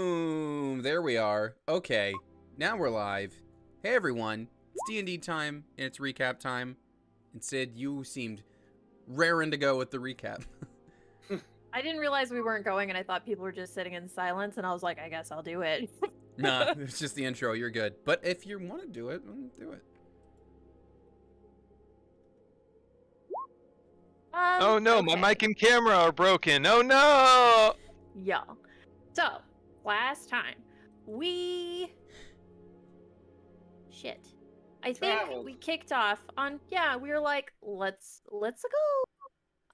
Boom! There we are. Okay, now we're live. Hey everyone, it's D&D time, and it's recap time. And Sid, you seemed raring to go with the recap. I didn't realize we weren't going, and I thought people were just sitting in silence, and I was like, I guess I'll do it. Nah, it's just the intro, you're good. But if you want to do it, do it. Oh no, okay. my mic and camera are broken. Oh no! Yeah. So, last time, we... Shit. I think we kicked off on, we were like, let's go.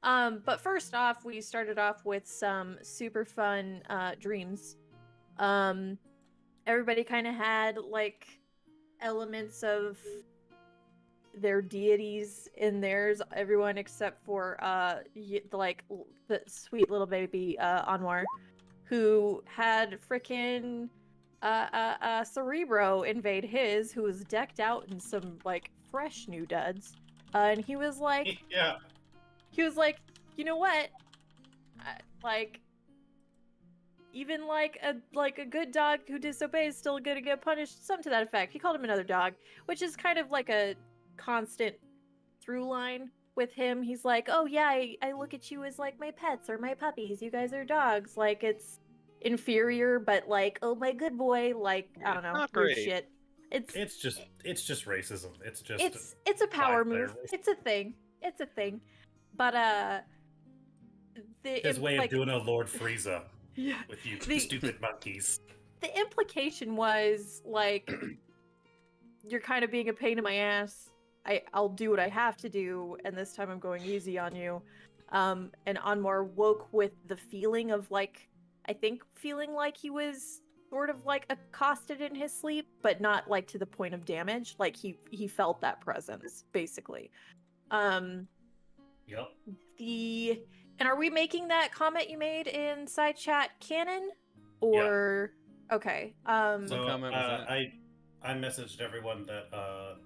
But first off, we started off with some super fun dreams. Everybody kind of had like elements of their deities in theirs. Everyone except for the sweet little baby Anwar, who had frickin' Cerebro invade his, who was decked out in some like fresh new duds, and he was like, he was like, you know what? Even like a good dog who disobeys is still gonna get punished, something to that effect. He called him another dog, which is kind of like a constant through line with him. He's like, oh yeah, I look at you as like my pets or my puppies. You guys are dogs. Like it's inferior, but like, oh my good boy. Like I don't know, Not weird great. shit. It's just racism. It's a power move. It's a thing. It's a thing. But his way of doing a Lord Frieza. Yeah. With you stupid monkeys. The implication was like, you're kind of being a pain in my ass. I'll do what I have to do, and this time I'm going easy on you. And Anwar woke with the feeling of like, I think feeling like he was sort of like accosted in his sleep, but not like to the point of damage. Like he felt that presence, basically. Yep. And are we making that comment you made in side chat canon? Or okay. So comment was that? I messaged everyone that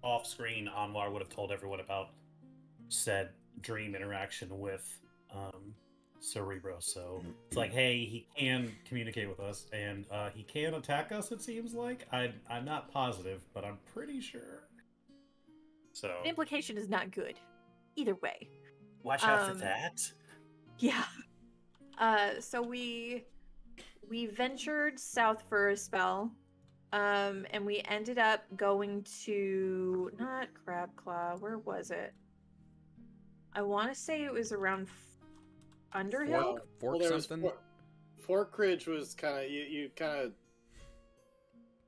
off screen Anwar would have told everyone about said dream interaction with Cerebro. So it's like, hey, he can communicate with us and he can attack us, it seems like. I'm not positive, but I'm pretty sure. So the implication is not good. Either way. Watch out for that. Yeah. So we ventured south for a spell, and we ended up going to not Crabclaw. Where was it? I want to say it was around Underhill. Fork something. Fork Ridge was kind of you kind of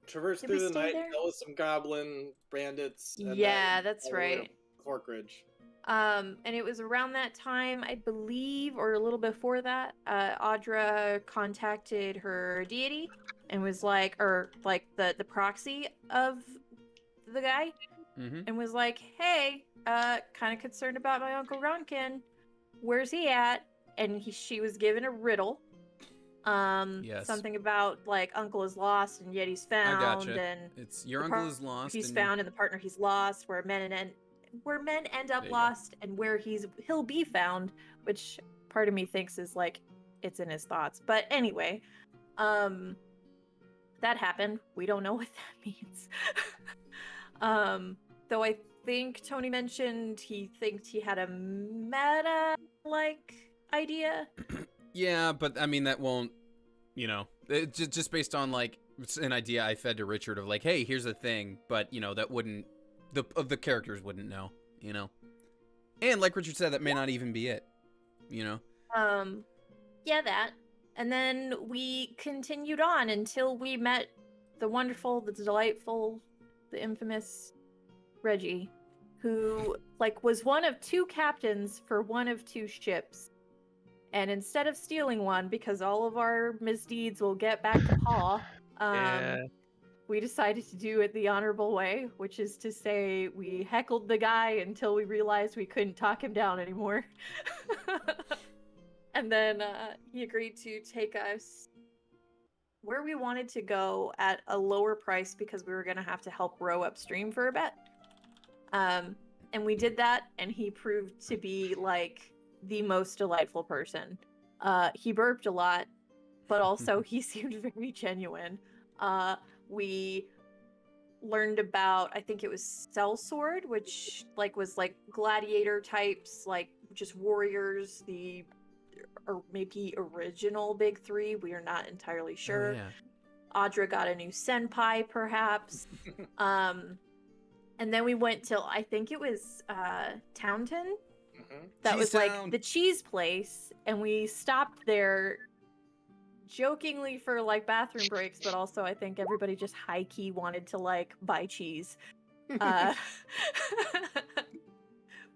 traversed through the night, dealt with some goblin bandits. And that's right. Fork Ridge. And it was around that time, I believe, or a little before that, Audra contacted her deity and was like, or like the proxy of the guy, and was like, hey, kind of concerned about my Uncle Ronkin. Where's he at? And she was given a riddle. Something about like uncle is lost and yet he's found. I gotcha. And it's your uncle is lost. He's found and the partner he's lost. Where men end up lost and where he'll be found, which part of me thinks is like it's in his thoughts. But anyway, that happened. We don't know what that means. Though I think Tony mentioned he thinks he had a meta like idea. Yeah, but I mean that won't, just based on like it's an idea I fed to Richard of like, hey, here's the thing, but that wouldn't. The characters wouldn't know, and like Richard said, that may not even be it, that, and then we continued on until we met the wonderful, the delightful, the infamous Reggie, who like was one of two captains for one of two ships, and instead of stealing one because all of our misdeeds will get back to Paul, we decided to do it the honorable way, which is to say we heckled the guy until we realized we couldn't talk him down anymore. And then he agreed to take us where we wanted to go at a lower price because we were going to have to help row upstream for a bit. And we did that, and he proved to be like the most delightful person. He burped a lot. but also he seemed very genuine. We learned about, I think it was sellsword, which was gladiator types, like just warriors, or maybe original big three. We are not entirely sure. Oh, yeah. Audra got a new senpai, perhaps. And then we went till, I think it was Townton. That was Cheesetown. the cheese place, and we stopped there jokingly for bathroom breaks, but also I think everybody just high key wanted to buy cheese,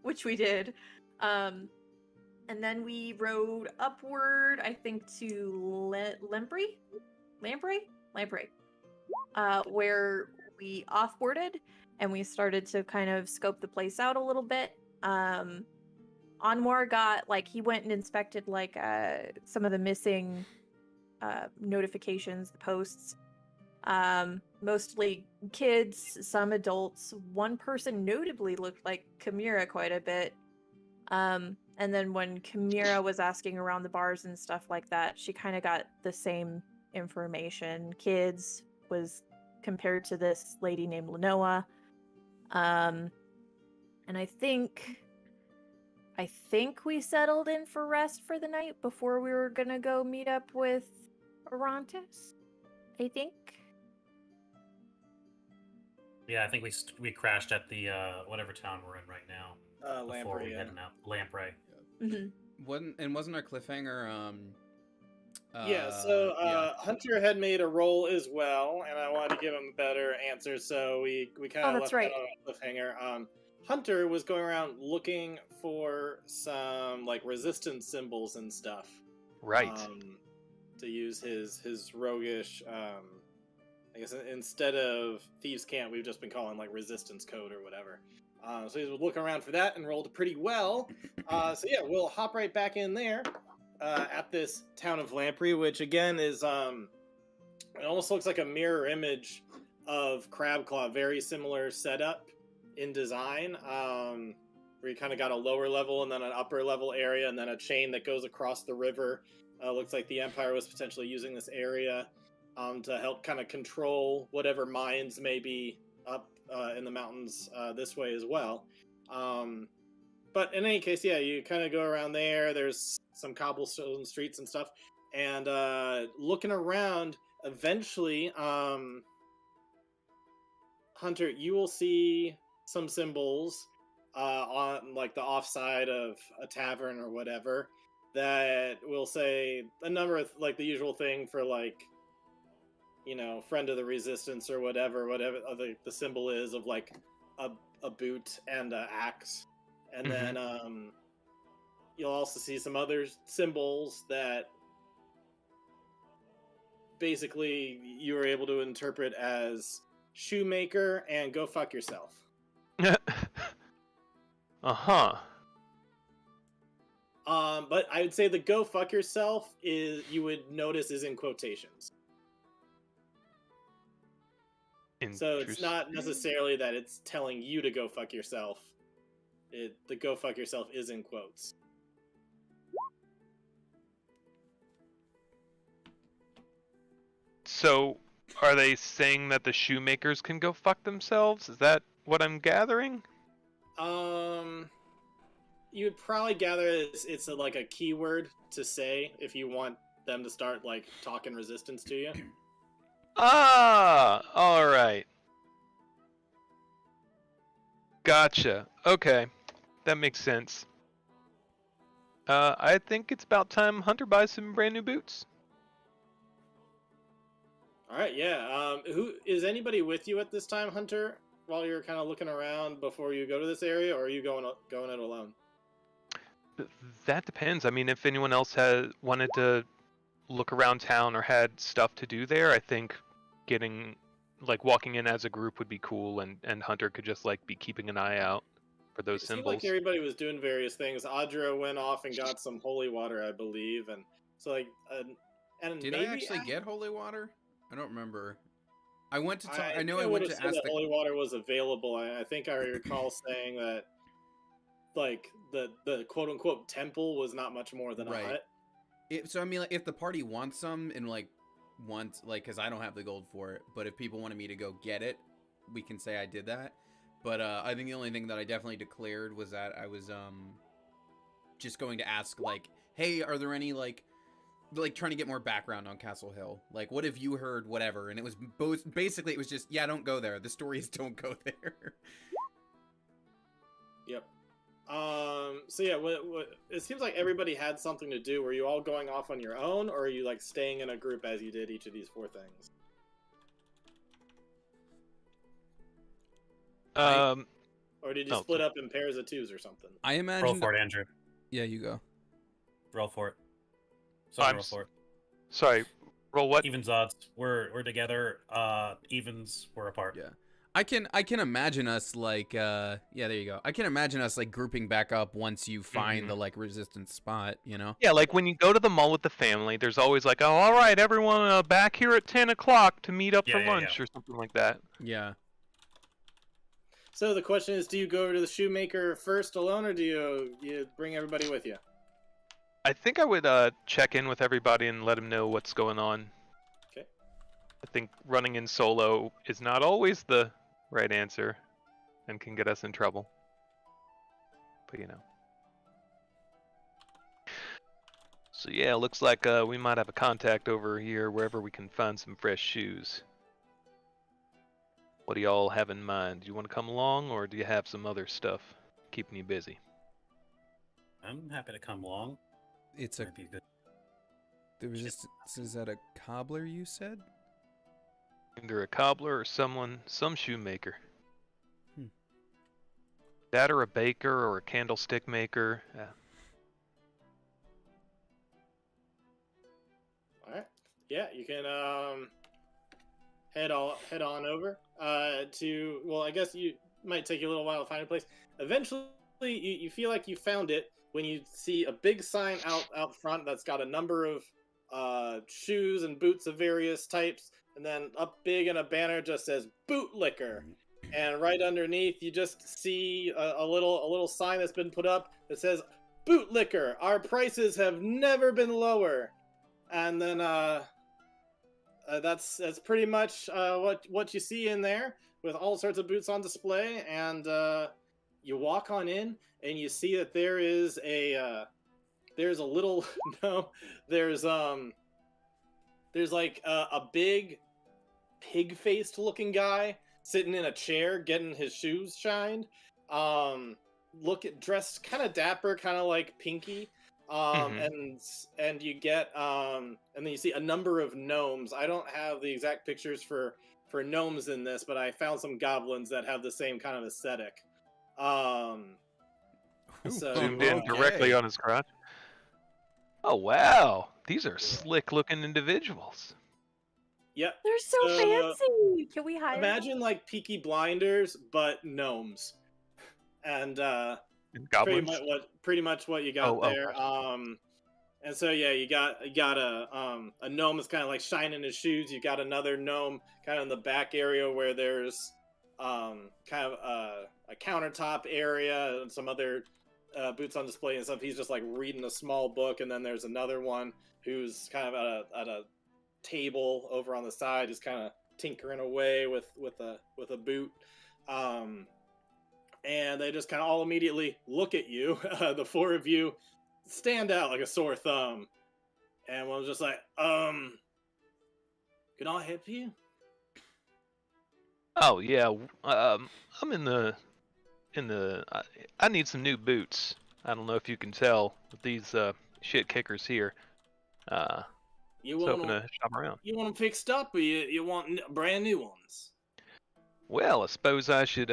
which we did. And then we rode upward, I think, to Lamprey, where we offboarded and we started to kind of scope the place out a little bit. Anwar got he went and inspected some of the missing notifications, the posts. Mostly kids, some adults. One person notably looked like Kamira quite a bit. And then when Kamira was asking around the bars and stuff like that, she kind of got the same information. Kids was compared to this lady named Lenoa. And I think we settled in for rest for the night before we were gonna go meet up with Orontis, I think. Yeah, I think we crashed at the whatever town we're in right now. Before Lamprey, we yeah. heading out. Lamprey. Wasn't our cliffhanger Hunter had made a roll as well, and I wanted to give him a better answer, so we kind of left right. that on a cliffhanger. Hunter was going around looking for some resistance symbols and stuff. Right. To use his roguish, I guess instead of Thieves' Cant, we've just been calling resistance code or whatever. So he was looking around for that and rolled pretty well. So yeah, we'll hop right back in there at this town of Lamprey, which again is it almost looks like a mirror image of Crabclaw. Very similar setup in design, where you kind of got a lower level and then an upper level area and then a chain that goes across the river. Looks like the Empire was potentially using this area to help kind of control whatever mines may be up in the mountains this way as well. But in any case, yeah, you kind of go around there. There's some cobblestone streets and stuff. And looking around, eventually, Hunter, you will see some symbols on the offside of a tavern or whatever that will say a number of the usual thing for friend of the resistance or whatever the symbol is of a boot and an axe. And then you'll also see some other symbols that basically you were able to interpret as shoemaker and go fuck yourself. Uh-huh. But I would say the go fuck yourself you would notice is in quotations. So it's not necessarily that it's telling you to go fuck yourself. The go fuck yourself is in quotes. So, are they saying that the shoemakers can go fuck themselves? Is that what I'm gathering? You would probably gather it's a keyword to say if you want them to start talking resistance to you. Ah, all right. Gotcha. Okay, that makes sense. I think it's about time Hunter buys some brand new boots. All right, yeah. Who is anybody with you at this time, Hunter? While you're kind of looking around before you go to this area, or are you going it alone? That depends. I mean, if anyone else had wanted to look around town or had stuff to do there, I think getting walking in as a group would be cool, and Hunter could just be keeping an eye out for those It symbols. seemed like everybody was doing various things. Audra went off and got some holy water, I believe, and so and Did maybe I actually get holy water? I don't remember. I went to talk. I know I I went would've to said ask that holy water was available. I think I recall saying that the quote unquote temple was not much more than a Right. hut. So I mean, like, if the party wants some and like because I don't have the gold for it, but if people wanted me to go get it, we can say I did that. But I think the only thing that I definitely declared was that I was just going to ask, like, hey, are there any like trying to get more background on Castle Hill? Like, what have you heard? Whatever. And it was both basically it was just, yeah, don't go there. The stories don't go there. Yep. So yeah, what it seems like everybody had something to do. Were you all going off on your own, or are you like staying in a group as you did each of these 4 things? Or did you split up in pairs of 2s or something? I imagine. Roll for it, Andrew. Yeah, you go. Roll for it. Sorry, roll for it. Sorry, roll what? Evens odds. We're together. Evens, we're apart. Yeah. I can imagine us like yeah, there you go. I can imagine us like grouping back up once you find the like resistance spot, you know? Yeah, like when you go to the mall with the family, there's always like, oh, all right, everyone back here at 10 o'clock to meet up for lunch or something like that. Yeah. So the question is, do you go over to the shoemaker first alone, or do you bring everybody with you? I think I would check in with everybody and let them know what's going on. Okay. I think running in solo is not always the right answer and can get us in trouble. But you know. So yeah, looks like we might have a contact over here wherever we can find some fresh shoes. What do y'all have in mind? Do you want to come along, or do you have some other stuff keeping you busy? I'm happy to come along. It's Might be good. the resistance is that a cobbler, you said? Either a cobbler or some shoemaker. Hmm. That or a baker or a candlestick maker. Yeah. All right. Yeah, you can head on over to. Well, I guess you might take you a little while to find a place. Eventually, you feel like you found it when you see a big sign out front that's got a number of shoes and boots of various types, and then up big in a banner just says bootlicker. And right underneath, you just see a little sign that's been put up that says bootlicker. Our prices have never been lower. And then that's pretty much what you see in there, with all sorts of boots on display. And you walk on in, and you see that there's a little no, there's like a big pig-faced looking guy sitting in a chair getting his shoes shined. Dressed kind of dapper, kind of like Pinky. And you get and then you see a number of gnomes. I don't have the exact pictures for gnomes in this, but I found some goblins that have the same kind of aesthetic. So Zoomed in directly on his crotch. Oh wow, these are slick-looking individuals. Yep. They're so fancy. Can we hire Imagine like Peaky Blinders, but gnomes. And Goblins. Pretty much what you got there. Gotcha. And so yeah, you got a gnome that's kind of like shining his shoes. You got another gnome kind of in the back area where there's kind of a countertop area and some other boots on display and stuff. He's just like reading a small book, and then there's another one who's kind of at a table over on the side, just kind of tinkering away with a boot. And they just kind of all immediately look at you. The 4 of you stand out like a sore thumb. And one's just like, can I help you? Oh yeah, I'm in the. I need some new boots. I don't know if you can tell with these shit kickers here. You Just want hoping to shop around. You want them fixed up, or you want brand new ones? Well, I suppose I should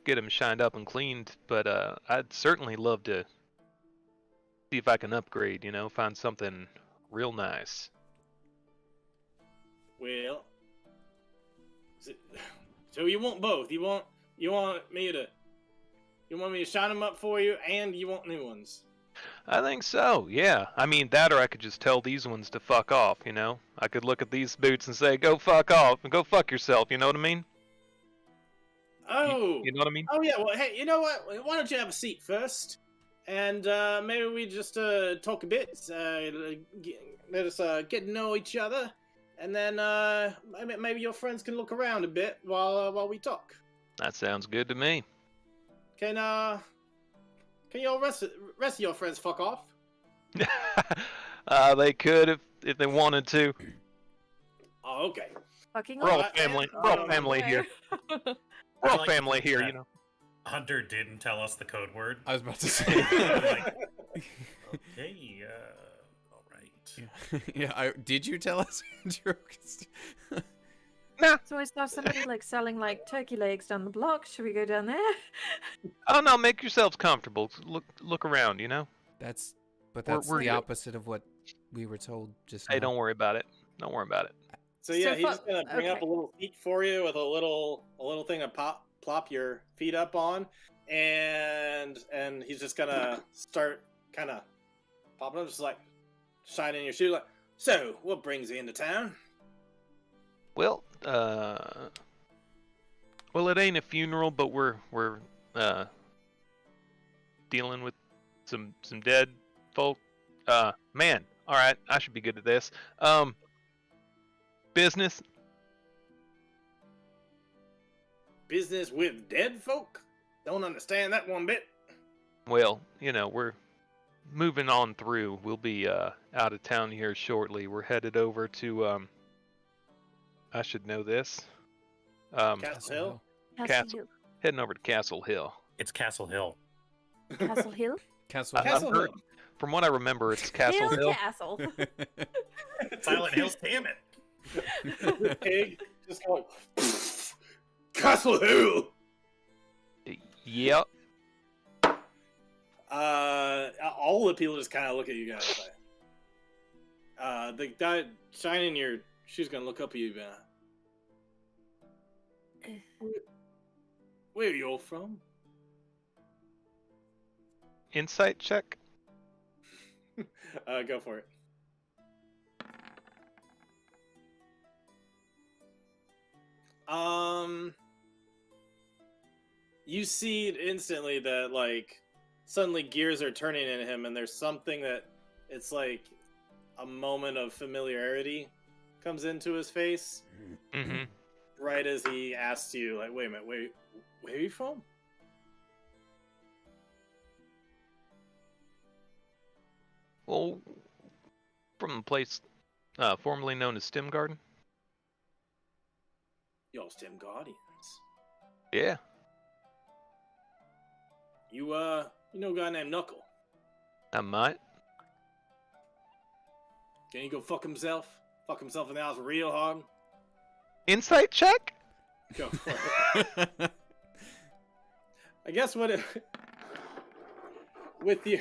get them shined up and cleaned, but I'd certainly love to see if I can upgrade. You know, find something real nice. Well, so you want both? You want me to shine them up for you, and you want new ones? I think so, yeah. I mean, that or I could just tell these ones to fuck off, you know? I could look at these boots and say, go fuck off, and go fuck yourself, you know what I mean? Oh! You know what I mean? Oh, yeah, well, hey, you know what? Why don't you have a seat first? and maybe we just talk a bit. Let us get to know each other, and then maybe your friends can look around a bit while we talk. That sounds good to me. Can your rest of your friends fuck off? They could if they wanted to. Oh, okay. Fucking We're all off. family. We're all family here. We're all like to family think here, that you know. Hunter didn't tell us the code word. I was about to say. Like, okay, all right. Yeah. Did you tell us, Andrew? So I saw somebody like selling like turkey legs down the block. Should we go down there? Oh no, make yourselves comfortable. Look around, you know. That's We're the good. opposite of what we were told just Hey, now. don't worry about it. Don't worry about it. So yeah, So he's just gonna bring up okay. a little seat for you with a little thing to plop your feet up on, and he's just gonna start kind of popping up, just like shining your shoe, like. So, what brings you into town? Well, it ain't a funeral, but we're dealing with some dead folk. Man, all right, I should be good at this. Business. Business with dead folk? Don't understand that one bit. Well, you know, we're moving on through. We'll be out of town here shortly. We're headed over to I should know this. Castle Hill? Castle. Heading over to Castle Hill. It's Castle Hill. Castle Hill? Castle. I've Castle heard- Hill. From what I remember, it's Castle Hill. Castle. Silent Hills, damn it. The pig just going, Castle Hill! Yep. All the people just kind of look at you guys. Like, the guy shining your shoes gonna look up at you. Where are you all from? Insight check. Go for it. You see instantly that like suddenly gears are turning in him, and there's something that it's like a moment of familiarity comes into his face Mm-hmm. right as he asks you, like, "Wait a minute, where are you from?" Well, from the place formerly known as Stem Garden. Y'all STEM Guardians. Yeah. You know a guy named Knuckle. I might. Can he go fuck himself? Fuck himself in the house real hard? Insight check. Go for it. I guess what it, with you,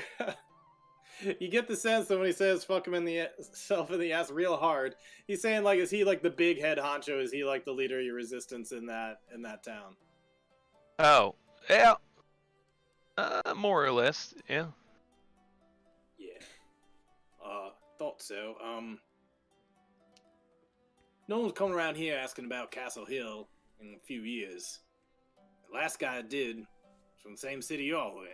you get the sense that when he says "fuck him in the self in the ass" real hard, he's saying like, is he like the big head honcho? Is he like the leader of your resistance in that town? Oh, yeah. More or less, yeah. Yeah. Thought so. No one's coming around here asking about Castle Hill in a few years. The last guy did was from the same city y'all were in.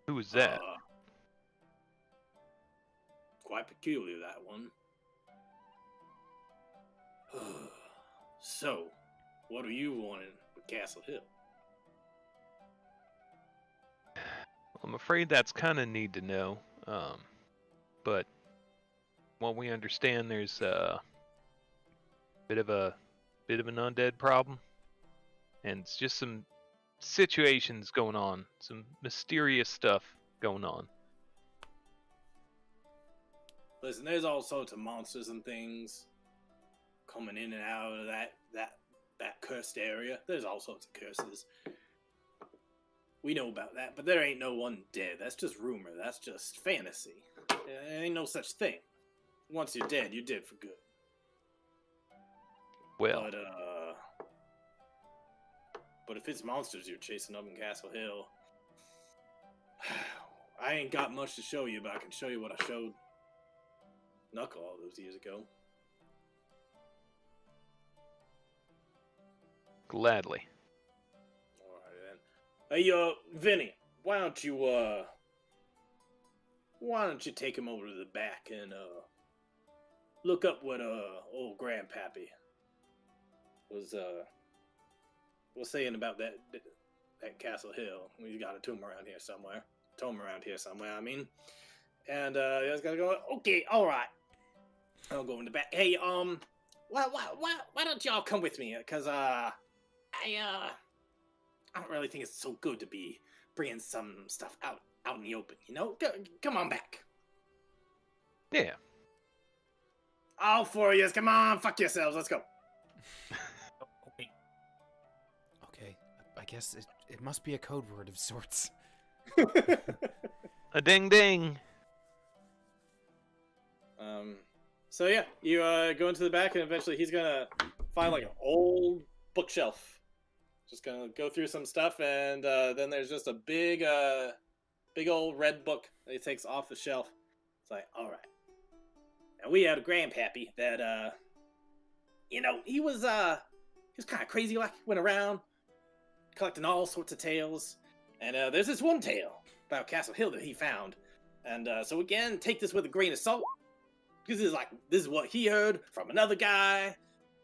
Who was that? Quite peculiar, that one. So, what are you wanting with Castle Hill? I'm afraid that's kind of need to know. But what we understand, there's a bit of an undead problem, and it's just some situations going on, some mysterious stuff going on. Listen, there's all sorts of monsters and things coming in and out of that cursed area. There's all sorts of curses. We know about that, but there ain't no one dead. That's just rumor. That's just fantasy. There ain't no such thing. Once you're dead for good. Well, But if it's monsters you're chasing up in Castle Hill, I ain't got much to show you, but I can show you what I showed Knuckle all those years ago. gladly. Alright then. Hey, Vinny, why don't you take him over to the back and look up what old Grandpappy was saying about that Castle Hill. We got a tomb around here somewhere. I mean. And I was gonna go. Okay, all right. I'll go in the back. Hey, why don't y'all come with me? Cause I don't really think it's so good to be bringing some stuff out in the open. You know, come on back. Yeah. All four of you, come on, fuck yourselves. Let's go. Okay. Okay, I guess it must be a code word of sorts. A ding ding. So yeah, you go into the back, and eventually he's gonna find like an old bookshelf. Just gonna go through some stuff, and then there's just a big old red book that he takes off the shelf. It's like, all right. And we had a grandpappy that he was kind of crazy, like went around collecting all sorts of tales. And there's this one tale about Castle Hill that he found. And so again, take this with a grain of salt. Because this is what he heard from another guy,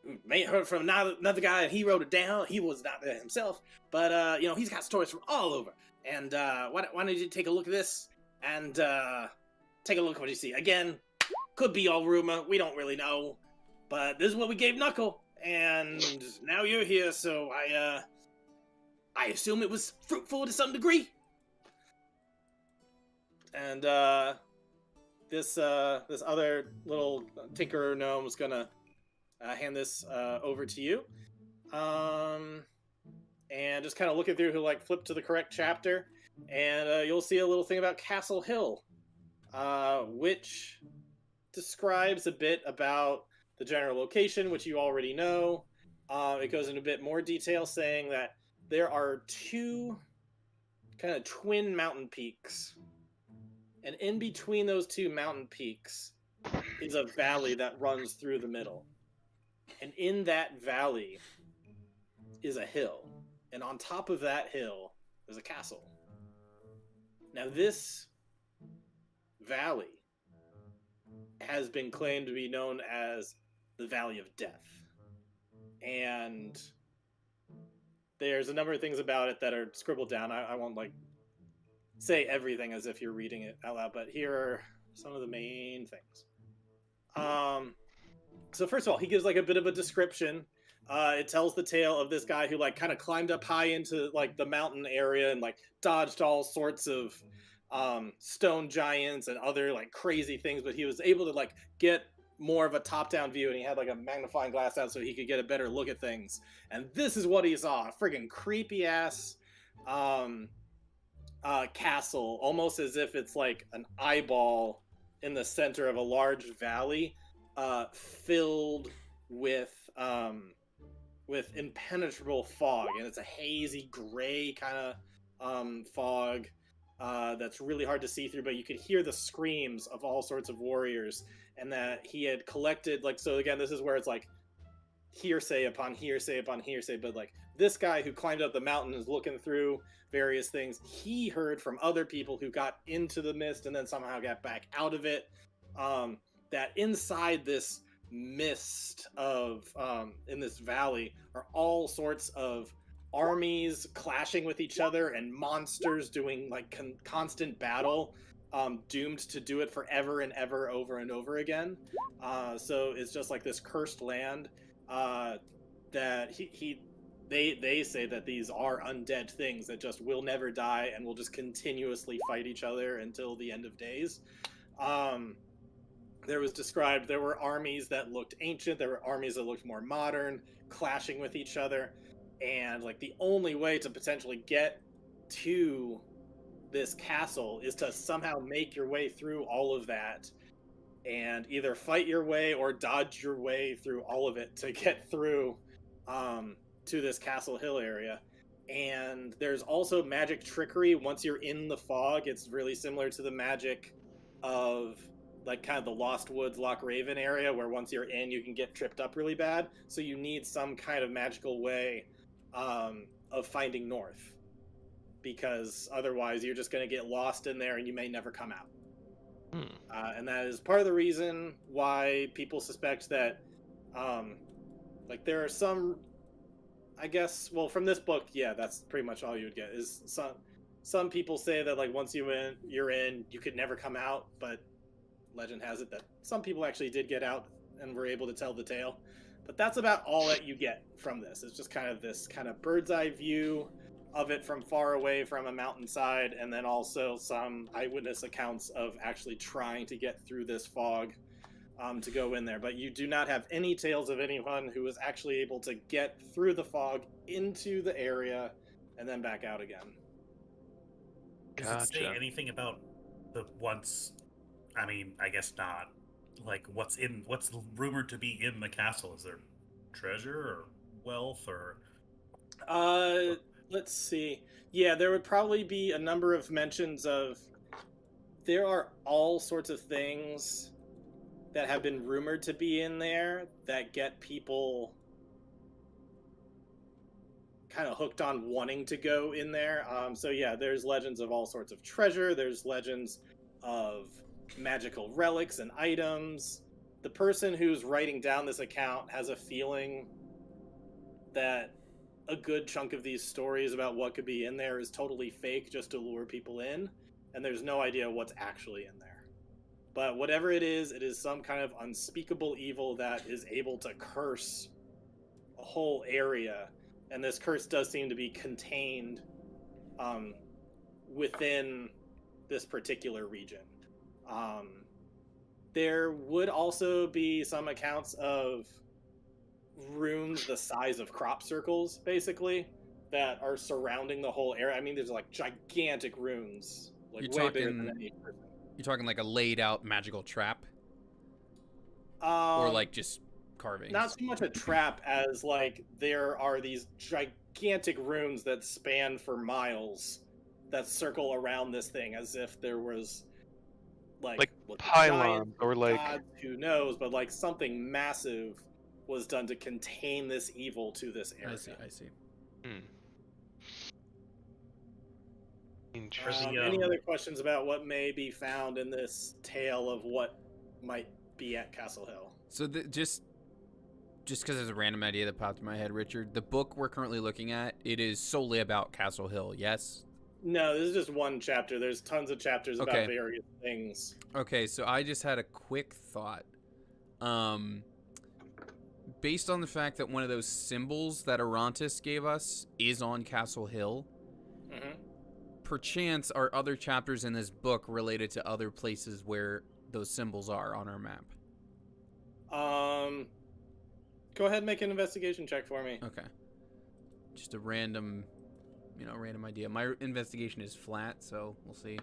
who may have heard from another guy, and he wrote it down. He was not there himself, but he's got stories from all over. And why don't you take a look at this and take a look at what you see. Again, could be all rumor. We don't really know, but this is what we gave Knuckle, and now you're here, so I assume it was fruitful to some degree. And this other little tinkerer gnome is gonna hand this over to you, and just kind of looking through, he'll like flip to the correct chapter, and you'll see a little thing about Castle Hill, which describes a bit about the general location, which you already know. It goes into a bit more detail, saying that there are two kind of twin mountain peaks. And in between those two mountain peaks is a valley that runs through the middle. And in that valley is a hill. And on top of that hill is a castle. Now this valley has been claimed to be known as the Valley of Death. And there's a number of things about it that are scribbled down. I won't say everything as if you're reading it out loud, but here are some of the main things. So first of all, he gives a bit of a description. It tells the tale of this guy who kind of climbed up high into the mountain area and dodged all sorts of stone giants and other crazy things, but he was able to get more of a top-down view, and he had a magnifying glass out so he could get a better look at things. And this is what he saw: a friggin' creepy ass castle, almost as if it's an eyeball in the center of a large valley, filled with impenetrable fog, and it's a hazy gray kind of fog that's really hard to see through, but you could hear the screams of all sorts of warriors, and that he had collected so again, this is where it's hearsay upon hearsay upon hearsay, but this guy who climbed up the mountain is looking through various things. He heard from other people who got into the mist and then somehow got back out of it, that inside this mist of in this valley are all sorts of armies clashing with each other and monsters doing constant battle, doomed to do it forever and ever, over and over again. So it's just this cursed land that they say that these are undead things that just will never die and will just continuously fight each other until the end of days. There was described there were armies that looked ancient, there were armies that looked more modern, clashing with each other, and the only way to potentially get to this castle is to somehow make your way through all of that and either fight your way or dodge your way through all of it to get through to this Castle Hill area. And there's also magic trickery once you're in the fog. It's really similar to the magic of kind of the Lost Woods, Loch Raven area, where once you're in, you can get tripped up really bad. So you need some kind of magical way of finding north. because otherwise you're just going to get lost in there and you may never come out. Hmm. And that is part of the reason why people suspect that, like, there are some, I guess, well, from this book, yeah, that's pretty much all you would get. Is some people say that, like, once you're in, you could never come out, but legend has it that some people actually did get out and were able to tell the tale. But that's about all that you get from this. It's just kind of this kind of bird's eye view of it from far away from a mountainside, and then also some eyewitness accounts of actually trying to get through this fog to go in there. But you do not have any tales of anyone who was actually able to get through the fog into the area and then back out again. Does it say Gotcha. anything about the once? I mean, I guess not. Like, what's rumored to be in the castle? Is there treasure or wealth or? Let's see. Yeah, there would probably be a number of mentions of. There are all sorts of things that have been rumored to be in there that get people kind of hooked on wanting to go in there. So yeah, there's legends of all sorts of treasure. There's legends of magical relics and items. The person who's writing down this account has a feeling that a good chunk of these stories about what could be in there is totally fake just to lure people in, and there's no idea what's actually in there. But whatever it is some kind of unspeakable evil that is able to curse a whole area, and this curse does seem to be contained within this particular region. There would also be some accounts of runes the size of crop circles, basically, that are surrounding the whole area. I mean, there's like gigantic runes, like You're way bigger than any person. You're talking like a laid out magical trap, or like just carvings? Not so much a trap as like there are these gigantic runes that span for miles that circle around this thing as if there was like pylons or like gods, who knows, but like something massive was done to contain this evil to this area. I see. Interesting. Any other questions about what may be found in this tale of what might be at Castle Hill? So just because there's a random idea that popped in my head, Richard, the book we're currently looking at, it is solely about Castle Hill, yes? No, this is just one chapter. There's tons of chapters about Okay. various things. Okay, so I just had a quick thought. Based on the fact that one of those symbols that Arantis gave us is on Castle Hill, perchance are other chapters in this book related to other places where those symbols are on our map? Go ahead and make an investigation check for me. Okay. Just a random idea. My investigation is flat, so we'll see.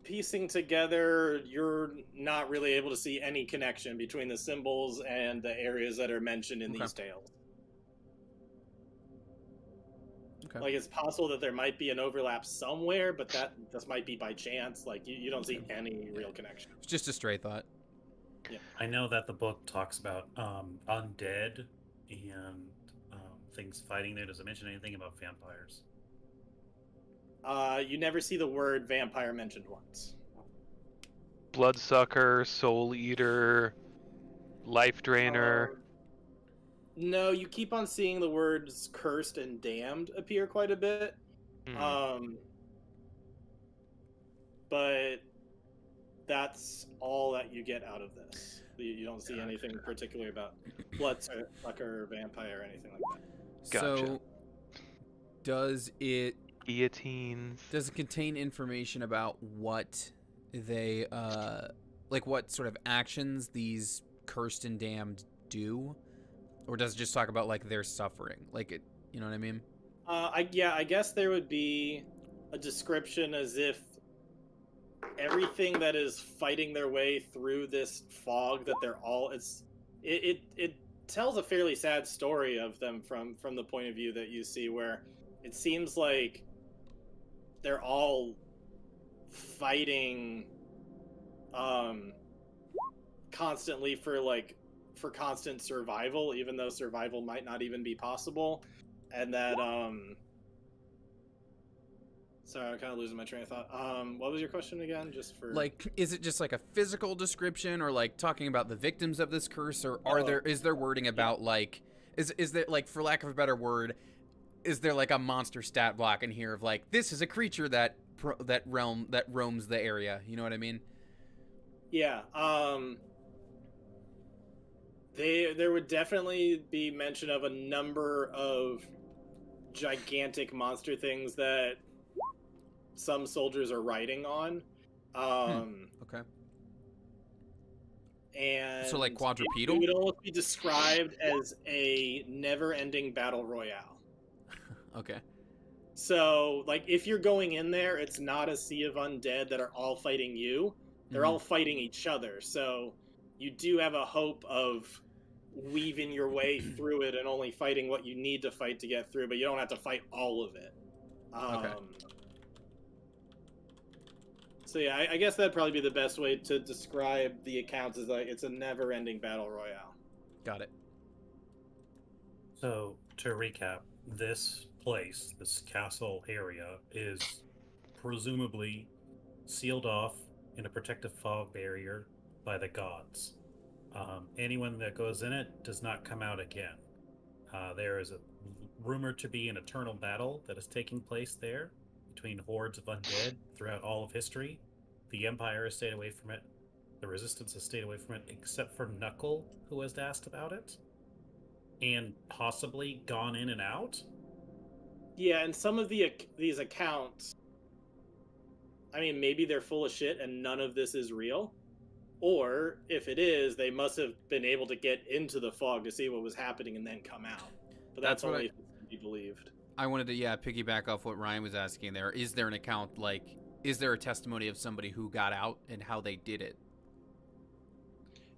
Piecing together, you're not really able to see any connection between the symbols and the areas that are mentioned in these tales. Okay. Like, it's possible that there might be an overlap somewhere, but this might be by chance. Like, you don't see any real connection. It's just a stray thought. Yeah. I know that the book talks about undead and things fighting there. Does it mention anything about vampires? You never see the word vampire mentioned once. Bloodsucker, soul eater, life drainer. No, you keep on seeing the words cursed and damned appear quite a bit. But that's all that you get out of this. You don't see anything particular about bloodsucker, vampire, or anything like that. Gotcha. So, does it Guillotines. contain information about what they like what sort of actions these cursed and damned do, or does it just talk about like their suffering, like it, you know what I mean? I guess there would be a description as if everything that is fighting their way through this fog, that they're all it tells a fairly sad story of them from the point of view that you see, where it seems like they're all fighting constantly for like for constant survival, even though survival might not even be possible, and that sorry, I'm kind of losing my train of thought. What was your question again? Just for Like, is it just like a physical description, or like talking about the victims of this curse, or is there wording about like, is there, like, for lack of a better word, is there like a monster stat block in here of like, this is a creature that roams the area? You know what I mean? Yeah. There would definitely be mention of a number of gigantic monster things that some soldiers are riding on. Okay. And So like it quadrupedal? would almost be described as a never-ending battle royale. Okay. So, like, if you're going in there, it's not a sea of undead that are all fighting you. They're all fighting each other. So, you do have a hope of weaving your way through it and only fighting what you need to fight to get through, but you don't have to fight all of it. Okay. So yeah, I guess that'd probably be the best way to describe the accounts, is like it's a never-ending battle royale. Got it. So, to recap, this place, this castle area, is presumably sealed off in a protective fog barrier by the gods. Anyone that goes in it does not come out again. There is rumored to be an eternal battle that is taking place there between hordes of undead throughout all of history. The Empire has stayed away from it. The Resistance has stayed away from it, except for Knuckle, who has asked about it, and possibly gone in and out. Yeah, and some of these accounts, I mean, maybe they're full of shit and none of this is real. Or, if it is, they must have been able to get into the fog to see what was happening and then come out. But that's only if it can be believed. I wanted to, piggyback off what Ryan was asking there. Is there an account, like, is there a testimony of somebody who got out and how they did it?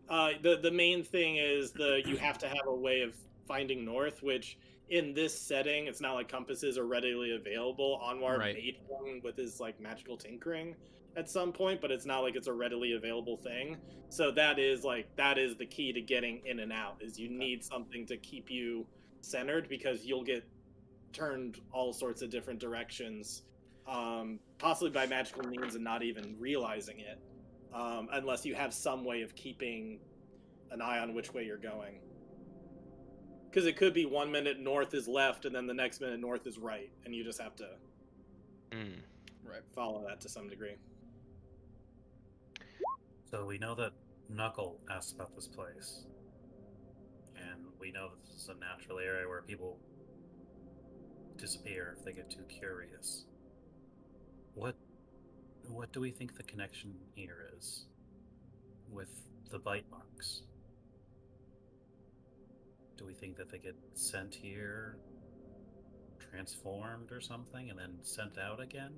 The main thing is you have to have a way of finding north, which in this setting, it's not like compasses are readily available. Anwar made one with his like magical tinkering at some point, but it's not like it's a readily available thing. So that is the key to getting in and out, is you need something to keep you centered, because you'll get turned all sorts of different directions, possibly by magical means and not even realizing it, unless you have some way of keeping an eye on which way you're going. Because it could be 1 minute north is left, and then the next minute north is right, and you just have to follow that to some degree. So we know that Knuckle asked about this place, and we know that this is a natural area where people disappear if they get too curious. What do we think the connection here is with the bite marks? Do we think that they get sent here, transformed or something, and then sent out again?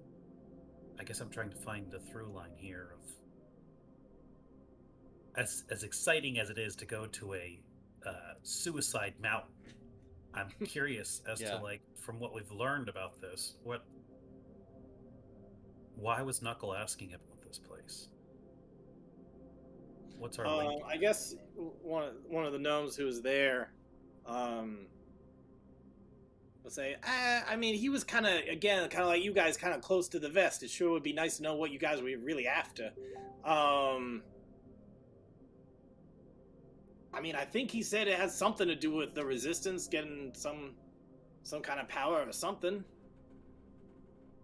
I guess I'm trying to find the through line here of, as exciting as it is to go to a suicide mountain, I'm curious as to, like, from what we've learned about this, why was Knuckle asking about this place? What's our link? I guess one of the gnomes who was there would say, I mean, he was kind of like you guys, kind of close to the vest. It sure would be nice to know what you guys were really after. I mean, I think he said it has something to do with the Resistance getting some kind of power or something.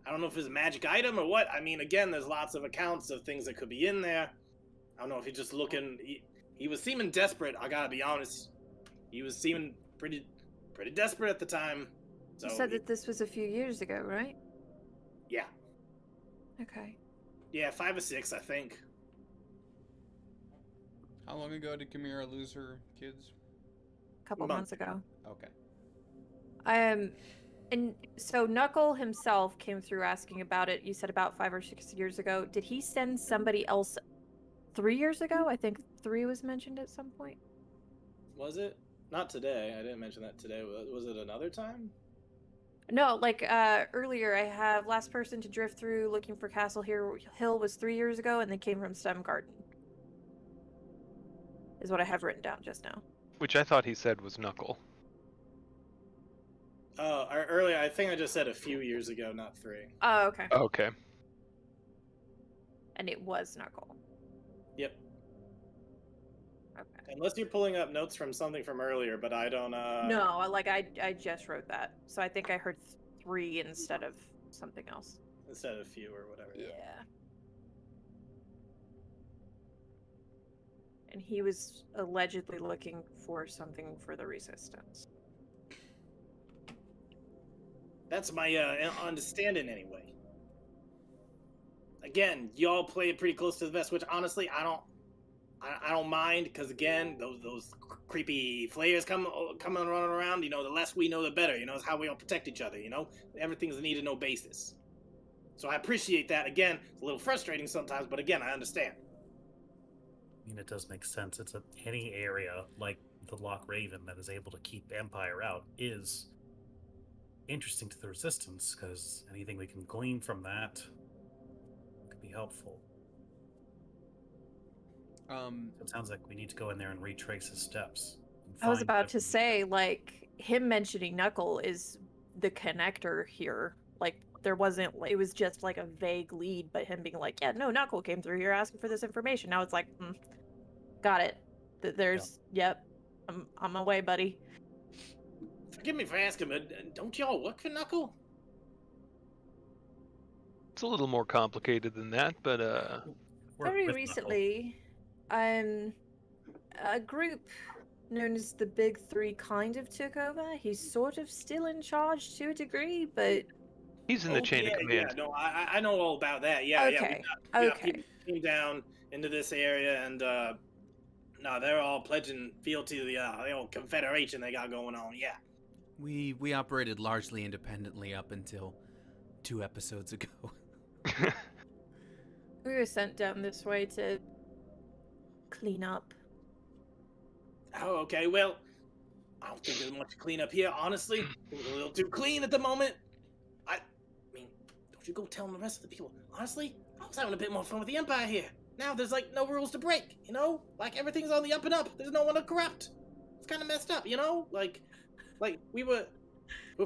I don't know if it's a magic item or what. I mean, again, there's lots of accounts of things that could be in there. I don't know if he's just looking. He was seeming desperate. I gotta be honest. He was seeming pretty desperate at the time. So you said that this was a few years ago, right? Yeah. Okay. Yeah, 5 or 6, I think. How long ago did Kamira lose her kids? A couple months ago. Okay. And so Knuckle himself came through asking about it. You said about 5 or 6 years ago. Did he send somebody else 3 years ago? I think 3 was mentioned at some point. Was it? Not today. I didn't mention that today. Was it another time? No, like earlier I have last person to drift through looking for Castle Hill was 3 years ago, and they came from Stem Garden. is what I have written down just now. Which I thought he said was Knuckle. Earlier, I think I just said a few years ago, not 3. Oh, okay. Okay. And it was Knuckle. Yep. Okay. Unless you're pulling up notes from something from earlier, but I don't. No, I just wrote that, so I think I heard 3 instead of something else. Instead of few or whatever. Yeah. And he was allegedly looking for something for the Resistance. That's my understanding anyway. Again, y'all play it pretty close to the vest, which honestly I don't mind, because again, those creepy flayers coming running around. You know, the less we know, the better. You know, it's how we all protect each other. You know, everything's a need to know basis. So I appreciate that. Again, it's a little frustrating sometimes, but again, I understand. I mean, it does make sense. It's any area like the Loch Raven that is able to keep Empire out is interesting to the Resistance, because anything we can glean from that could be helpful. So it sounds like we need to go in there and retrace his steps. I was about to say, like, him mentioning Knuckle is the connector here. Like, there wasn't, it was just like a vague lead, but him being like, yeah, no, Knuckle came through here asking for this information. Now it's like, got it. There's, yep, I'm on my way, buddy. Forgive me for asking, but don't y'all work for Knuckle? It's a little more complicated than that, but Very recently, a group known as the Big Three kind of took over. He's sort of still in charge to a degree, but he's in the chain of command. Yeah, no, I know all about that. Yeah, okay, yeah. People came down into this area, and no, they're all pledging fealty to the old confederation they got going on. Yeah. We operated largely independently up until 2 episodes ago. We were sent down this way to clean up. Oh, okay. Well, I don't think there's much to clean up here, honestly. It's a little too clean at the moment. I mean, don't you go telling the rest of the people. Honestly, I was having a bit more fun with the Empire here. Now there's, like, no rules to break, you know? Like, everything's on the up and up. There's no one to corrupt. It's kind of messed up, you know? Like we were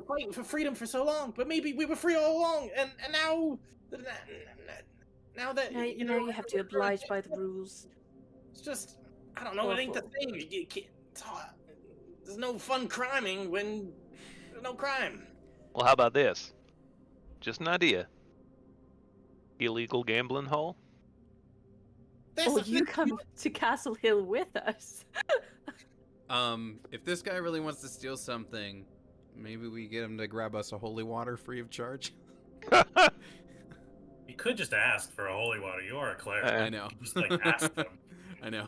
fighting for freedom for so long, but maybe we were free all along, and now that you know you have to oblige by the rules. It's just, I don't know, it ain't the thing. You can't, there's no fun criming when there's no crime. Well, how about this? Just an idea. Illegal gambling hall? You come to Castle Hill with us. If this guy really wants to steal something, maybe we get him to grab us a holy water free of charge. You could just ask for a holy water. You are a cleric. I know. You just, like, ask them. I know.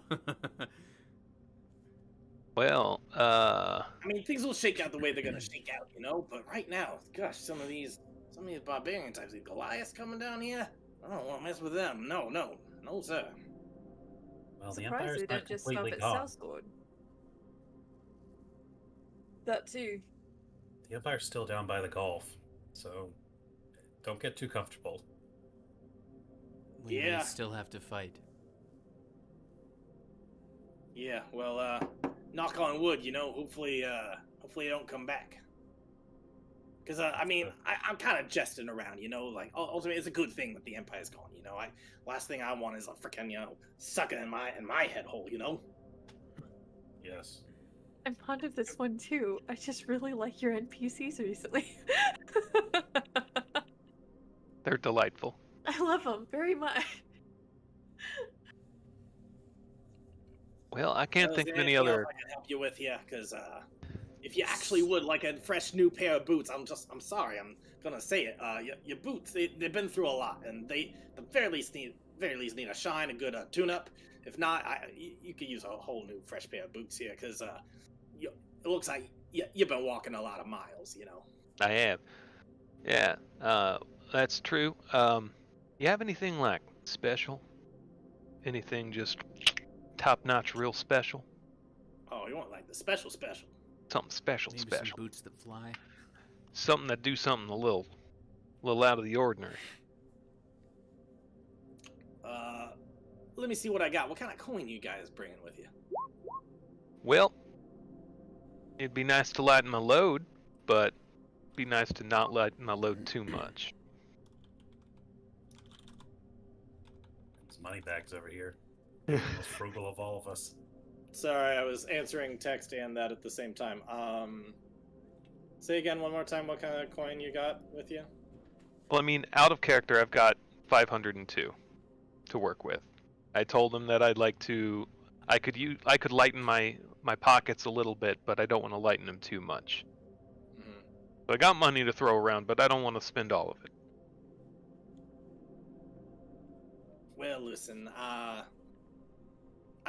Well, I mean, things will shake out the way they're gonna shake out, you know? But right now, gosh, some of these barbarian types, these Goliaths coming down here, I don't want to mess with them. No, sir. Well, the Surprised Empire's we not don't just stop completely at gone. Southsword. That too. The Empire's still down by the Gulf, so don't get too comfortable. We Yeah. may still have to fight. Yeah, well, knock on wood, you know, hopefully they don't come back. Because, I mean, I'm kind of jesting around, you know, like, ultimately, it's a good thing that the Empire's gone, you know? Last thing I want is a freaking, you know, sucker in my head hole, you know? Yes. I'm fond of this one too. I just really like your NPCs recently. they're delightful. I love them very much. Well, I can't think of any other. I can help you with, yeah, because if you actually would like a fresh new pair of boots, I'm sorry, I'm gonna say it. Your boots, they've been through a lot, and they the very least need a shine, a good tune-up. If not, you could use a whole new fresh pair of boots here, because it looks like you've been walking a lot of miles, you know. I have. Yeah, that's true. You have anything like special? Anything just top-notch, real special? Oh, you want like the special? Something special, Maybe special. some boots that fly. Something that do something a little out of the ordinary. let me see what I got. What kind of coin you guys bringing with you? Well, it'd be nice to lighten my load, but it'd be nice to not lighten my load too much. These money bags over here. They're the most frugal of all of us. Sorry, I was answering text and that at the same time. Say again one more time what kind of coin you got with you? Well, I mean, out of character, I've got 502 to work with. I told him that I'd like to. I could lighten my pockets a little bit, but I don't want to lighten them too much. Mm-hmm. So I got money to throw around, but I don't want to spend all of it. Well, listen, I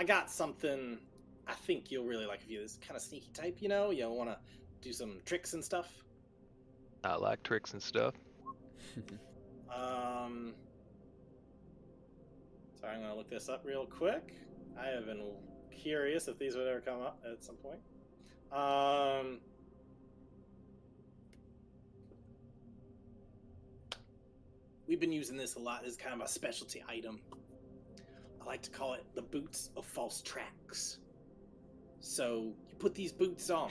got something I think you'll really like if you're this kind of sneaky type, you know? You want to do some tricks and stuff? I like tricks and stuff. Sorry, I'm going to look this up real quick. I have been curious if these would ever come up at some point. We've been using this a lot. This is kind of a specialty item. I like to call it the boots of false tracks. So you put these boots on,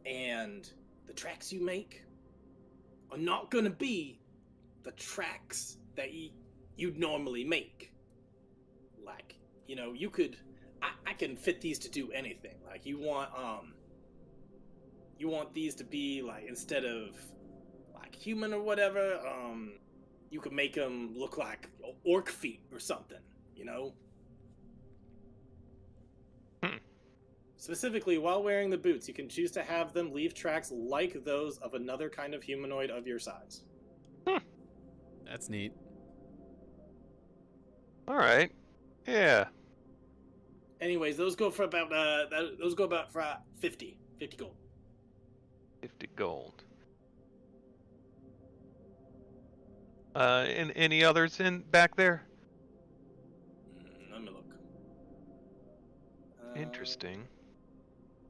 and the tracks you make are not going to be the tracks that you'd normally make. Like, you know, you could... I can fit these to do anything. Like, you want these to be, like, instead of, like, human or whatever, you could make them look like orc feet or something, you know? Specifically, while wearing the boots, you can choose to have them leave tracks like those of another kind of humanoid of your size. That's neat. All right. Yeah. Anyways, those go for about 50 gold. 50 gold. And any others in back there? Let me look. Interesting.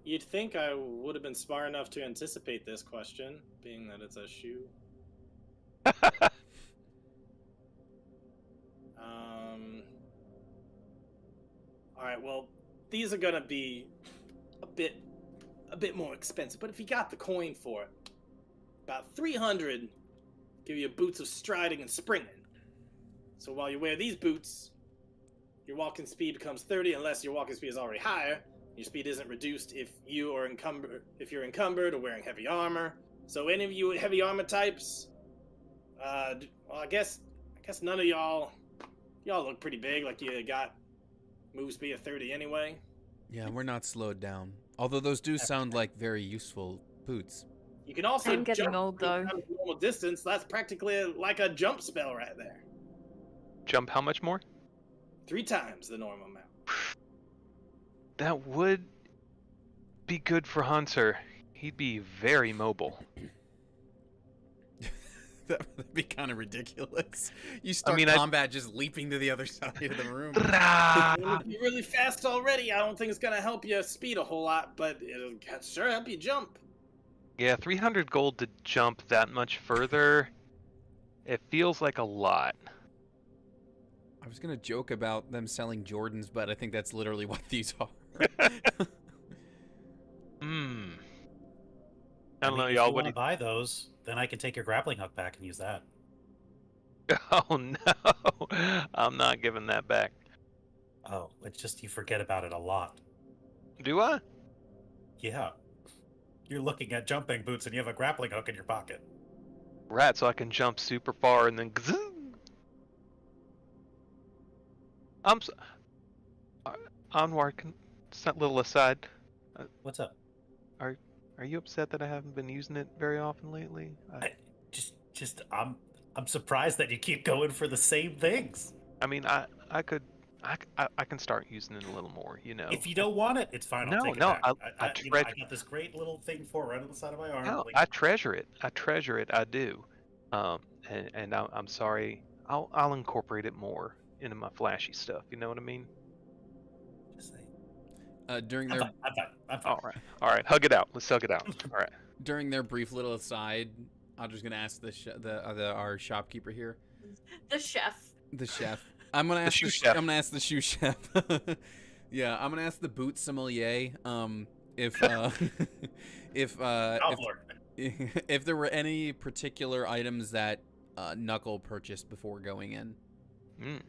You'd think I would have been smart enough to anticipate this question, being that it's a shoe. Alright, well, these are gonna be a bit more expensive, but if you got the coin for it, about 300 give you boots of striding and springing. So while you wear these boots, your walking speed becomes 30 unless your walking speed is already higher. Your speed isn't reduced if you're encumbered or wearing heavy armor. So any of you heavy armor types, well, I guess none of y'all look pretty big. Like you got move speed of 30 anyway. Yeah, we're not slowed down. Although those do sound like very useful boots. You can also I'm getting jump old, though. out of normal distance. That's practically like a jump spell right there. Jump how much more? 3 times the normal amount. That would be good for Hunter. He'd be very mobile. That would be kind of ridiculous. You start mean, combat just leaping to the other side of the room. If you're really fast already, I don't think it's gonna help you speed a whole lot, but it'll sure help you jump. Yeah, 300 gold to jump that much further. It feels like a lot. I was gonna joke about them selling Jordans, but I think that's literally what these are. I don't know, if y'all. you What want do to buy those, then I can take your grappling hook back and use that. Oh no, I'm not giving that back. Oh, it's just you forget about it a lot. Do I? Yeah. You're looking at jumping boots and you have a grappling hook in your pocket. Right, so I can jump super far and then. Anwar, a little aside. What's up? Are you upset that I haven't been using it very often lately? I'm surprised that you keep going for the same things. I mean, I can start using it a little more, you know. If you don't want it, it's fine. I'll take it No, back. I I got this great little thing for it right on the side of my arm. No, I treasure it. I do. And I'm sorry. I'll incorporate it more into my flashy stuff. You know what I mean? Just saying. During I'm their fine. I'm fine. All right. Hug it out. Let's hug it out. All right. during their brief little aside, I'm just gonna ask our shopkeeper here, The chef. the chef. I'm gonna ask shoe the chef. I'm gonna ask the shoe chef. Yeah, I'm gonna ask the boot sommelier. If if Outward. if there were any particular items that Knuckle purchased before going in. Mm.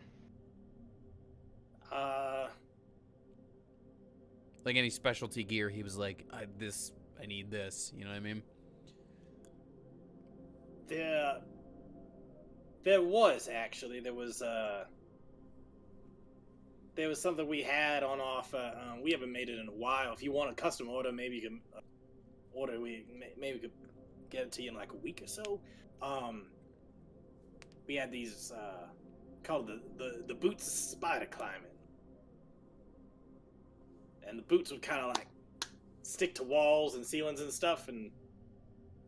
Like any specialty gear, he was like, I need this. You know what I mean? There was actually there was something we had on offer. We haven't made it in a while. If you want a custom order, maybe you can order. Maybe we could get it to you in like a week or so. We had these called the boots of spider climbing, and the boots would kind of like stick to walls and ceilings and stuff, and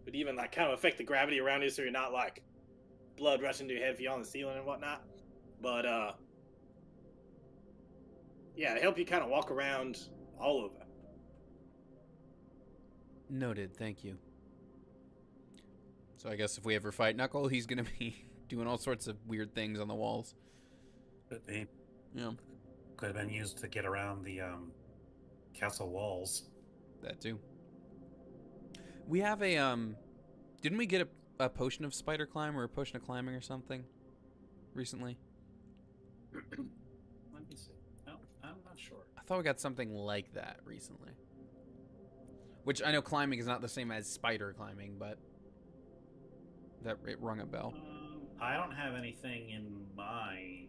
would even like kind of affect the gravity around you, so you're not like blood rushing to your head if you're on the ceiling and whatnot. But yeah, to help you kind of walk around all over. Noted. Thank you. So I guess if we ever fight Knuckle, he's gonna be doing all sorts of weird things on the walls. Could be. Yeah, Could have been used to get around the castle walls. that too. We have a didn't we get a potion of spider climb or a potion of climbing or something recently? Let me see. No, I'm not sure. I thought we got something like that recently. Which I know climbing is not the same as spider climbing, but that it rung a bell. I don't have anything in my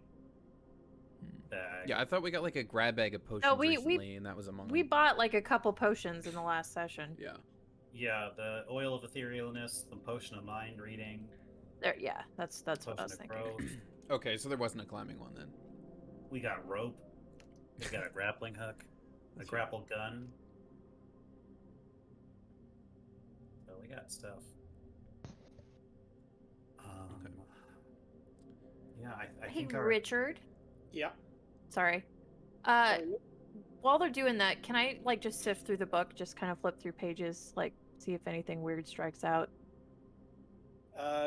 bag. Yeah, I thought we got like a grab bag of potions No, recently, and that was among We them. bought like a couple potions in the last session. Yeah. Yeah, the oil of etherealness, the potion of mind reading, There, yeah, that's what I potion was of thinking. growth. Okay, so there wasn't a climbing one then. We got rope. We got a grappling hook, a grapple gun. So we got stuff. Okay. Yeah, I Hey, think our Richard. Yeah. Sorry. While they're doing that, can I like just sift through the book, just kind of flip through pages, like see if anything weird strikes out?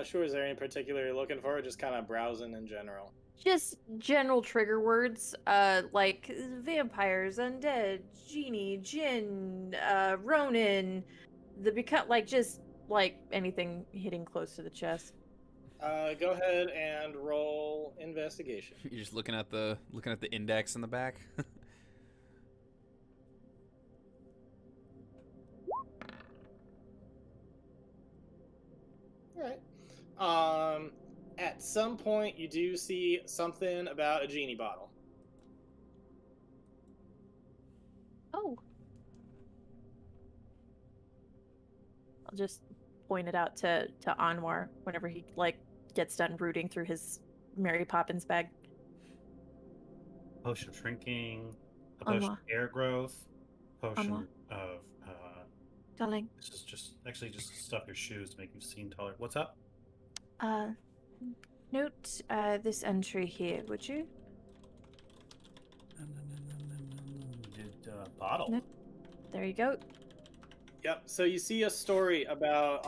Sure. Is there any particular you're looking for, or just kind of browsing in general? Just general trigger words, like vampires, undead, genie, djinn, ronin, like just like anything hitting close to the chest. Go ahead and roll investigation. You're just looking at the index in the back. Alright. At some point, you do see something about a genie bottle. Oh. I'll just point it out to Anwar whenever he like gets done rooting through his Mary Poppins bag. potion of shrinking, a potion of air growth, potion of Darling. this is just stuff your shoes to make you seem taller. What's up? Note this entry here, would you? Bottle. No. There you go. Yep. So you see a story about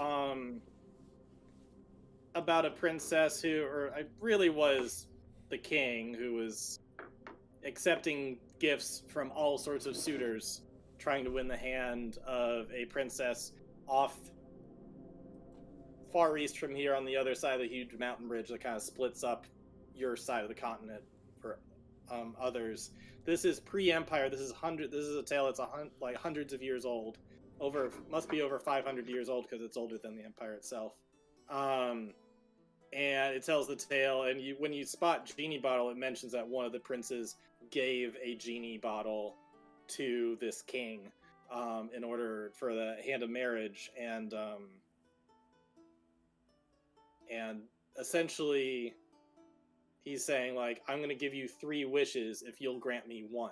a princess who, or I really was the king, who was accepting gifts from all sorts of suitors, trying to win the hand of a princess off far east from here on the other side of the huge mountain bridge that kind of splits up your side of the continent for others. This is pre-empire. This is a tale that's like hundreds of years old. Must be over 500 years old because it's older than the empire itself. And it tells the tale. And when you spot genie bottle, it mentions that one of the princes gave a genie bottle to this king in order for the hand of marriage, and essentially he's saying like, I'm going to give you 3 wishes if you'll grant me one.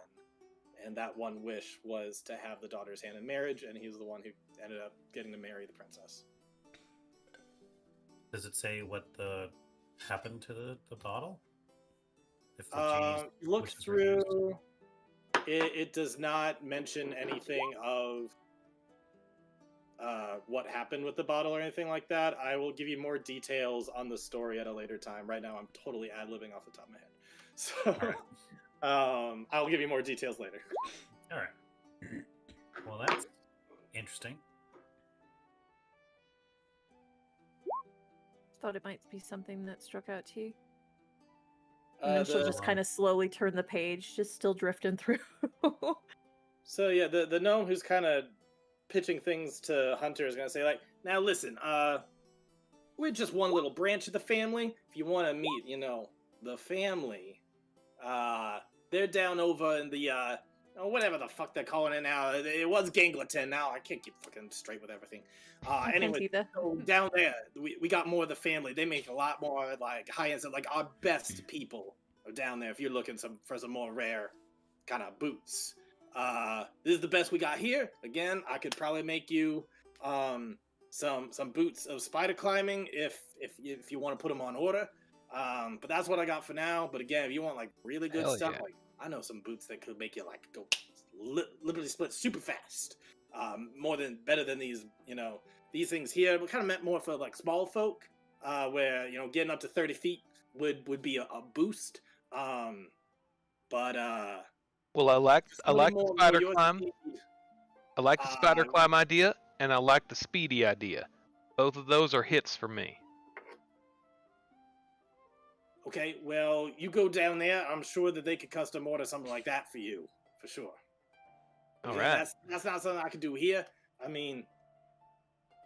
And that one wish was to have the daughter's hand in marriage, and he was the one who ended up getting to marry the princess. Does it say what happened to the bottle? If the genie's Look wishes were used? through. It does not mention anything of what happened with the bottle or anything like that. I will give you more details on the story at a later time. Right now, I'm totally ad-libbing off the top of my head. So, Alright. I'll give you more details later. All right. Well, that's interesting. Thought it might be something that struck out to you. And then she'll The- just kind of slowly turn the page, just still drifting through. So yeah, the gnome who's kind of pitching things to Hunter is gonna say like, now listen, we're just one little branch of the family. If you want to meet, the family, they're down over in the whatever the fuck they're calling it now. It was Gangleton. Now I can't keep fucking straight with everything. I can't Anyway, either. so down there, we got more of the family. They make a lot more like high end stuff. Like our best people are down there. If you're looking for some more rare kind of boots, this is the best we got here. Again, I could probably make you some boots of spider climbing if you want to put them on order. But that's what I got for now. But again, if you want like really good Hell stuff, yeah. like I know some boots that could make you like go literally split super fast. Better than these things here. But kind of meant more for like small folk, where getting up to 30 feet would be a boost. But Well, I like the more spider your climb. speed. I like the spider Uh, climb idea, and I like the speedy idea. Both of those are hits for me. Okay, well, you go down there. I'm sure that they could custom order something like that for you, for sure. All Okay, right. That's not something I could do here. I mean,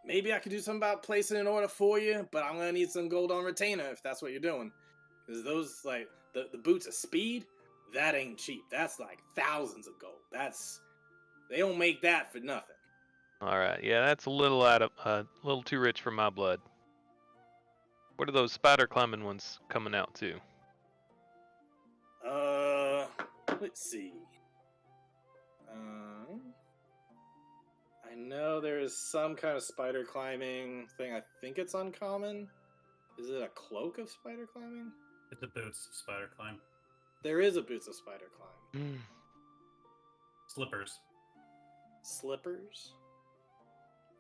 maybe I could do something about placing an order for you, but I'm gonna need some gold on retainer if that's what you're doing. Because those like the boots of speed, that ain't cheap. That's like thousands of gold. They don't make that for nothing. All right. Yeah, that's a little little too rich for my blood. What are those spider climbing ones coming out to? Let's see. I know there is some kind of spider climbing thing. I think it's uncommon. Is it a cloak of spider climbing? It's the boots of spider climb. There is a boots of spider climb. Slippers. Slippers?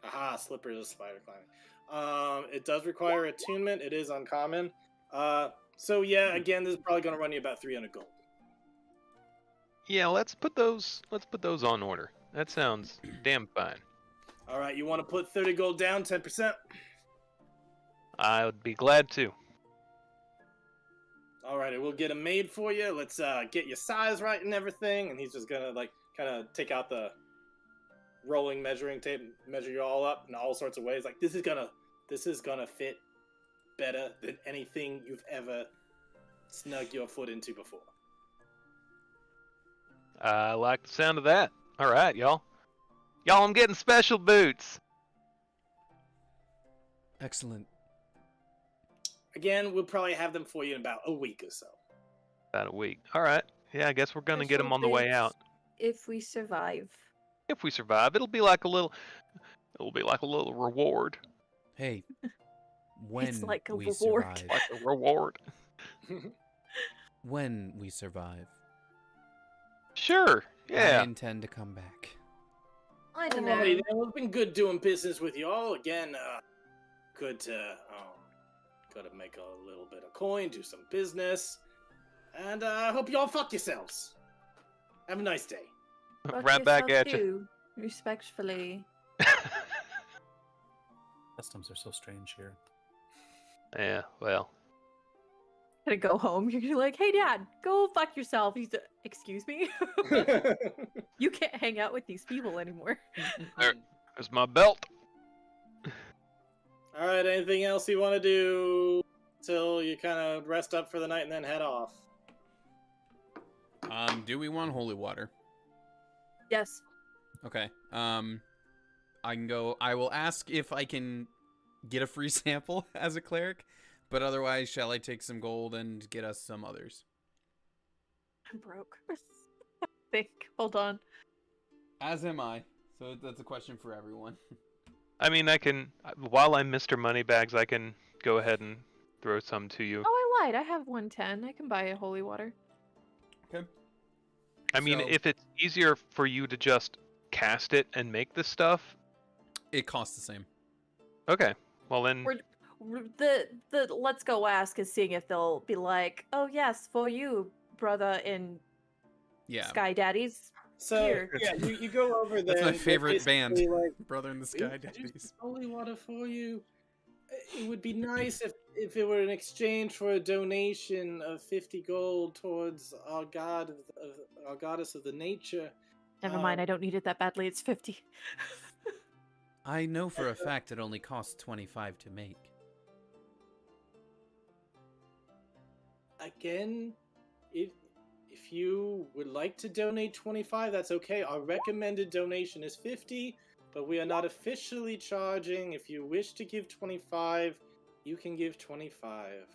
Aha, slippers of spider climbing. It does require attunement. It is uncommon. So yeah, again, this is probably going to run you about 300 gold. Yeah, let's put those on order. That sounds damn fine. All right, you want to put 30 gold down, 10%? I would be glad to. All right, we'll get them made for you. Let's get your size right and everything. And he's just gonna like kind of take out the rolling measuring tape, measure you all up in all sorts of ways. Like this is gonna fit better than anything you've ever snug your foot into before. I like the sound of that. All right, y'all. Y'all, I'm getting special boots. Excellent. Again, we'll probably have them for you in about a week or so. About a week. All right. Yeah, I guess we're gonna get them on the way out. If we survive. If we survive, it'll be like a little reward. Hey, when like a we reward. survive, Like a reward. when we survive, Sure. I Yeah. intend to come back. I don't All right, know. then, it's been good doing business with you all. Again, good to make a little bit of coin, do some business, and I hope you all fuck yourselves. Have a nice day. Fuck Right back yourself at you. too, respectfully. Customs are so strange here. Yeah. Well. Gonna go home. You're like, hey, Dad, go fuck yourself. He's, excuse me? You can't hang out with these people anymore. There's my belt. All right, anything else you want to do till you kind of rest up for the night and then head off? Do we want holy water? Yes. Okay. I can go. I will ask if I can get a free sample as a cleric, but otherwise, shall I take some gold and get us some others? I'm broke. I think. Hold on. As am I. So that's a question for everyone. I mean, I can. While I'm Mr. Moneybags, I can go ahead and throw some to you. Oh, I lied. I have 110. I can buy a holy water. Okay. I mean, So- if it's easier for you to just cast it and make this stuff, It costs the same. okay. Well then, The let's go ask is seeing if they'll be like, oh yes, for you, brother in Yeah. Sky Daddies. So Here. yeah, you go over there. That's my and they're favorite band. basically Like, Brother in the "We Sky will produce Daddies. holy water for you. It would be nice if it were in exchange for a donation of 50 gold towards our god our goddess of the nature. Never mind, I don't need it that badly. It's 50. I know for a fact it only costs 25 to make. Again, if you would like to donate 25, that's okay. Our recommended donation is 50, but we are not officially charging. If you wish to give 25, you can give 25.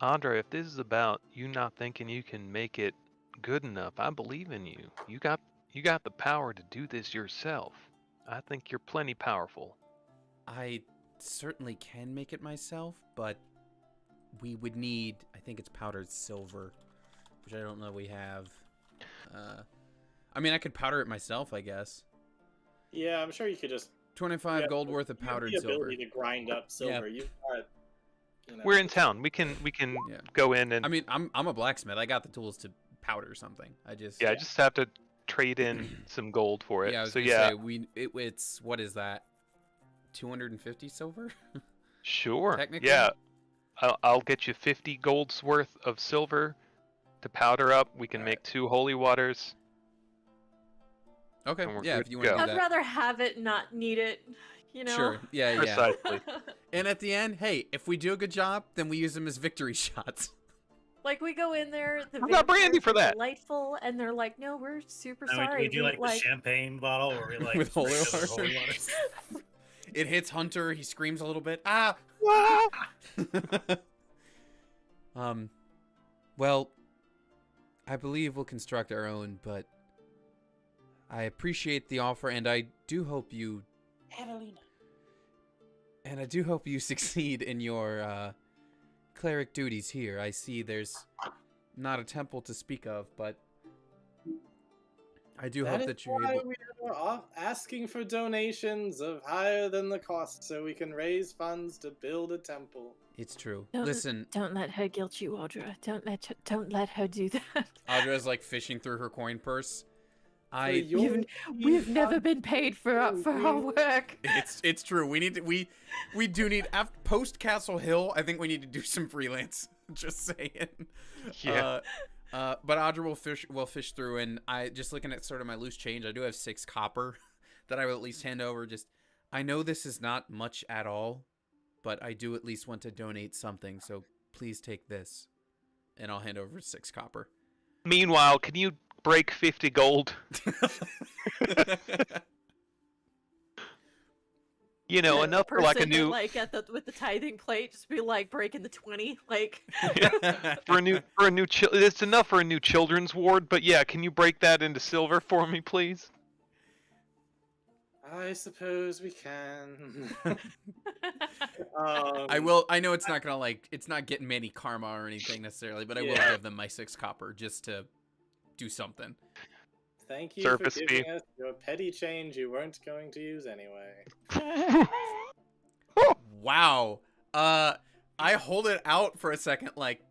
Andre, if this is about you not thinking you can make it good enough, I believe in you. You got the power to do this yourself. I think you're plenty powerful. I certainly can make it myself, but we would need, I think it's powdered silver, which I don't know we have. I mean, I could powder it myself, I guess. Yeah, I'm sure you could just 25 gold worth of you have powdered the silver. ability to grind up silver. You've got, We're in town. We can Yeah. go in and I mean, I'm a blacksmith. I got the tools to powder something. I just I just have to trade in some gold for it. Yeah, I was so gonna yeah, say it's what is that? 250 silver? sure. Technically? Yeah, I'll get you 50 gold's worth of silver to powder up. We can make 2 holy waters. Okay. And we're Yeah, good if you to want to go. do I'd that. rather have it not need it, you know? Sure. Yeah, yeah. Precisely. And at the end, hey, if we do a good job, then we use them as victory shots. Like, we go in there, the I've got brandy vampires for are that. delightful, and they're like, no, we're super And sorry. we do like the champagne bottle where we like With holy spray water. the holy waters. It hits Hunter. He screams a little bit. Ah! Well, I believe we'll construct our own, but I appreciate the offer, and I do hope you succeed in your cleric duties here. I see there's not a temple to speak of, but I do hope that you're why able. we are asking for donations of higher than the cost so we can raise funds to build a temple. It's true. Don't- Listen, Don't let her guilt you, Audra. Don't let her do that. Audra's like fishing through her coin purse. We've never been paid for our work. It's true. We do need after post Castle Hill. I think we need to do some freelance. Just saying. Yeah. But Audra will fish through, and I just looking at sort of my loose change. I do have 6 copper that I will at least hand over. Just I know this is not much at all, but I do at least want to donate something. So please take this, and I'll hand over 6 copper. Meanwhile, can you break 50 gold? You know, The enough for like a person new like with the tithing plate, just be like breaking the 20, like. for a new it's enough for a new children's ward, but yeah, can you break that into silver for me, please? I suppose we can. I will. I know it's not gonna it's not getting many karma or anything necessarily, but I will Yeah. give them my 6 copper just to do something. Thank you Surface for giving us your petty change you weren't going to use anyway. Wow. I hold it out for a second, like,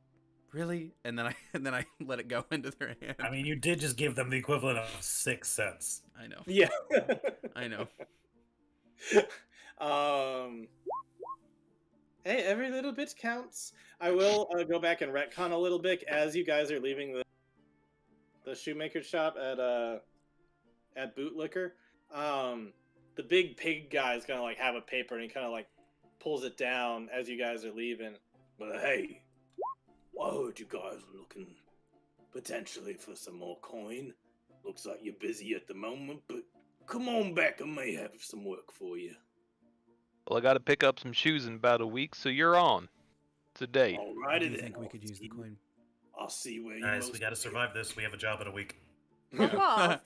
really, and then I let it go into their hand. I mean, you did just give them the equivalent of 6 cents. I know. Yeah. I know. Hey, every little bit counts. I will go back and retcon a little bit as you guys are leaving the shoemaker shop at Bootlicker. The big pig guy is gonna like have a paper and he kind of like pulls it down as you guys are leaving. But hey, I heard you guys are looking potentially for some more coin. Looks like you're busy at the moment, but come on back, I may have some work for you. Well, I got to pick up some shoes in about a week, so you're on. It's a date. I Alrighty do then. think we could use the coin. I'll see where you Guys, most we gotta survive this. We have a job in a week. Fuck off.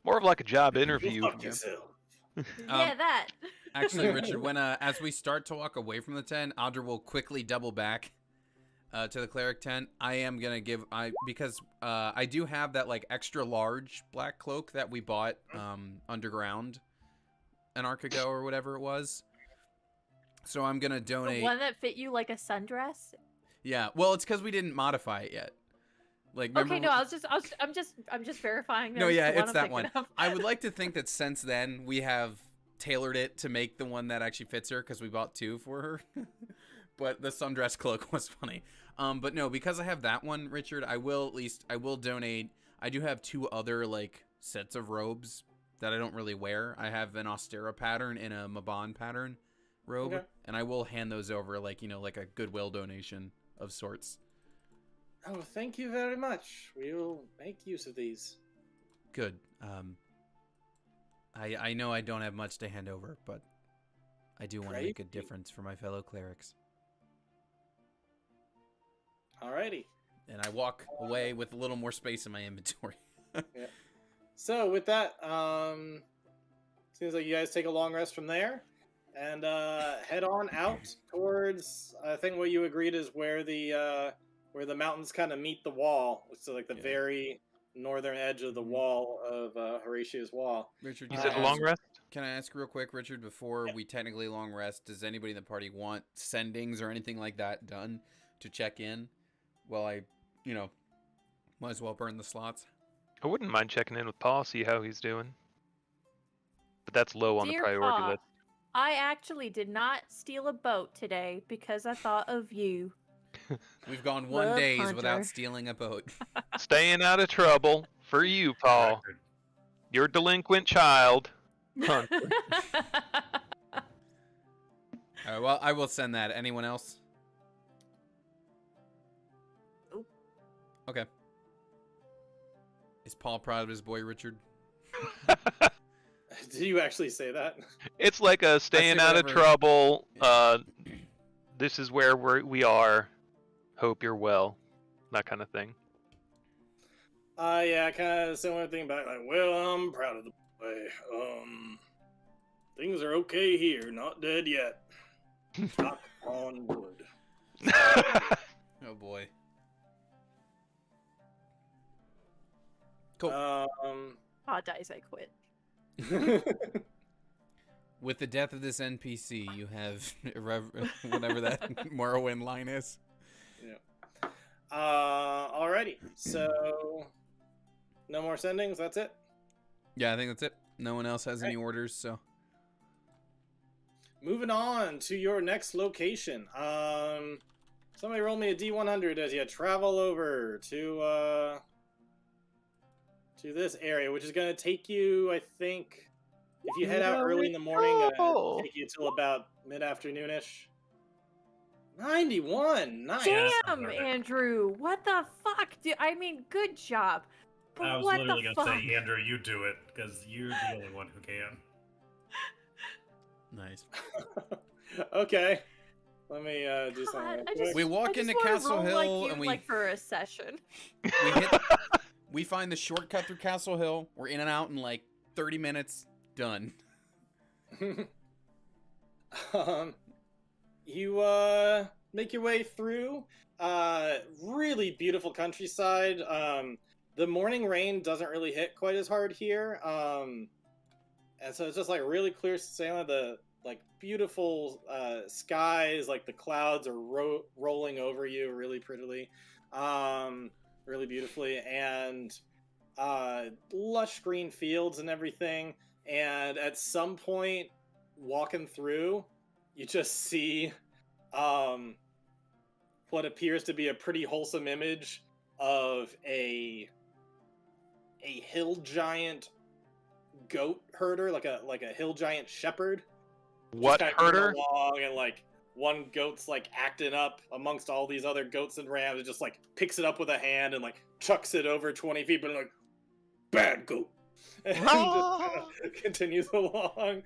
More of like a job Go interview. fuck yourself. Yeah, that. Actually, Richard, when as we start to walk away from the tent, Audra will quickly double back to the cleric tent. I am gonna give because I do have that like extra large black cloak that we bought underground an arc ago or whatever it was. So I'm gonna The donate. one that fit you like a sundress? Yeah. Well, it's because we didn't modify it yet. Like, remember Okay, no, I'm just verifying. No, that yeah, the one it's I'm that thinking one. of. I would like to think that since then we have tailored it to make the one that actually fits her because we bought 2 for her. But the sundress cloak was funny. But no, because I have that one, Richard, I will donate. I do have 2 other like sets of robes that I don't really wear. I have an Austera pattern and a Mabon pattern robe, Okay. and I will hand those over like, like a Goodwill donation of sorts. Oh, thank you very much. We will make use of these. Good. I know I don't have much to hand over, but I do want to make a Great. difference for my fellow clerics. Alrighty. And I walk away with a little more space in my inventory. So with that, seems like you guys take a long rest from there, and head on out towards I think what you agreed is where the mountains kind of meet the wall, so like the Yeah. very northern edge of the wall of Horatio's wall. Richard, You can said I long ask- rest? Can I ask real quick, Richard, before we technically long rest, does anybody in the party want sendings or anything like that done to check in? Well, I, might as well burn the slots. I wouldn't mind checking in with Paul, see how he's doing. But that's low on the Dear priority Pa, list. I actually did not steal a boat today because I thought of you. We've gone 1 Love days Hunter. without stealing a boat. Staying out of trouble for you, Paul. Record. Your delinquent child. Hunter. All right, well, I will send that. Anyone else? Nope. Okay. Is Paul proud of his boy, Richard? Did you actually say that? It's like a staying out of whatever. trouble. This is where we are. Hope you're well. That kind of thing. Yeah, kind of similar thing back. Like, well, I'm proud of the boy. Things are okay here. Not dead yet. Knock on wood. Oh boy. Cool. Pa dies, I quit. With the death of this NPC, you have whatever that Morrowind line is. Alrighty. So, no more sendings. That's it. Yeah, I think that's it. No one else has any orders, so. Moving on to your next location. Somebody roll me a D100 as you travel over to this area, which is going to take you, I think, if you head out early in the morning, take you till about mid-afternoonish. 91, nice. Yeah, that sounds Damn, perfect. Andrew, what the fuck? Good job. But I was what literally the gonna fuck? say, Andrew, you do it because you're the only one who can. Nice. Okay, let me do God, something. I real just- We walk I just into wanna Castle roll Hill like you, and we like for a session. we find the shortcut through Castle Hill. We're in and out in like 30 minutes. Done. quick. You make your way through really beautiful countryside. The morning rain doesn't really hit quite as hard here, and so it's just like really clear sailing. The like beautiful skies, like the clouds are rolling over you really prettily, really beautifully, and lush green fields and everything. And at some point, walking through, you just see what appears to be a pretty wholesome image of a hill giant goat herder, like a hill giant shepherd. What Just kinda herder? going along, and like one goat's like acting up amongst all these other goats and rams, and just like picks it up with a hand and like chucks it over 20 feet, but like bad goat. And just kinda continues along.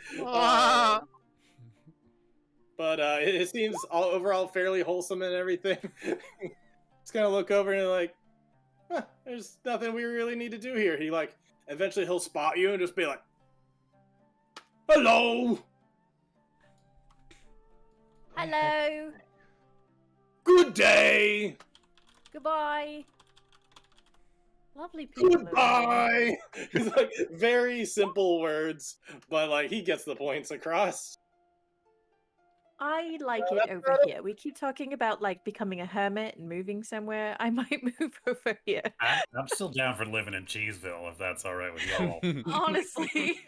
But it seems all overall fairly wholesome and everything. Just kind of look over and like, huh, there's nothing we really need to do here. He like, eventually he'll spot you and just be like, hello, Hello. good day, Goodbye. Lovely people. over there. goodbye. He's like very simple words, but like he gets the points across. I like it over here. We keep talking about like becoming a hermit and moving somewhere. I might move over here. I'm still down for living in Cheeseville if that's all right with y'all. Honestly.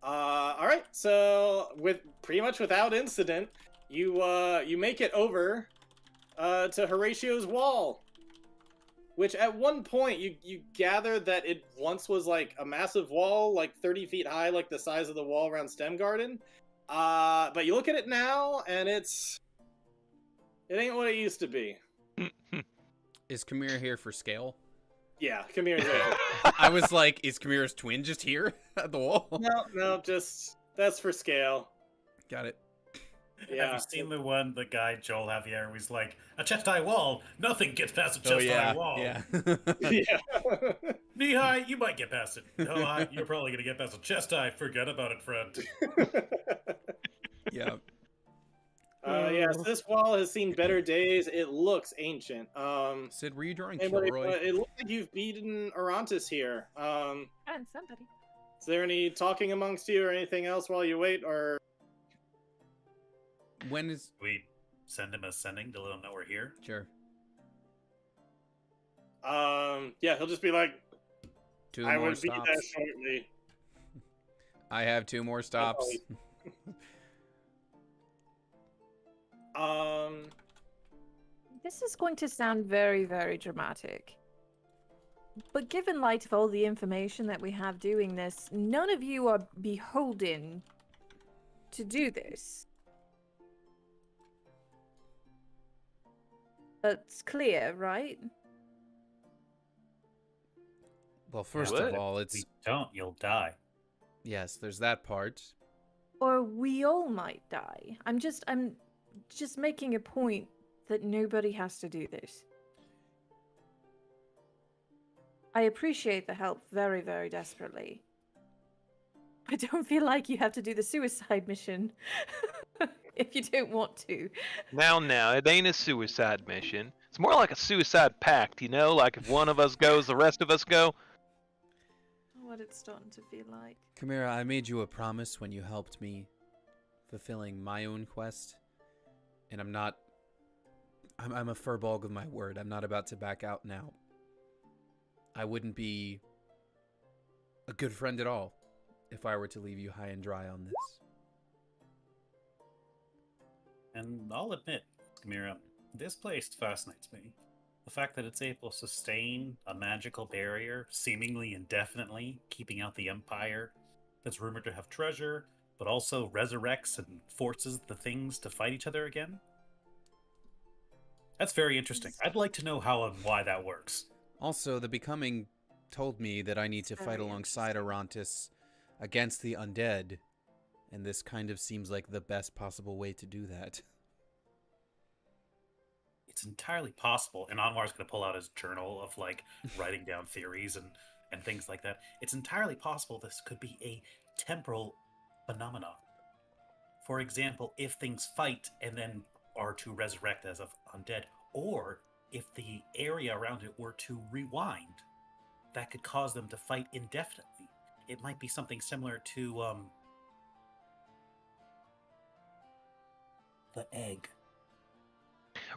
All right. So with pretty much without incident, you make it over to Horatio's wall, which at one point you gather that it once was like a massive wall, like 30 feet high, like the size of the wall around Stem Garden. But you look at it now, and it ain't what it used to be. Is Kamira here for scale? Yeah, come here. I was like, is Kamira's twin just here at the wall? No, just that's for scale. Got it. Yeah. Have you seen the guy Joel Javier who's like, a chest-high wall, nothing gets past a Oh chest-high yeah, wall. yeah. Yeah. Knee-high, you might get past it. No-high, you're probably gonna get past a chest-high. Forget about it, friend. Yeah. Yes, this wall has seen better days. It looks ancient. Sid, were you drawing It Kilroy? looks like you've beaten Arantis here. And somebody. Is there any talking amongst you or anything else while you wait, or? When is... We send him a sending to let him know we're here. Sure. Yeah, he'll just be like, 2 I more will be stops. there shortly. I have 2 more stops. This is going to sound very, very dramatic. But given light of all the information that we have doing this, none of you are beholden to do this. That's clear, right? Well, first What? of all, If it's... we don't, you'll die. Yes, there's that part. Or we all might die. I'm just making a point that nobody has to do this. I appreciate the help very, very desperately. I don't feel like you have to do the suicide mission if you don't want to. Now, it ain't a suicide mission. It's more like a suicide pact, you know? Like if one of us goes, the rest of us go. What it's starting to feel like. Kamira, I made you a promise when you helped me fulfilling my own quest. And I'm a furball of my word. I'm not about to back out now. I wouldn't be a good friend at all if I were to leave you high and dry on this. And I'll admit, Kamira, this place fascinates me. The fact that it's able to sustain a magical barrier seemingly indefinitely, keeping out the Empire that's rumored to have treasure, but also resurrects and forces the things to fight each other again. That's very interesting. I'd like to know how and why that works. Also, the Becoming told me that I need to fight Very alongside Arantis against the undead, and this kind of seems like the best possible way to do that. It's entirely possible, and Anwar's going to pull out his journal of like writing down theories and things like that. It's entirely possible this could be a temporal phenomenon. For example, if things fight and then are to resurrect as of undead, or if the area around it were to rewind, that could cause them to fight indefinitely. It might be something similar to the egg.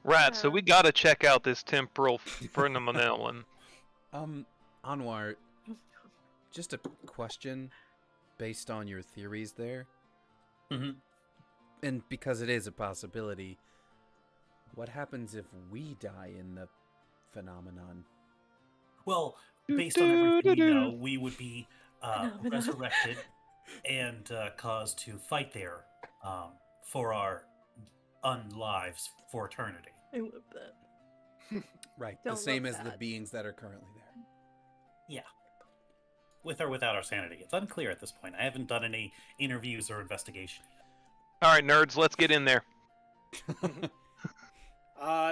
Right, so Yeah. we gotta check out this temporal phenomenon. Anwar, just a question based on your theories there. Mm-hmm. And because it is a possibility, what happens if we die in the phenomenon? Well, based on everything we know, we would be Phenomenon. resurrected and caused to fight there for our unlives for eternity. I love that. Right, Don't the same love as the that. beings that are currently there. Yeah. With or without our sanity. It's unclear at this point. I haven't done any interviews or investigation. Alright, nerds, let's get in there.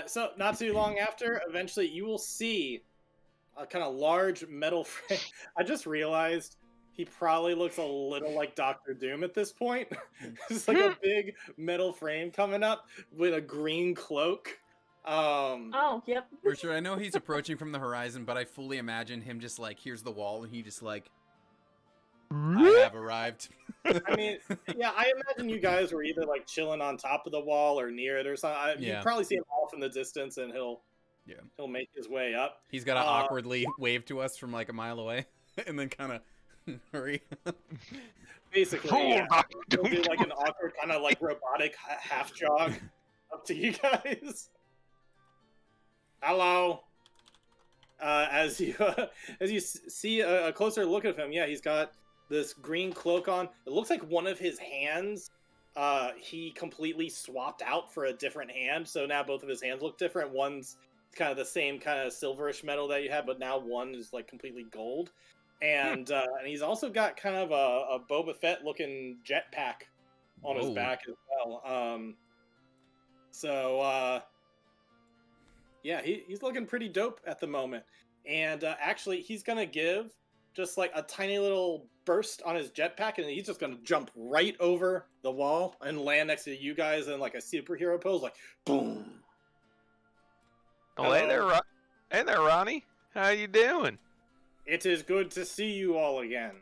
So not too long after, eventually you will see a kind of large metal frame. I just realized he probably looks a little like Doctor Doom at this point. It's like a big metal frame coming up with a green cloak. Oh, yep. For sure, I know he's approaching from the horizon, but I fully imagine him just like, here's the wall, and he just like I have arrived. I mean, yeah, I imagine you guys were either like chilling on top of the wall or near it or something. You Yeah. probably see him off in the distance, and he'll make his way up. He's got to awkwardly wave to us from like a mile away, and then kind of hurry. Basically, yeah. He'll do like an awkward kind of like robotic half jog up to you guys. Hello. As you see a closer look at him, yeah, he's got this green cloak on. It looks like one of his hands, he completely swapped out for a different hand. So now both of his hands look different. One's kind of the same kind of silverish metal that you had, but now one is like completely gold. And he's also got kind of a Boba Fett looking jetpack on his back as well. Yeah, he's looking pretty dope at the moment. And actually, he's going to give just like a tiny little burst on his jetpack, and he's just going to jump right over the wall and land next to you guys in like a superhero pose, like boom. Oh, hey there, Ronnie. How you doing? It is good to see you all again.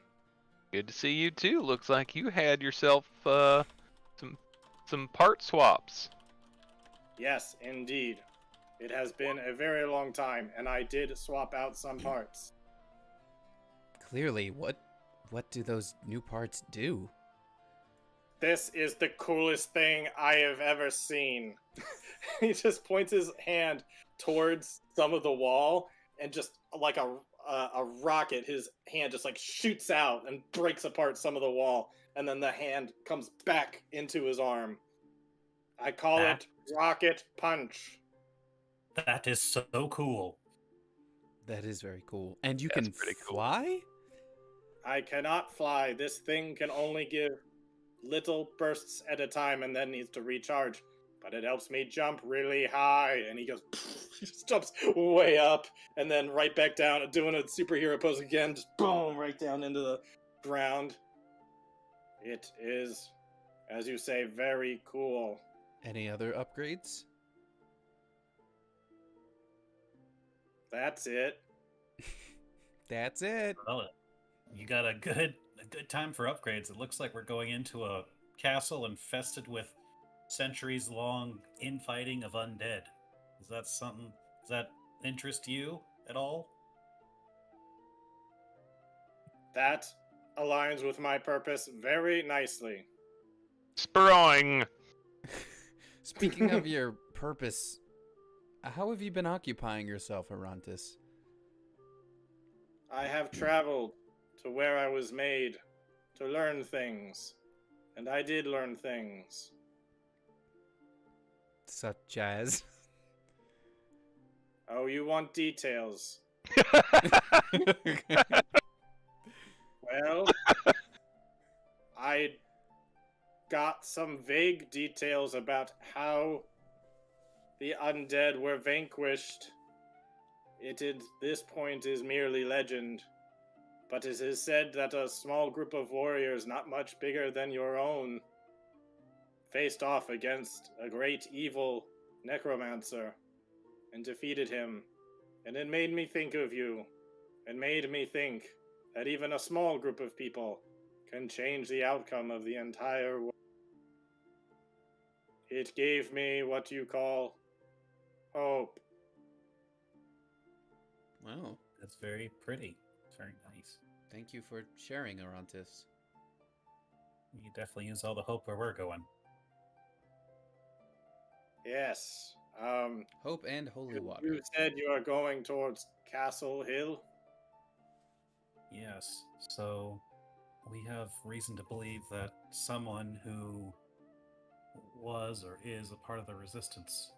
Good to see you too. Looks like you had yourself some part swaps. Yes, indeed. It has been a very long time, and I did swap out some parts. Clearly, what do those new parts do? This is the coolest thing I have ever seen. He just points his hand towards some of the wall, and just like a rocket, his hand just like shoots out and breaks apart some of the wall, and then the hand comes back into his arm. I call it Rocket Punch. That is so cool. That is very cool. And you can fly? I cannot fly. This thing can only give little bursts at a time and then needs to recharge. But it helps me jump really high. And he goes, he just jumps way up and then right back down, doing a superhero pose again. Just boom, right down into the ground. It is, as you say, very cool. Any other upgrades? That's it. That's it. Well, you got a good time for upgrades. It looks like we're going into a castle infested with centuries-long infighting of undead. Is that something? Does that interest you at all? That aligns with my purpose very nicely. Sproing. Speaking of your purpose, how have you been occupying yourself, Arantis? I have traveled to where I was made to learn things, and I did learn things. Such as? Oh, you want details? Well, I got some vague details about how the undead were vanquished. It at this point is merely legend, but it is said that a small group of warriors not much bigger than your own faced off against a great evil necromancer and defeated him. And it made me think of you, and made me think that even a small group of people can change the outcome of the entire world. It gave me what you call hope. Wow. That's very pretty. It's very nice. Thank you for sharing, Arantis. You definitely use all the hope where we're going. Yes. Hope and holy water. You said you are going towards Castle Hill? Yes. So we have reason to believe that someone who was or is a part of the resistance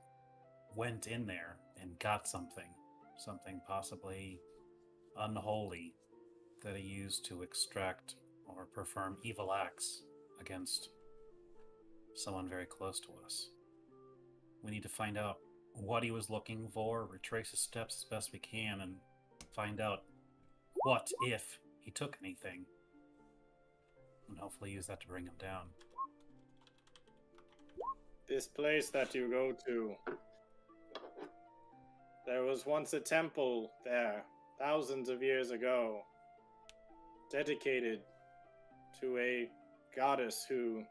went in there and got something possibly unholy that he used to extract or perform evil acts against someone very close to us. We need to find out what he was looking for, retrace his steps as best we can, and find out what if he took anything, and hopefully use that to bring him down. This place that you go to, there was once a temple there, thousands of years ago, dedicated to a goddess who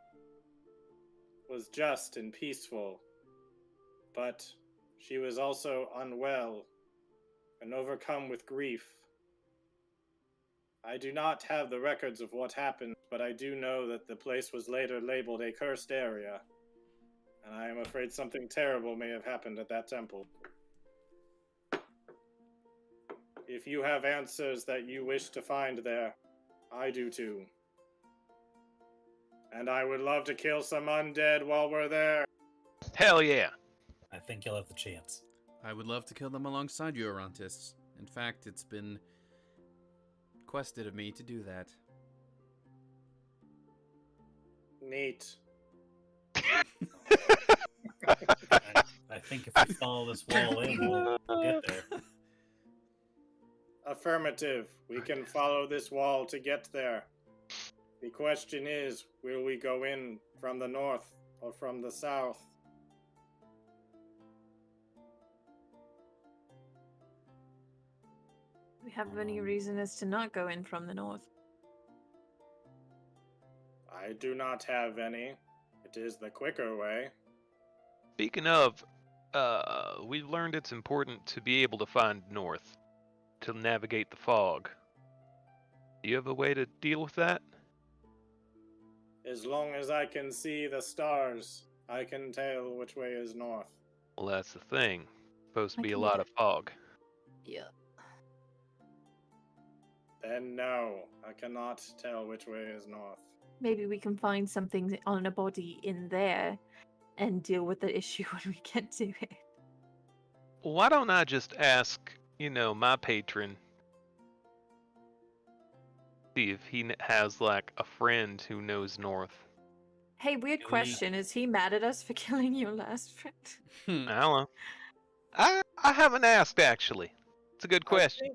was just and peaceful, but she was also unwell and overcome with grief. I do not have the records of what happened, but I do know that the place was later labeled a cursed area, and I am afraid something terrible may have happened at that temple. If you have answers that you wish to find there, I do too. And I would love to kill some undead while we're there. Hell yeah. I think you'll have the chance. I would love to kill them alongside you, Arantis. In fact, it's been requested of me to do that. Neat. I think if we follow this wall in, we'll get there. Affirmative. We can follow this wall to get there. The question is, will we go in from the north or from the south? We have any reason as to not go in from the north? I do not have any. It is the quicker way. Speaking of, we've learned it's important to be able to find north, to navigate the fog. Do you have a way to deal with that? As long as I can see the stars, I can tell which way is north. Well, that's the thing. Supposed to I be a can lot look of fog. Yeah. Then no, I cannot tell which way is north. Maybe we can find something on a body in there and deal with the issue when we get to it. Why don't I just ask, my patron, see if he has, like, a friend who knows north. Hey, weird question. Is he mad at us for killing your last friend? I don't know. I haven't asked, actually. It's a good question.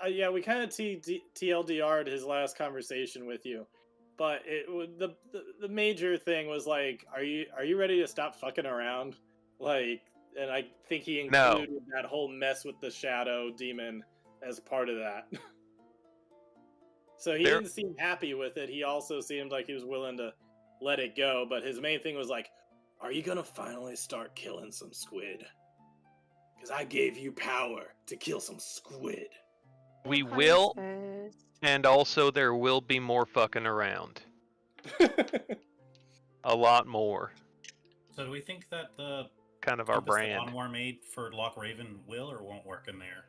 Yeah, we kind of TLDR'd his last conversation with you, but the major thing was like, are you ready to stop fucking around? Like, and I think he included that whole mess with the shadow demon as part of that. So he didn't seem happy with it. He also seemed like he was willing to let it go, but his main thing was like, are you gonna finally start killing some squid? Because I gave you power to kill some squid. We will, and also there will be more fucking around. A lot more. So do we think that the kind of our brand that Anwar made for Loch Raven will or won't work in there?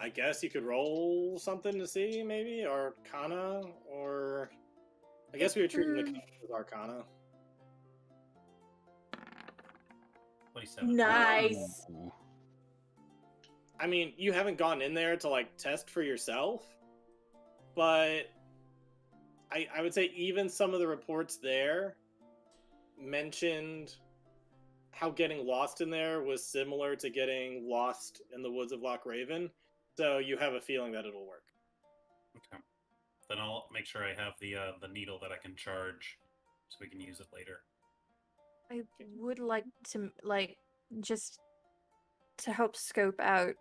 I guess you could roll something to see, maybe, or Arcana, or I guess we were treating the compass as Arcana. 27. Nice. Ooh. I mean, you haven't gone in there to like test for yourself, but I would say even some of the reports there mentioned how getting lost in there was similar to getting lost in the woods of Loch Raven, so you have a feeling that it'll work. Okay. Then I'll make sure I have the needle that I can charge, so we can use it later. I would like to, just to help scope out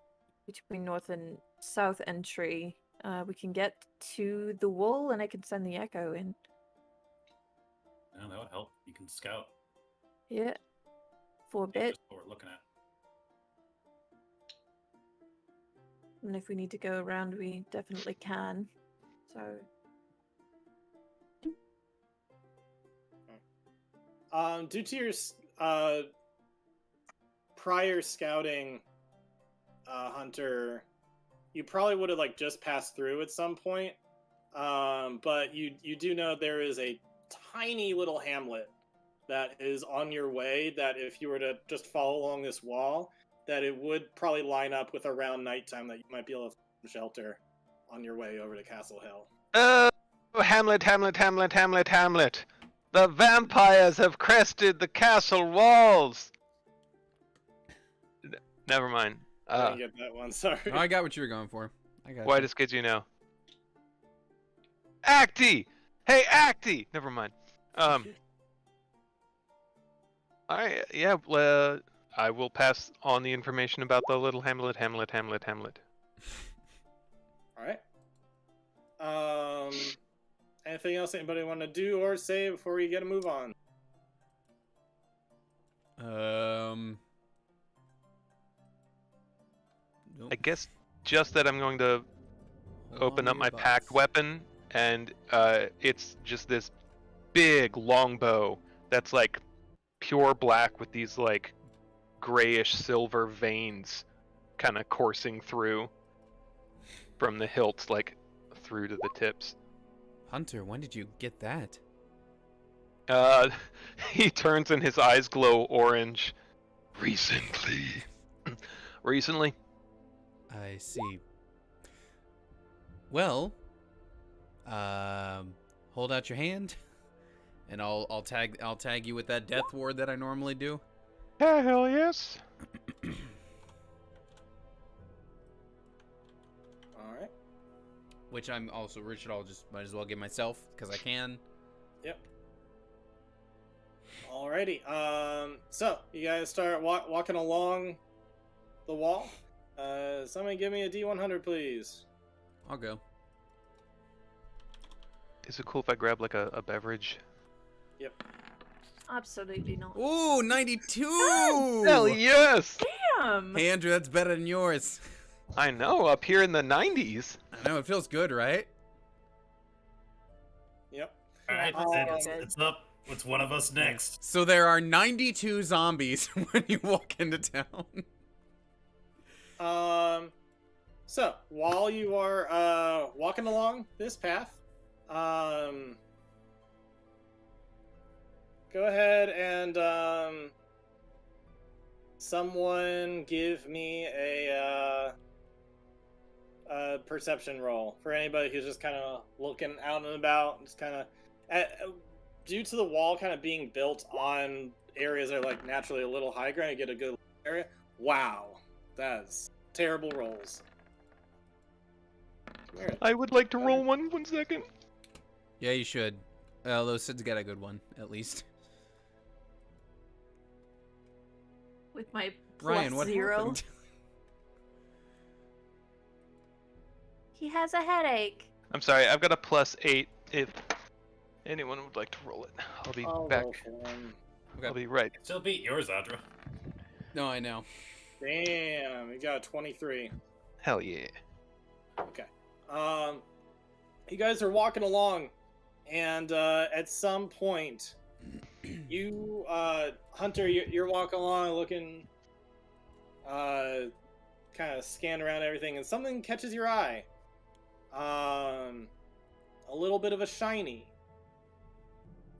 between north and south entry. We can get to the wall, and I can send the echo in. Yeah, that would help. You can scout. Yeah. For a bit. That's what we're looking at. And if we need to go around, we definitely can. So. Due to your prior scouting, Hunter, you probably would have just passed through at some point. But you do know there is a tiny little hamlet that is on your way, that if you were to just follow along this wall, that it would probably line up with around nighttime, that you might be able to find shelter on your way over to Castle Hill. Oh, Hamlet, Hamlet, Hamlet, Hamlet, Hamlet. The vampires have crested the castle walls. Never mind. I didn't get that one, sorry. I got what you were going for. I got Whitest kids you know. Acty! Hey, Acty! Never mind. I will pass on the information about the little Hamlet. All right. Anything else anybody want to do or say before we get a move on? Nope. I guess just that I'm going to Hold open on up to my your packed butts. weapon, and it's just this big longbow that's like pure black with these like grayish silver veins kind of coursing through from the hilt like through to the tips. Hunter, when did you get that? Uh, he turns and his eyes glow orange. Recently. Recently? I see. Well, hold out your hand, and I'll tag you with that death ward that I normally do. Yeah, hell yes. All right. Which I'm also Richard. I'll just might as well give myself because I can. Yep. Alrighty. So you guys start walking along the wall. Somebody give me a D100, please. I'll go. Is it cool if I grab like a beverage? Yep. Absolutely not. Ooh, 92! Hell yes! Damn! Hey, Andrew, that's better than yours. I know, up here in the 90s. I know, it feels good, right? Yep. All right, Um, it's up. What's one of us next? So there are 92 zombies when you walk into town. So while you are walking along this path, go ahead and someone give me a perception roll for anybody who's just kind of looking out and about, just kind of due to the wall kind of being built on areas that are like naturally a little high ground, you get a good area. Wow, that's terrible rolls. Come here. I would like to roll one second. Yeah, you should. Although Sid's got a good one, at least. With my Brian, what +0. happened? He has a headache. I'm sorry, I've got a +8 if anyone would like to roll it. I'll be I'll back. roll for him. I'll be right. Still beat yours, Audra. No, I know. Damn, you got a 23. Hell yeah. Okay. You guys are walking along, and at some point, you, Hunter, you're walking along, looking, kind of scan around everything, and something catches your eye. A little bit of a shiny.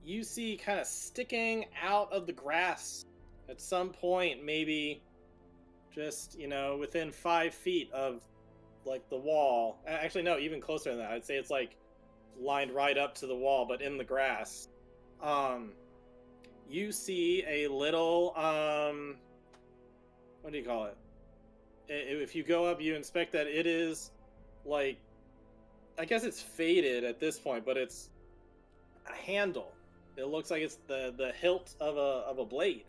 You see kind of sticking out of the grass at some point, maybe just, within 5 feet of like the wall. Actually, no, even closer than that. I'd say it's like lined right up to the wall, but in the grass. You see a little, what do you call it? If you go up, you inspect that it is like, I guess it's faded at this point, but it's a handle. It looks like it's the hilt of a blade.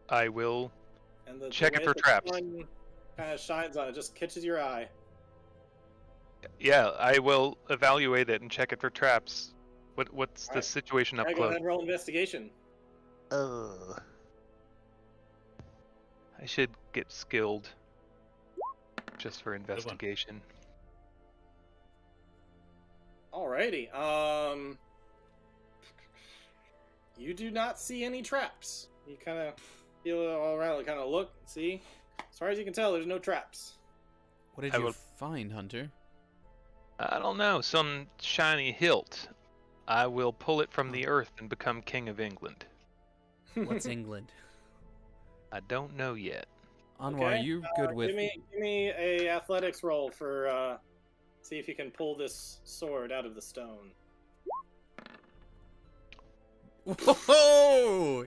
I will And the check it way for the traps. sun kind of shines on it, just catches your eye. Yeah, I will evaluate it and check it for traps. What's the Alright. situation up Alright, go close? ahead and roll investigation. I should get skilled just for investigation. Alrighty. You do not see any traps. You kind of feel it all around, kind of look, see. As far as you can tell, there's no traps. What did I you will- find, Hunter? I don't know, some shiny hilt. I will pull it from the earth and become king of England. What's England? I don't know yet. Anwar, are you good with... Give me a athletics roll for see if you can pull this sword out of the stone. Whoa!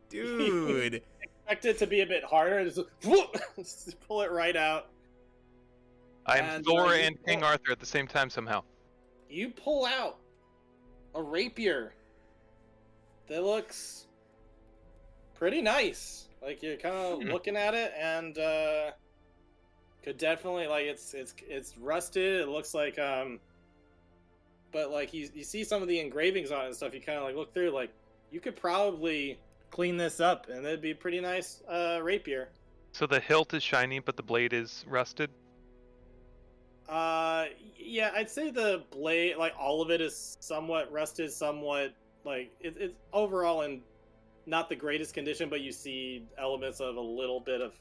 Dude! Expect it to be a bit harder. Just pull it right out. I am And, Thor you and King pull- Arthur at the same time somehow. You pull out a rapier that looks pretty nice. Like you're kind of looking at it, and Could definitely like it's rusted. It looks like but like you see some of the engravings on it and stuff. You kind of like look through, like you could probably clean this up and it'd be a pretty nice rapier. So the hilt is shiny, but the blade is rusted. Yeah, I'd say the blade, like all of it, is somewhat rusted, somewhat like it's overall in not the greatest condition, but you see elements of a little bit of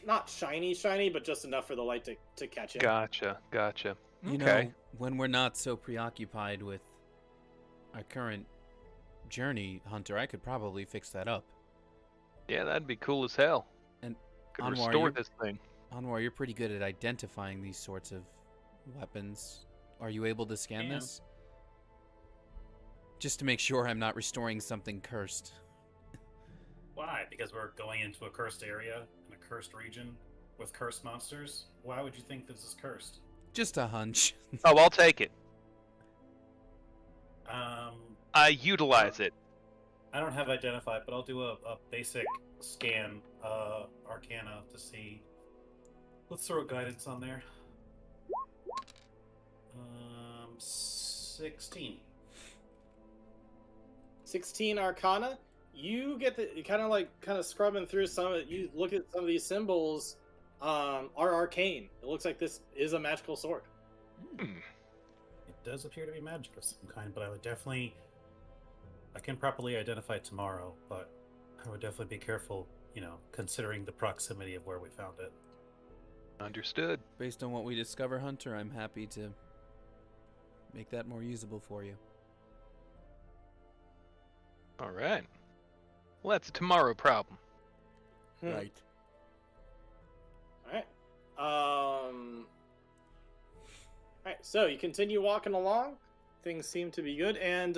not shiny, but just enough for the light to catch it. Gotcha. You Okay. know, when we're not so preoccupied with our current journey, Hunter, I could probably fix that up. Yeah, that'd be cool as hell. And Could Anwar, restore you're- this thing. Anwar, you're pretty good at identifying these sorts of weapons. Are you able to scan Yeah. this? Just to make sure I'm not restoring something cursed. Why? Because we're going into a cursed area in a cursed region with cursed monsters? Why would you think this is cursed? Just a hunch. Oh, I'll take it. Um, I utilize it. I don't have identified, but I'll do a basic scan, Arcana to see. Let's throw guidance on there. 16. 16 Arcana. You get you kind of scrubbing through some of it. You look at some of these symbols. Are arcane. It looks like this is a magical sword. It does appear to be magic of some kind, but I can properly identify it tomorrow, but I would definitely be careful, considering the proximity of where we found it. Understood. Based on what we discover, Hunter, I'm happy to make that more usable for you. All right. Well, that's a tomorrow problem. Right. All right, so you continue walking along. Things seem to be good, and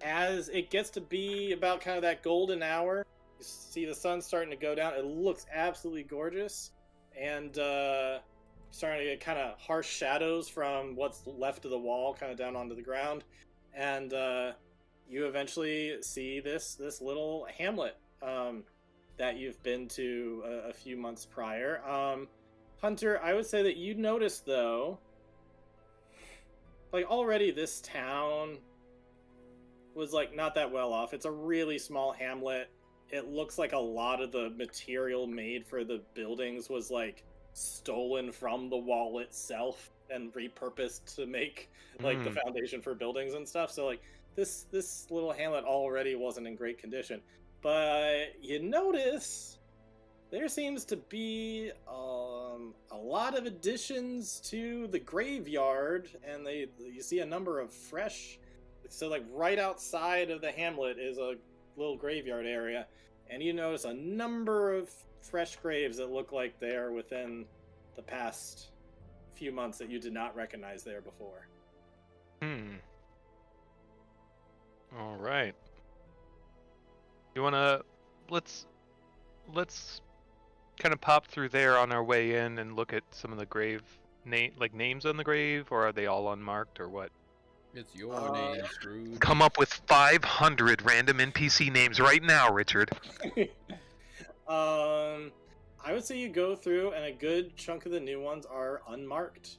as it gets to be about kind of that golden hour, you see the sun starting to go down. It looks absolutely gorgeous, and starting to get kind of harsh shadows from what's left of the wall, kind of down onto the ground, and you eventually see this little hamlet that you've been to a few months prior. Hunter, I would say that you noticed, though, like already this town was like not that well off. It's a really small hamlet. It looks like a lot of the material made for the buildings was like stolen from the wall itself and repurposed to make like the foundation for buildings and stuff. So like this little hamlet already wasn't in great condition. But you notice there seems to be a lot of additions to the graveyard, and you see a number of fresh. So like right outside of the hamlet is a little graveyard area, and you notice a number of fresh graves that look like they are within the past few months that you did not recognize there before. All right. You wanna let's kind of pop through there on our way in and look at some of the grave names on the grave, or are they all unmarked, or what? It's your name, Scrooge. Come up with 500 random NPC names right now, Richard. I would say you go through, and a good chunk of the new ones are unmarked.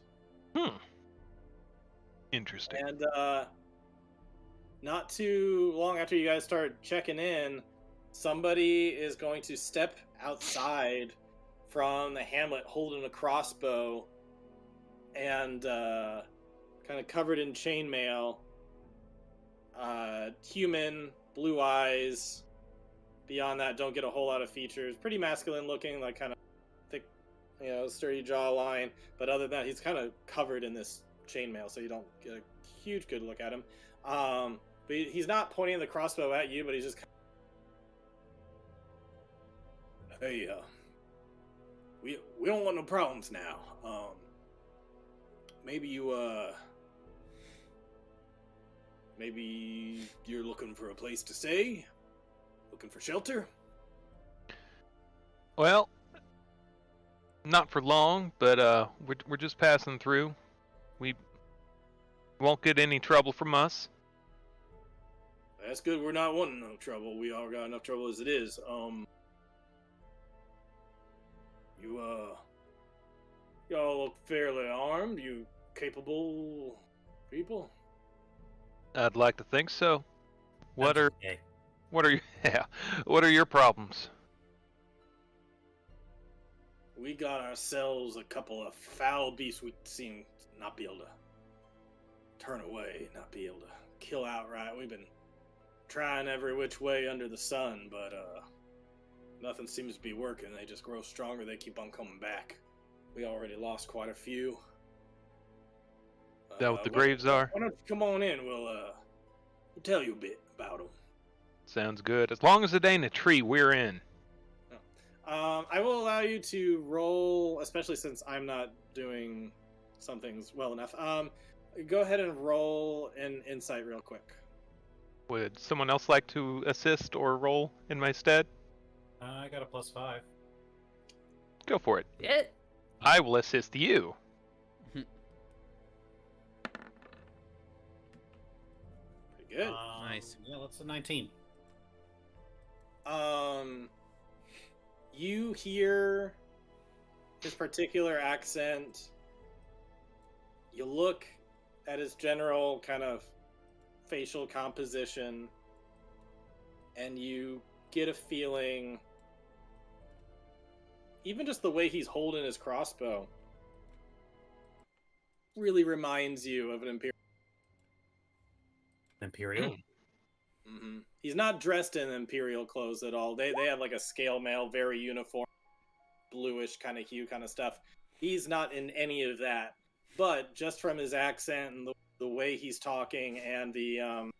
Interesting. And not too long after you guys start checking in, somebody is going to step outside from the hamlet holding a crossbow and kind of covered in chainmail. Human, blue eyes. Beyond that, don't get a whole lot of features. Pretty masculine looking, like kind of thick, sturdy jawline. But other than that, he's kind of covered in this chainmail, so you don't get a huge good look at him. But he's not pointing the crossbow at you, but he's just hey, we don't want no problems now. Maybe you're looking for a place to stay? Looking for shelter? Well, not for long, but we're just passing through. We won't get any trouble from us. That's good. We're not wanting no trouble. We all got enough trouble as it is. Y'all look fairly armed. You capable people? I'd like to think so. What That's are okay. what are you yeah, what are your problems? We got ourselves a couple of foul beasts we seem to not be able to turn away, not be able to kill outright. We've been trying every which way under the sun, but nothing seems to be working. They just grow stronger. They keep on coming back. We already lost quite a few. That what the graves are? Why don't you come on in? We'll tell you a bit about them. Sounds good. As long as it ain't a tree, we're in. I will allow you to roll, especially since I'm not doing some things well enough. Go ahead and roll an insight real quick. Would someone else like to assist or roll in my stead? I got a +5. Go for it. It. I will assist you. Pretty good. Nice. Yeah, that's a 19. You hear his particular accent. You look at his general kind of facial composition, and you get a feeling, even just the way he's holding his crossbow, really reminds you of an Imperial. Imperial? Mm-hmm. He's not dressed in Imperial clothes at all. They have like a scale mail, very uniform, bluish kind of hue kind of stuff. He's not in any of that. But just from his accent and the way he's talking and the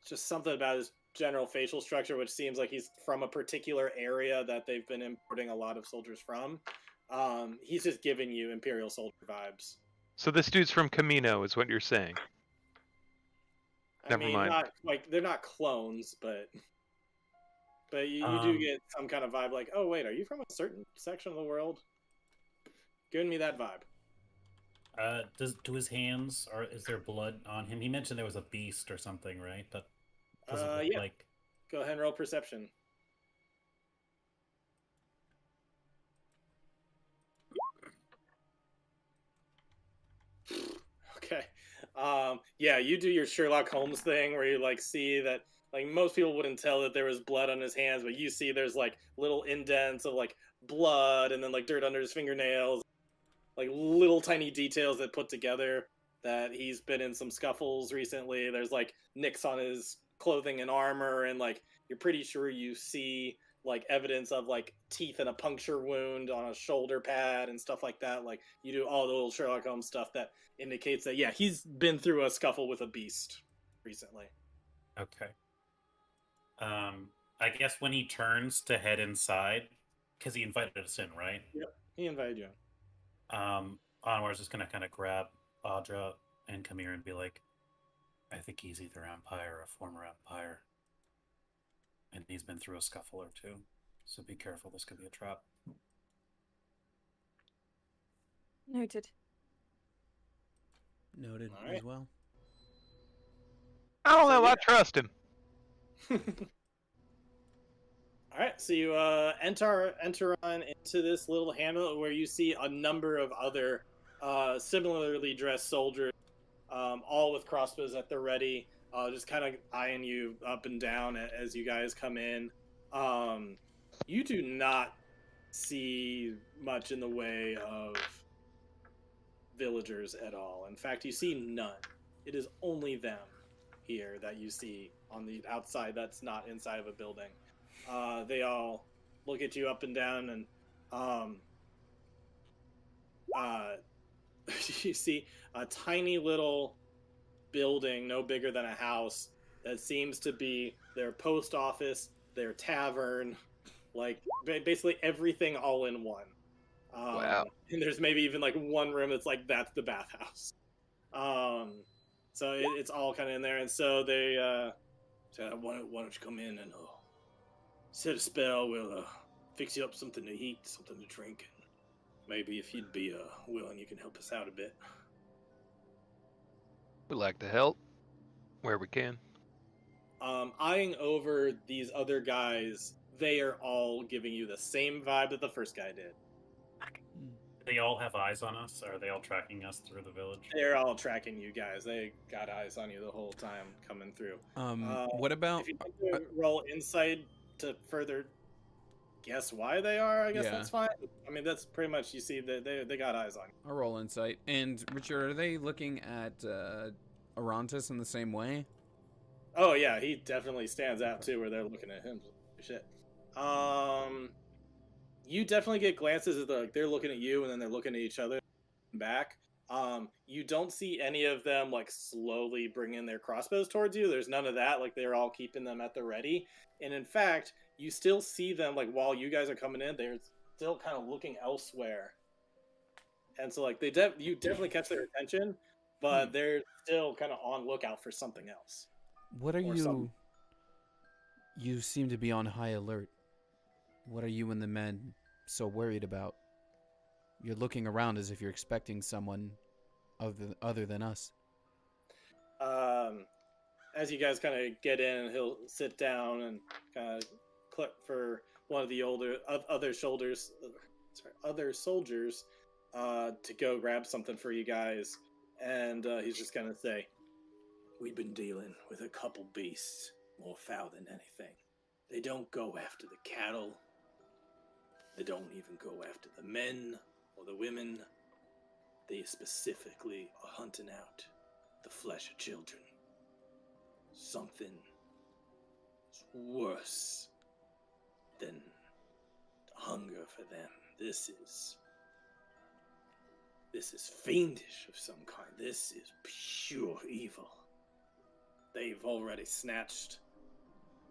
just something about his general facial structure, which seems like he's from a particular area that they've been importing a lot of soldiers from. He's just giving you Imperial soldier vibes. So this dude's from Camino, is what you're saying. Never mind. Not like they're not clones, but you do get some kind of vibe like, oh wait, are you from a certain section of the world? Giving me that vibe. Do his hands, or is there blood on him? He mentioned there was a beast or something, right? That doesn't look Yeah. like. Go ahead and roll perception. Okay. Yeah, you do your Sherlock Holmes thing where you like see that like most people wouldn't tell that there was blood on his hands, but you see there's like little indents of like blood and then like dirt under his fingernails, like little tiny details that put together that he's been in some scuffles recently. There's like nicks on his clothing and armor, and like you're pretty sure you see like evidence of like teeth and a puncture wound on a shoulder pad and stuff like that. Like you do all the little Sherlock Holmes stuff that indicates that yeah, he's been through a scuffle with a beast recently. Okay. I guess when he turns to head inside, because he invited us in, right? Yep, he invited you. Anwar's just gonna kind of grab Audra and come here and be like, I think he's either Empire or a former Empire. And he's been through a scuffle or two. So be careful, this could be a trap. Noted. Noted All right. as well. I don't So, know, yeah. I trust him. All right, so you enter on into this little hamlet where you see a number of other similarly dressed soldiers, all with crossbows at the ready, just kind of eyeing you up and down as you guys come in. You do not see much in the way of villagers at all. In fact, you see none. It is only them here that you see on the outside that's not inside of a building. They all look at you up and down, and you see a tiny little building, no bigger than a house, that seems to be their post office, their tavern, like basically everything all in one. Wow. And there's maybe even like one room that's like that's the bathhouse. So it's all kind of in there, and so they said, why don't you come in and set a spell? We'll fix you up something to eat, something to drink, and maybe if you'd be willing, you can help us out a bit. We like to help where we can. Eyeing over these other guys, they are all giving you the same vibe that the first guy did. They all have eyes on us? Or are they all tracking us through the village? They're all tracking you guys. They got eyes on you the whole time coming through. What about? If you want to roll insight to further guess why they are, I guess Yeah. that's fine. I mean, that's pretty much, you see that they got eyes on you. I'll roll insight. And Richard, are they looking at Arantis in the same way? Oh yeah, he definitely stands out too, where they're looking at him. Shit. You definitely get glances of they're looking at you and then they're looking at each other back. You don't see any of them like slowly bringing their crossbows towards you. There's none of that. Like they're all keeping them at the ready. And in fact, you still see them like while you guys are coming in, they're still kind of looking elsewhere. And so like you definitely catch their attention, but they're still kind of on lookout for something else. What are Or you? some- You seem to be on high alert. What are you and the men so worried about? You're looking around as if you're expecting someone other than us. As you guys kind of get in, he'll sit down and kind of click for one of the other soldiers to go grab something for you guys, and he's just gonna say, "We've been dealing with a couple beasts more foul than anything. They don't go after the cattle. They don't even go after the men or the women. They specifically are hunting out the flesh of children. Something worse than hunger for them. This is fiendish of some kind. This is pure evil. They've already snatched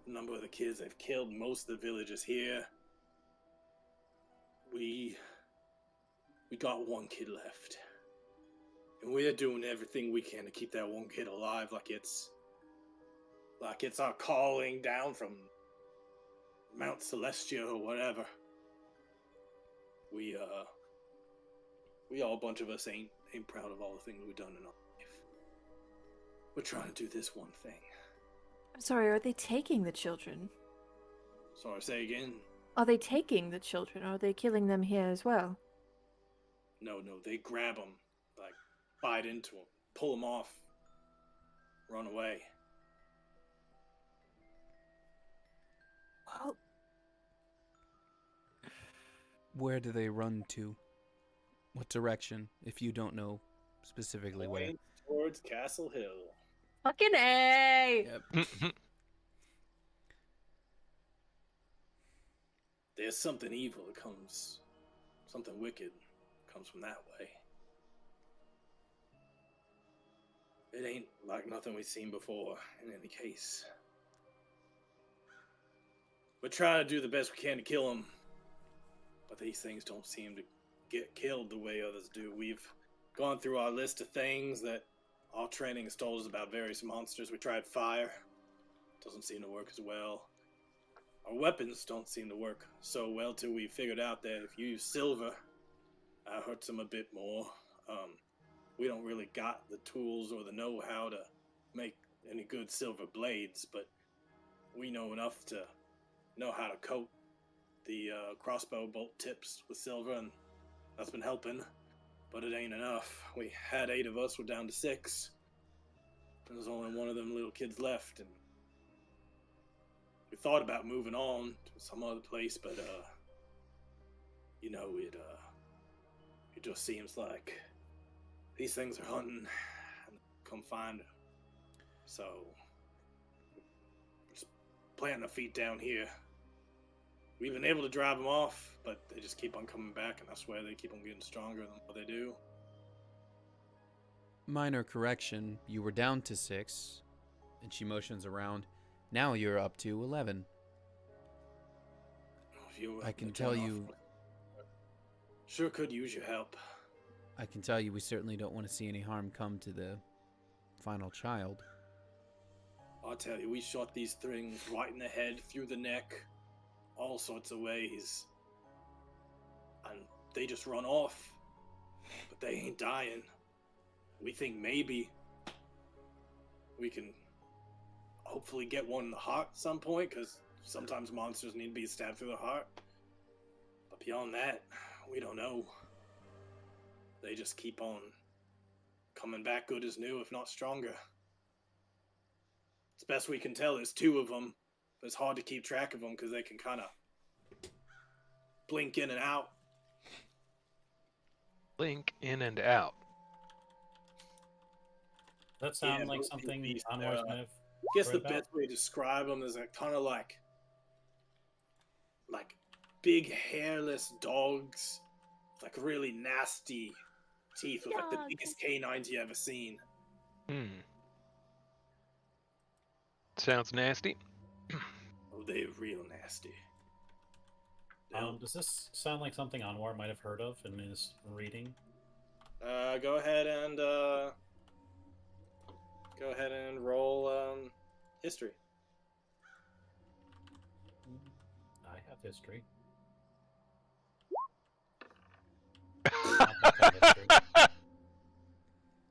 a number of the kids. They've killed most of the villagers here. We got one kid left. And we're doing everything we can to keep that one kid alive like it's our calling down from Mount Celestia or whatever. We all, a bunch of us ain't proud of all the things we've done in our life. We're trying to do this one thing. I'm sorry, are they taking the children? Sorry, say again? Are they taking the children? Or are they killing them here as well? No, they grab them, like, bite into them, pull them off, run away. Well, Where do they run to? What direction, if you don't know specifically where? Going towards Castle Hill. fucking A! Yep. There's something evil that comes, something wicked comes from that way. It ain't like nothing we've seen before, in any case. We're trying to do the best we can to kill them, but these things don't seem to get killed the way others do. We've gone through our list of things that our training has told us about various monsters. We tried fire. Doesn't seem to work as well. Our weapons don't seem to work so well till we figured out that if you use silver, hurts them a bit more. We don't really got the tools or the know-how to make any good silver blades, but we know enough to know how to coat the crossbow bolt tips with silver, and that's been helping, but it ain't enough. We had 8 of us, we're down to 6. There's only one of them little kids left, and we thought about moving on to some other place, but it just seems like these things are hunting and come find her. So we're just planting our feet down here. We've been able to drive them off, but they just keep on coming back, and I swear they keep on getting stronger than what they do. Minor correction, you were down to 6, and she motions around. Now you're up to 11. If you I can turn tell off- you, Sure could use your help. I can tell you we certainly don't want to see any harm come to the final child. I'll tell you, we shot these things right in the head, through the neck, all sorts of ways. And they just run off. But they ain't dying. We think maybe we can hopefully get one in the heart at some point, because sometimes monsters need to be stabbed through the heart. But beyond that, we don't know. they just keep on coming back good as new, if not stronger. As best we can tell, there's 2 of them, but it's hard to keep track of them because they can kind of blink in and out. Blink in and out. That sounds like those something beasts, Anwar's might have. I guess Right the about. best way to describe them is kind of like big hairless dogs, with like really nasty teeth, with like the Dog. biggest canines you ever seen. Sounds nasty. Oh, they're real nasty. Does this sound like something Anwar might have heard of in his reading? Go ahead and roll history. I have history.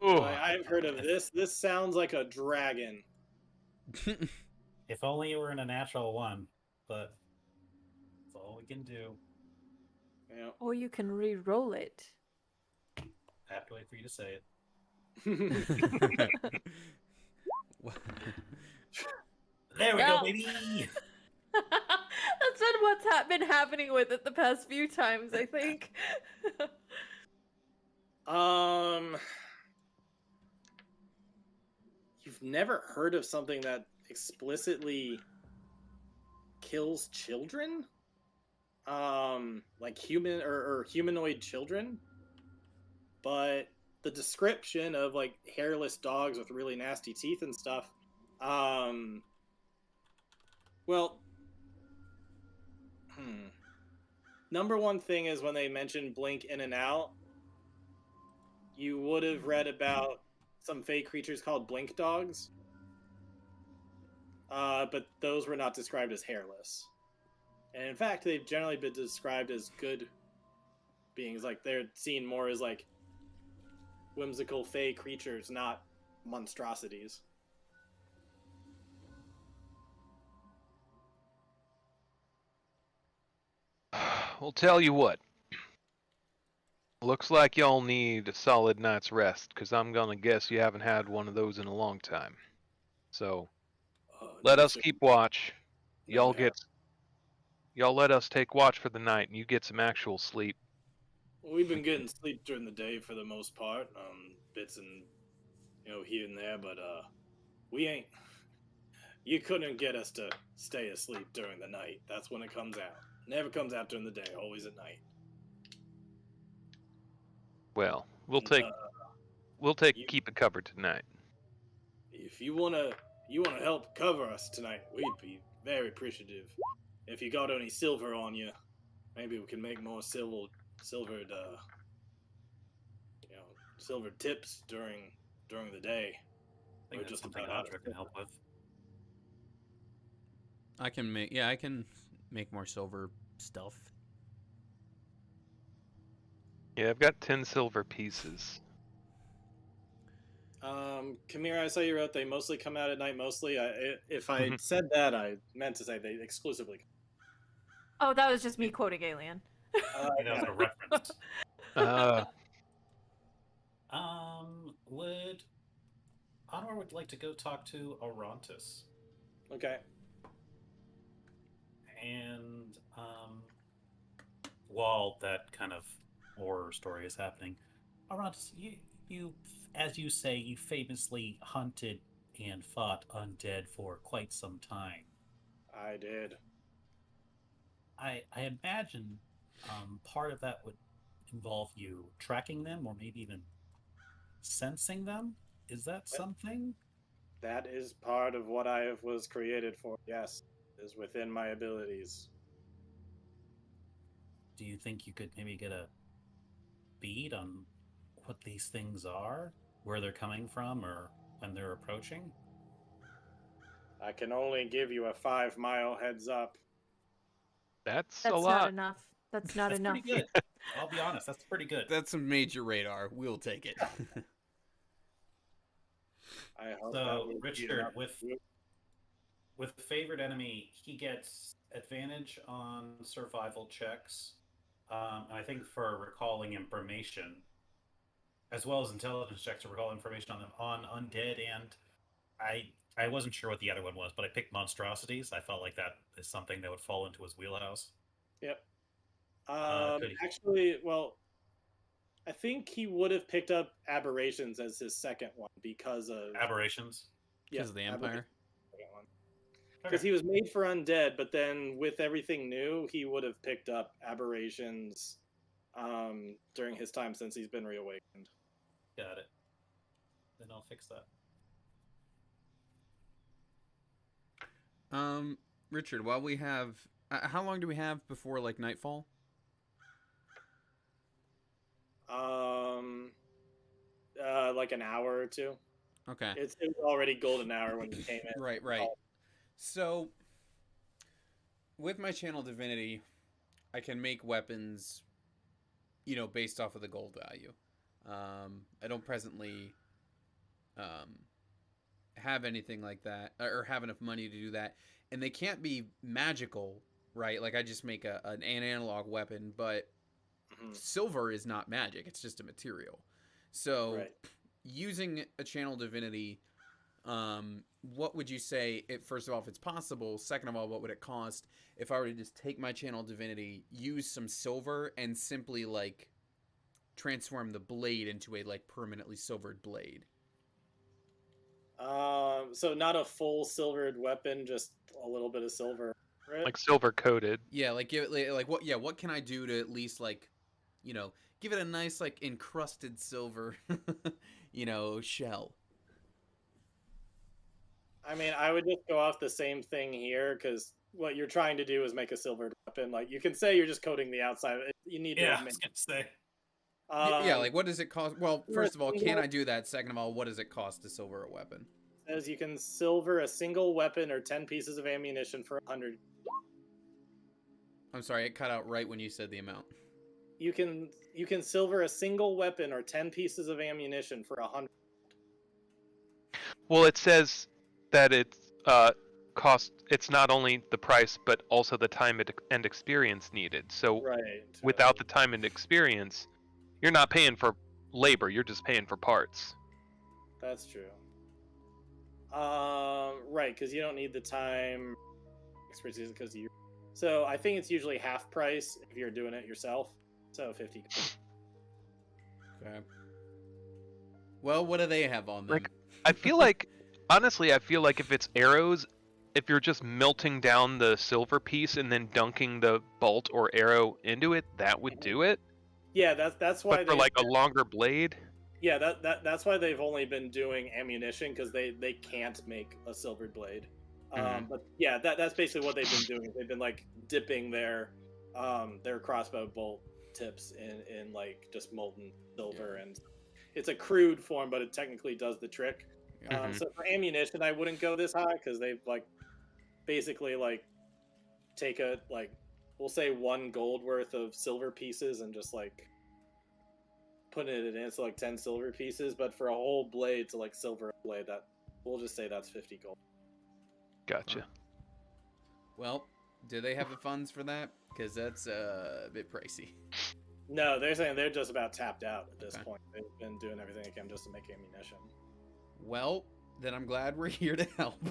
Ooh. I've heard of this. This sounds like a dragon. If only it were in a natural one, but that's all we can do. Yeah. Or you can re-roll it. I have to wait for you to say it. There we No. go, baby! That's what's been happening with it the past few times, I think. You've never heard of something that explicitly kills children? Like human or humanoid children? But the description of like hairless dogs with really nasty teeth and stuff, well, number one thing is when they mention blink in and out, you would have read about some fake creatures called blink dogs. But those were not described as hairless. And in fact, they've generally been described as good beings. Like, they're seen more as, like, whimsical fey creatures, not monstrosities. Well, tell you what. Looks like y'all need a solid night's rest, because I'm gonna guess you haven't had one of those in a long time. So, let No, us sir. keep watch. No, Y'all let us take watch for the night, and you get some actual sleep. Well, we've been getting sleep during the day for the most part, bits and here and there, but we ain't. You couldn't get us to stay asleep during the night. That's when it comes out. Never comes out during the day. Always at night. Well, we'll And, take you- keep it covered tonight. if you wanna help cover us tonight, we'd be very appreciative. If you got any silver on you, maybe we can make more silvered, silver tips during the day. I think Or that's just something about Audra can help with. I can make more silver stuff. Yeah, I've got 10 silver pieces. Kamira, I saw you wrote they mostly come out at night. Mostly, if I said that, I meant to say they exclusively. Oh, that was just me quoting Alien. I think that was a reference. Would Anwar would like to go talk to Arantis, Okay. and while that kind of horror story is happening, Arantis, you, as you say, you famously hunted and fought undead for quite some time. I did. I imagine part of that would involve you tracking them, or maybe even sensing them. Is that something? That is part of what I was created for. Yes, is within my abilities. Do you think you could maybe get a bead on what these things are, where they're coming from, or when they're approaching? I can only give you a 5-mile heads up. That's That's a not lot. enough. That's not That's enough. pretty good. I'll be honest, that's pretty good. That's some major radar. We'll take it. I hope that So, will be Richard, enough. with favored enemy, he gets advantage on survival checks. I think for recalling information, as well as intelligence checks to recall information on them on undead, and I wasn't sure what the other one was, but I picked monstrosities. I felt like that is something that would fall into his wheelhouse. Yep. Could he? Actually, well, I think he would have picked up aberrations as his second one because of Aberrations? Because of the Empire? Because he was made for undead, but then with everything new, he would have picked up aberrations during his time since he's been reawakened. Got it. Then I'll fix that. Richard, while we have, how long do we have before like nightfall? Like an hour or two. Okay. It was already golden hour when you came in. Right. So, with my channel divinity, I can make weapons, based off of the gold value. I don't presently have anything like that, or have enough money to do that, and they can't be magical, right? Like I just make an analog weapon, but silver is not magic; it's just a material. So, using a channel divinity, what would you say? First of all, if it's possible. Second of all, what would it cost if I were to just take my channel divinity, use some silver, and simply like transform the blade into a like permanently silvered blade? So not a full silvered weapon, just a little bit of silver. Right? Like silver coated. Yeah, like give it like what? Yeah, what can I do to at least like, give it a nice like encrusted silver, shell. I mean, I would just go off the same thing here because what you're trying to do is make a silvered weapon. Like you can say you're just coating the outside. You need Yeah, to I was gonna say. Yeah, like what does it cost? Well, first of all, can I do that? Second of all, what does it cost to silver a weapon? Says you can silver a single weapon or 10 pieces of ammunition for 100. I'm sorry, it cut out right when you said the amount. You can silver a single weapon or 10 pieces of ammunition for 100. Well, it says that it's it's not only the price but also the time and experience needed. So without the time and experience, you're not paying for labor, you're just paying for parts. That's true. Right, because you don't need the time experience because you. So I think it's usually half price if you're doing it yourself. So 50. Okay. Well, what do they have on them? Like, I feel like, honestly, if it's arrows, if you're just melting down the silver piece and then dunking the bolt or arrow into it, that would do it. Yeah, that's why. But for like a longer blade. Yeah, that's why they've only been doing ammunition because they can't make a silvered blade. But yeah, that's basically what they've been doing. They've been like dipping their crossbow bolt tips in like just molten silver, and it's a crude form, but it technically does the trick. So for ammunition, I wouldn't go this high because they've like basically like take a like we'll say 1 gold worth of silver pieces and just like putting it in so like 10 silver pieces, but for a whole blade to like silver blade, that we'll just say that's 50 gold. Gotcha. Well, do they have the funds for that? Because that's a bit pricey. No, they're saying they're just about tapped out at this point. They've been doing everything they can just to make ammunition. Well, then I'm glad we're here to help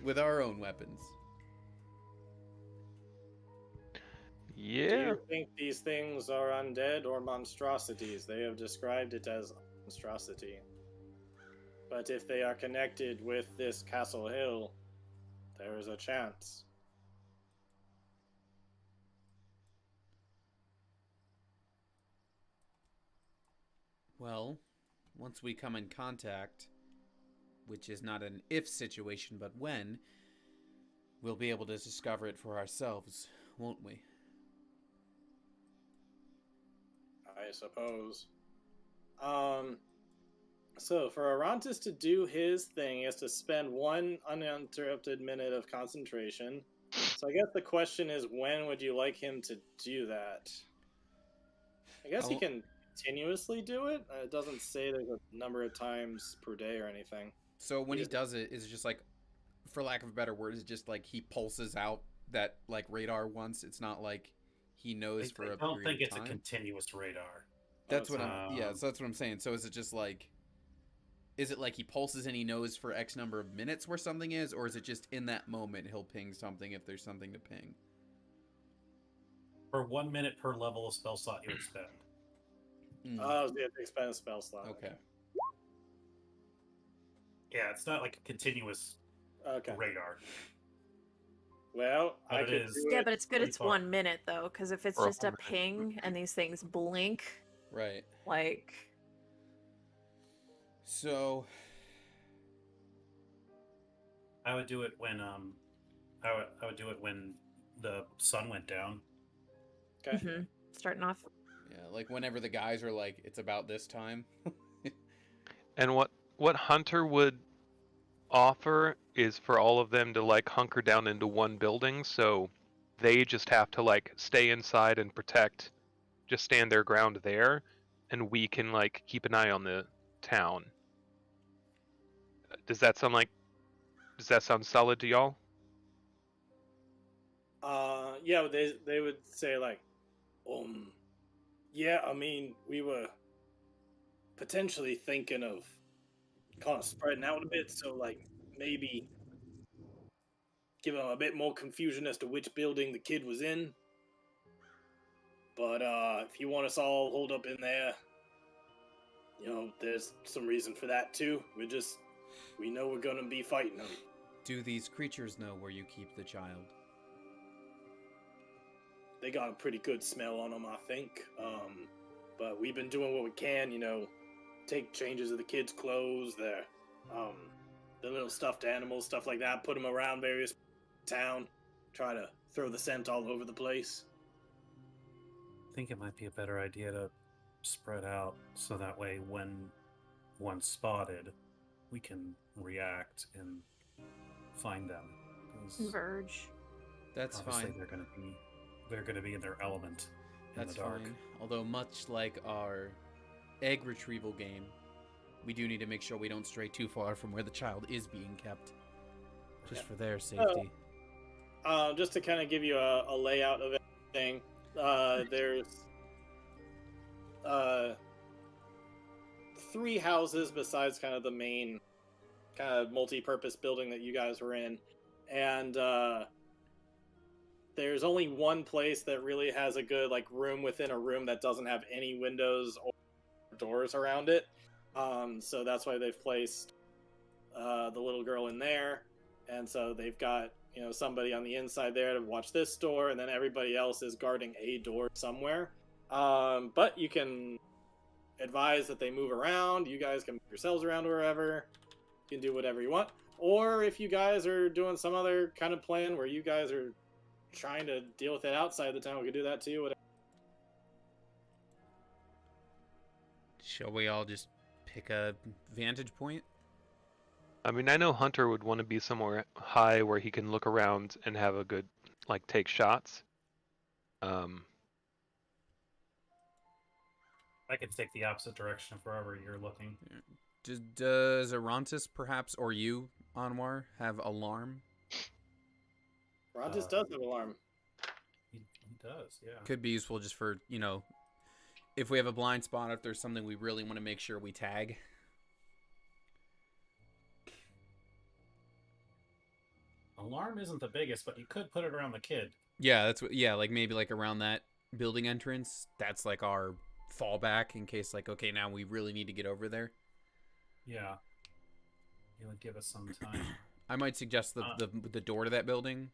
with our own weapons. Yeah. Do you think these things are undead or monstrosities? They have described it as monstrosity. But if they are connected with this Castle Hill, there is a chance. Well, once we come in contact, which is not an if situation, but when, we'll be able to discover it for ourselves, won't we? I suppose. So for Arantis to do his thing, he has to spend 1 uninterrupted minute of concentration. So I guess the question is, when would you like him to do that? I guess he can continuously do it. It doesn't say there's a number of times per day or anything. So when he does it, is it just like, for lack of a better word, is just like he pulses out that like radar once? It's not like he knows for a period of time? I don't think it's a continuous radar. That's what so- I'm. Yeah, so that's what I'm saying. So is it just like? Is it like he pulses and he knows for X number of minutes where something is, or is it just in that moment he'll ping something if there's something to ping? For 1 minute per level of spell slot you would spend. Oh, so you have to expend a spell slot. Okay. Yeah, it's not like a continuous Okay. radar. Well, But I it could is- do Yeah, it. but it's good pretty it's far. 1 minute though, because if it's For a just a 1 minute. ping and these things blink, Right. like So I would do it when I would do it when the sun went down. Okay. starting off. yeah, like whenever the guys are like, it's about this time. And what Hunter would offer is for all of them to like hunker down into one building, so they just have to like stay inside and protect, just stand their ground there, and we can like keep an eye on the town. Does that sound solid to y'all? Yeah, they would say like, yeah, I mean, we were potentially thinking of kind of spreading out a bit, so like maybe give them a bit more confusion as to which building the kid was in. But if you want us all holed up in there, there's some reason for that too. We know we're gonna be fighting them. Do these creatures know where you keep the child? They got a pretty good smell on them, I think. But we've been doing what we can, take changes of the kids' clothes, the little stuffed animals, stuff like that, put them around various town, try to throw the scent all over the place. I think it might be a better idea to spread out so that way when one's spotted, we can react and find them. 'Cause Converge. That's obviously fine. they're gonna be in their element in That's the dark. fine. Although much like our egg retrieval game, we do need to make sure we don't stray too far from where the child is being kept. Just for their safety. Just to kind of give you a layout of everything, there's 3 houses besides kind of the main kind of multi-purpose building that you guys were in, and there's only one place that really has a good like room within a room that doesn't have any windows or doors around it. So that's why they've placed the little girl in there, and so they've got somebody on the inside there to watch this door, and then everybody else is guarding a door somewhere. But you can advise that they move around. You guys can move yourselves around wherever. You can do whatever you want. Or if you guys are doing some other kind of plan where you guys are trying to deal with it outside the town, we could do that too. Whatever. Shall we all just pick a vantage point? I mean, I know Hunter would want to be somewhere high where he can look around and have a good, like, take shots. I could take the opposite direction of wherever you're looking. Does Arantis perhaps, or you, Anwar, have alarm? Rontis does have alarm. He does, yeah. Could be useful just for, if we have a blind spot, if there's something we really want to make sure we tag. Alarm isn't the biggest, but you could put it around the kid. Yeah, like maybe like around that building entrance. That's like our fallback in case like, okay, now we really need to get over there. Yeah. It would give us some time. I might suggest the door to that building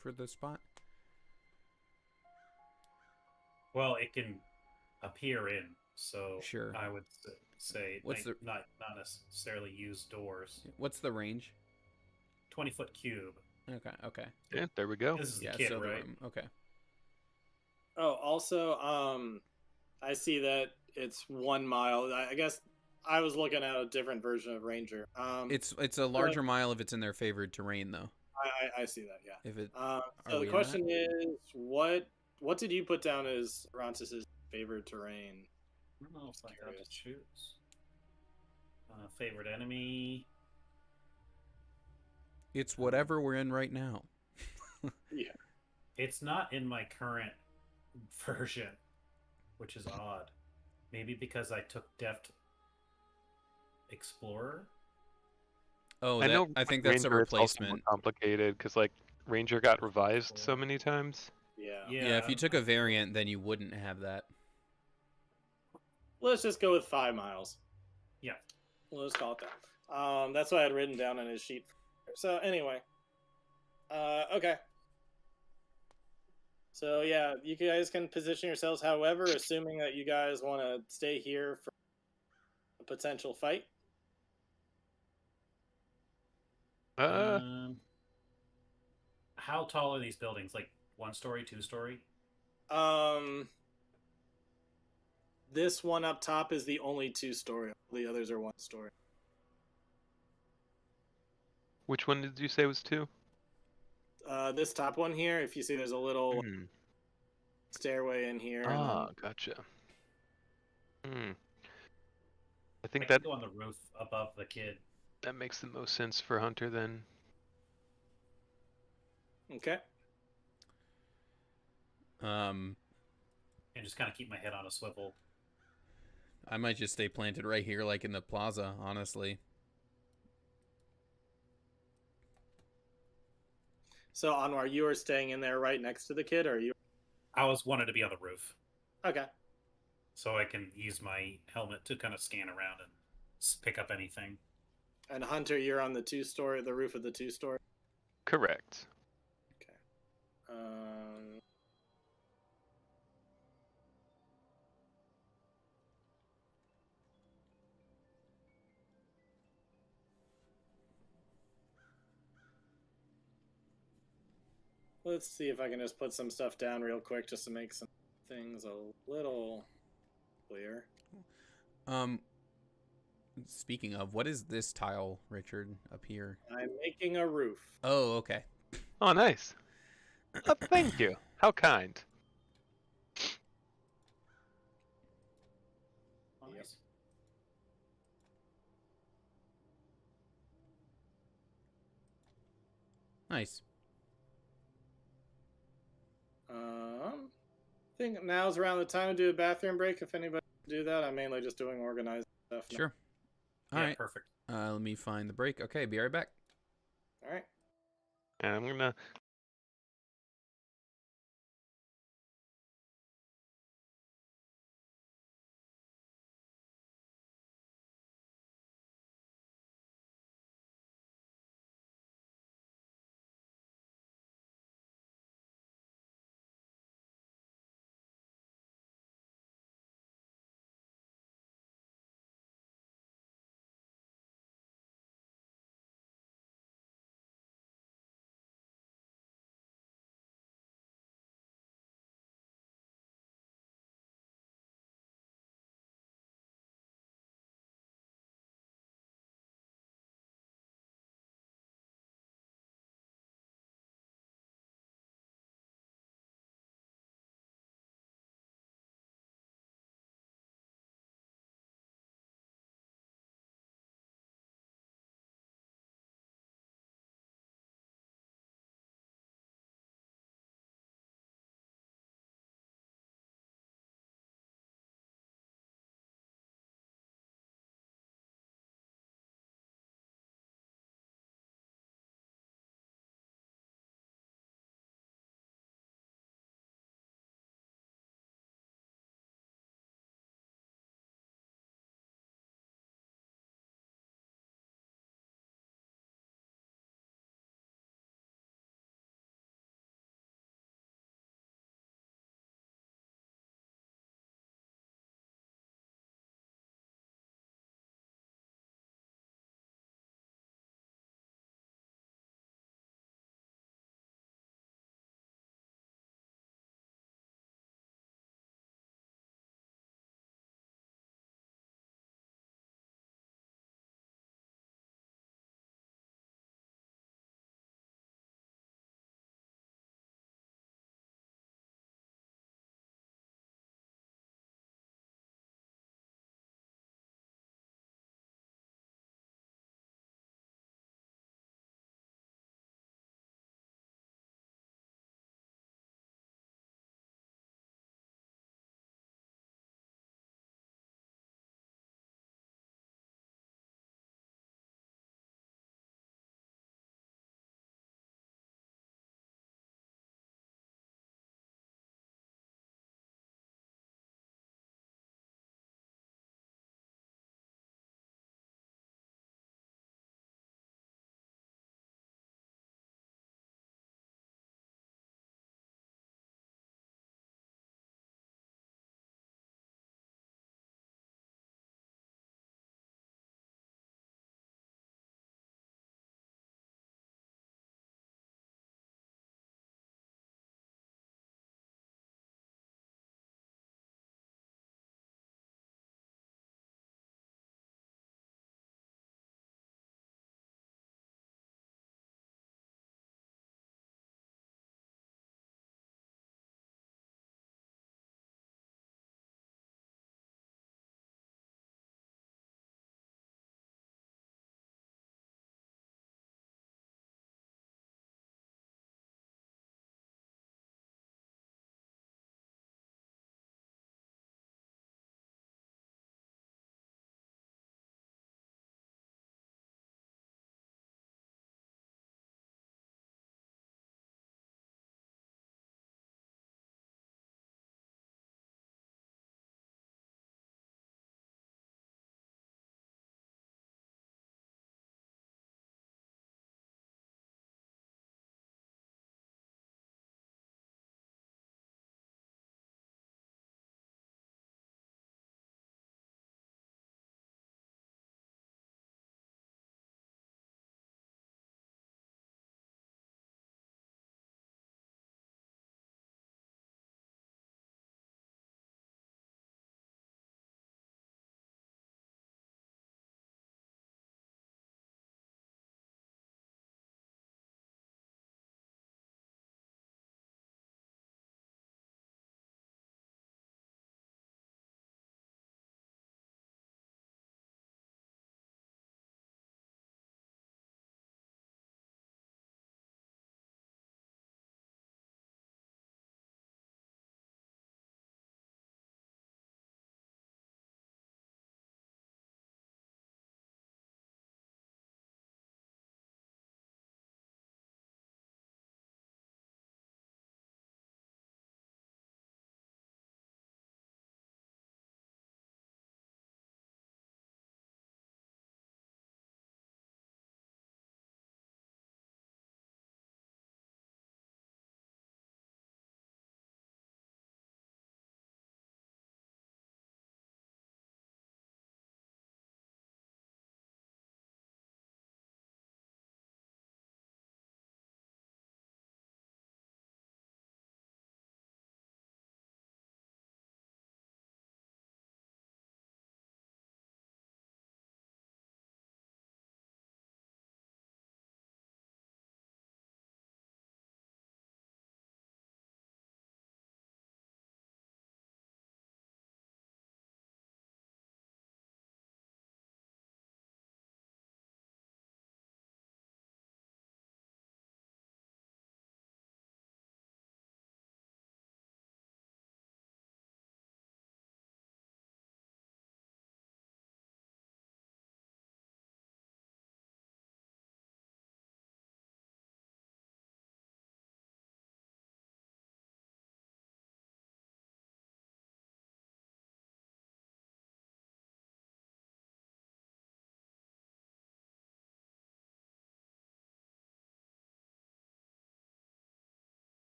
for the spot. Well, it can appear in, so Sure. I would say What's like, not necessarily use doors. What's the range? 20-foot cube. Okay. Yeah, there we go. This is the Yeah, kid, so the right? room. Okay. Oh, also, I see that it's 1 mile. I guess I was looking at a different version of Ranger. It's a larger mile if it's in their favored terrain though. I see that. Yeah. If it So we the in question is, what did you put down as Rontis' favorite terrain? I don't know if I got to choose. Favorite enemy. it's whatever we're in right now. Yeah. It's not in my current version, which is odd. Maybe because I took Deft Explorer. Oh, I know. I think with that's a Ranger, it's also more replacement. complicated because like Ranger got revised so many times. Yeah. Yeah, if you took a variant, then you wouldn't have that. Let's just go with 5 miles. Yeah. Let's call it that. That's what I had written down on his sheet. So anyway, okay. So yeah, you guys can position yourselves. However, assuming that you guys want to stay here for a potential fight. How tall are these buildings? Like 1 story, 2 story? This one up top is the only 2-story. The others are 1 story. Which one did you say was 2? This top one here, if you see, there's a little Hmm. stairway in here. And Ah, then... gotcha. I I think can that go on the roof above the kid. that makes the most sense for Hunter then. Okay. Um, And just kind of keep my head on a swivel. I might just stay planted right here, like in the plaza, honestly. So Anwar, you are staying in there right next to the kid, or are you? I wanted to be on the roof, Okay. so I can use my helmet to kind of scan around and pick up anything. And Hunter, you're on the 2-story, the roof of the 2-story. Correct. Okay. Let's see if I can just put some stuff down real quick just to make some things a little clear. Speaking of, what is this tile, Richard, up here? I'm making a roof. Oh, okay. Oh, nice. Oh, thank you. How kind. Oh, nice. Nice. I think now's around the time to do a bathroom break. If anybody wants to do that, I'm mainly just doing organized stuff now. Sure. All Yeah, right. perfect. Let me find the break. Okay, be right back. All right. And I'm gonna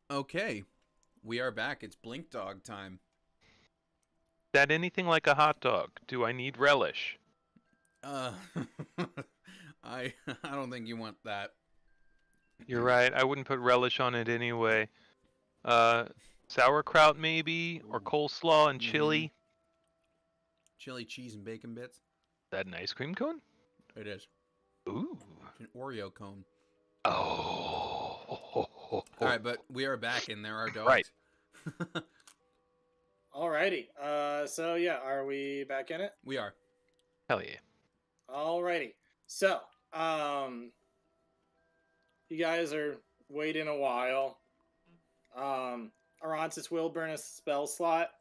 Okay, we are back. It's Blink Dog time. That anything like a hot dog? Do I need relish? Uh, I I don't think you want that. You're right. I wouldn't put relish on it anyway. Uh, Sauerkraut maybe, or coleslaw and chili. Chili cheese and bacon bits. That an ice cream cone? It is. Ooh. It's an Oreo cone. Oh. All right, but we are back, and there are dogs. Right. Alrighty. So yeah, are we back in it? We are. Hell yeah. Alrighty. So, you guys are waiting a while. Arantis will burn a spell slot.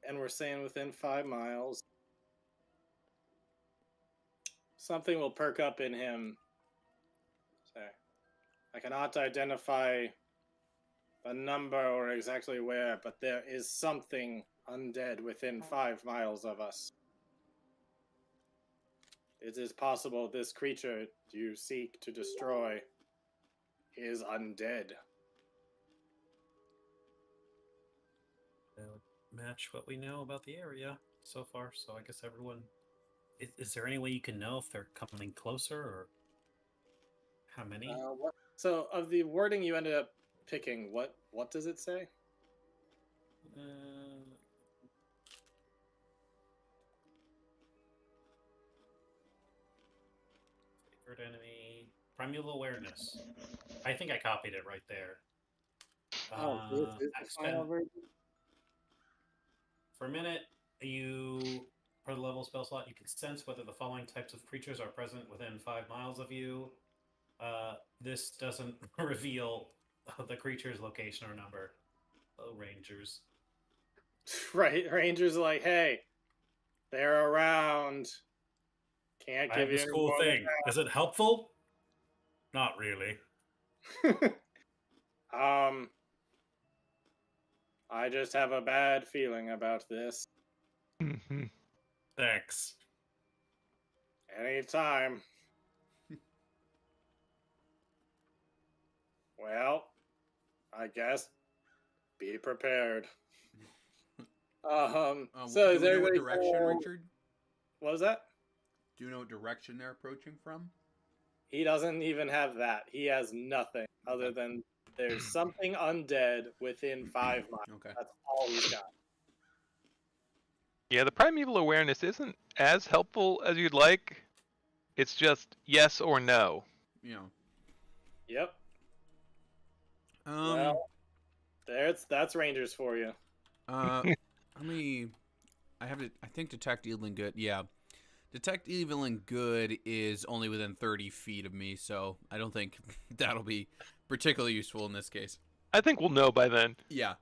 And we're saying within 5 miles. Something will perk up in him. So, I cannot identify the number or exactly where, but there is something undead within 5 miles of us. It is possible this creature you seek to destroy is undead. That would match what we know about the area so far. So I guess everyone. Is there any way you can know if they're coming closer or how many? So, of the wording you ended up picking, what does it say? Favorite enemy, primeval awareness. I think I copied it right there. This is the final version? For a minute, per the level spell slot, you can sense whether the following types of creatures are present within 5 miles of you. This doesn't reveal the creature's location or number. Oh, Rangers. Right, Rangers are like, hey, they're around. Can't I give have you this any cool more thing. Is it helpful? Not really. than that. I just have a bad feeling about this. Thanks. Anytime. Well, I guess be prepared. So do is you know what everybody direction, Richard? What was that? Do you know what direction they're approaching from? He doesn't even have that. He has nothing other than there's something undead within 5 miles. Okay. That's all he's got. Yeah, the primeval awareness isn't as helpful as you'd like. It's just yes or no. You know. Yep. Um. Well, that's Rangers for you. I have to. I think detect evil and good. Yeah, detect evil and good is only within 30 feet of me, so I don't think that'll be particularly useful in this case. I think we'll know by then. Yeah,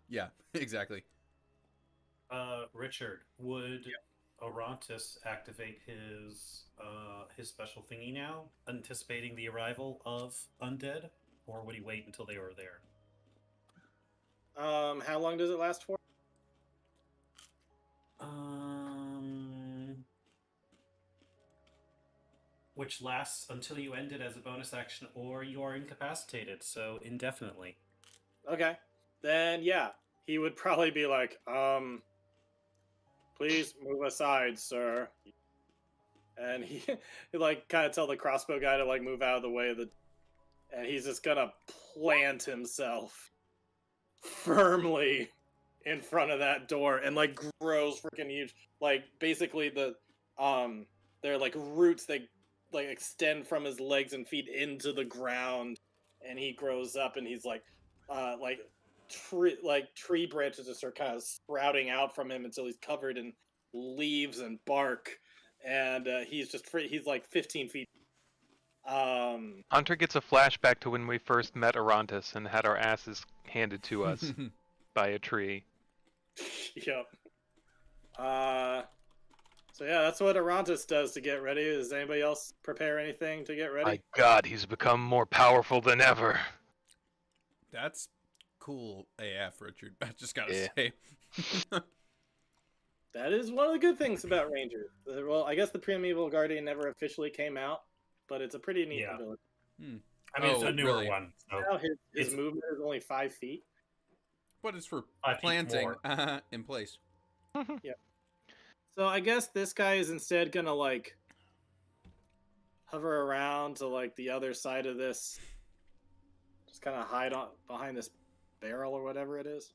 exactly. Richard, would Arantis activate his special thingy now, anticipating the arrival of undead, or would he wait until they were there? How long does it last for? Which lasts until you end it as a bonus action, or you are incapacitated, so indefinitely. Okay. Then yeah, he would probably be like, please move aside, sir. And he like kind of tell the crossbow guy to like move out of the way of the, and he's just gonna plant himself firmly in front of that door and like grows freaking huge. Like basically they're like roots that like extend from his legs and feet into the ground, and he grows up and he's like tree branches just start kind of sprouting out from him until he's covered in leaves and bark, and he's like 15 feet. Hunter gets a flashback to when we first met Arantis and had our asses handed to us by a tree. Yep. So yeah, that's what Arantis does to get ready. Does anybody else prepare anything to get ready? My God, he's become more powerful than ever. That's cool AF, Richard. I just gotta Yeah. say. That is one of the good things about Rangers. Well, I guess the Primeval Guardian never officially came out, but it's a pretty neat ability. I mean, it's Oh, a newer really? one. So Now his It's- movement is only 5 feet. But it's for 5 feet planting more. in place. So I guess this guy is instead gonna like hover around to like the other side of this, just kind of hide on behind this barrel or whatever it is.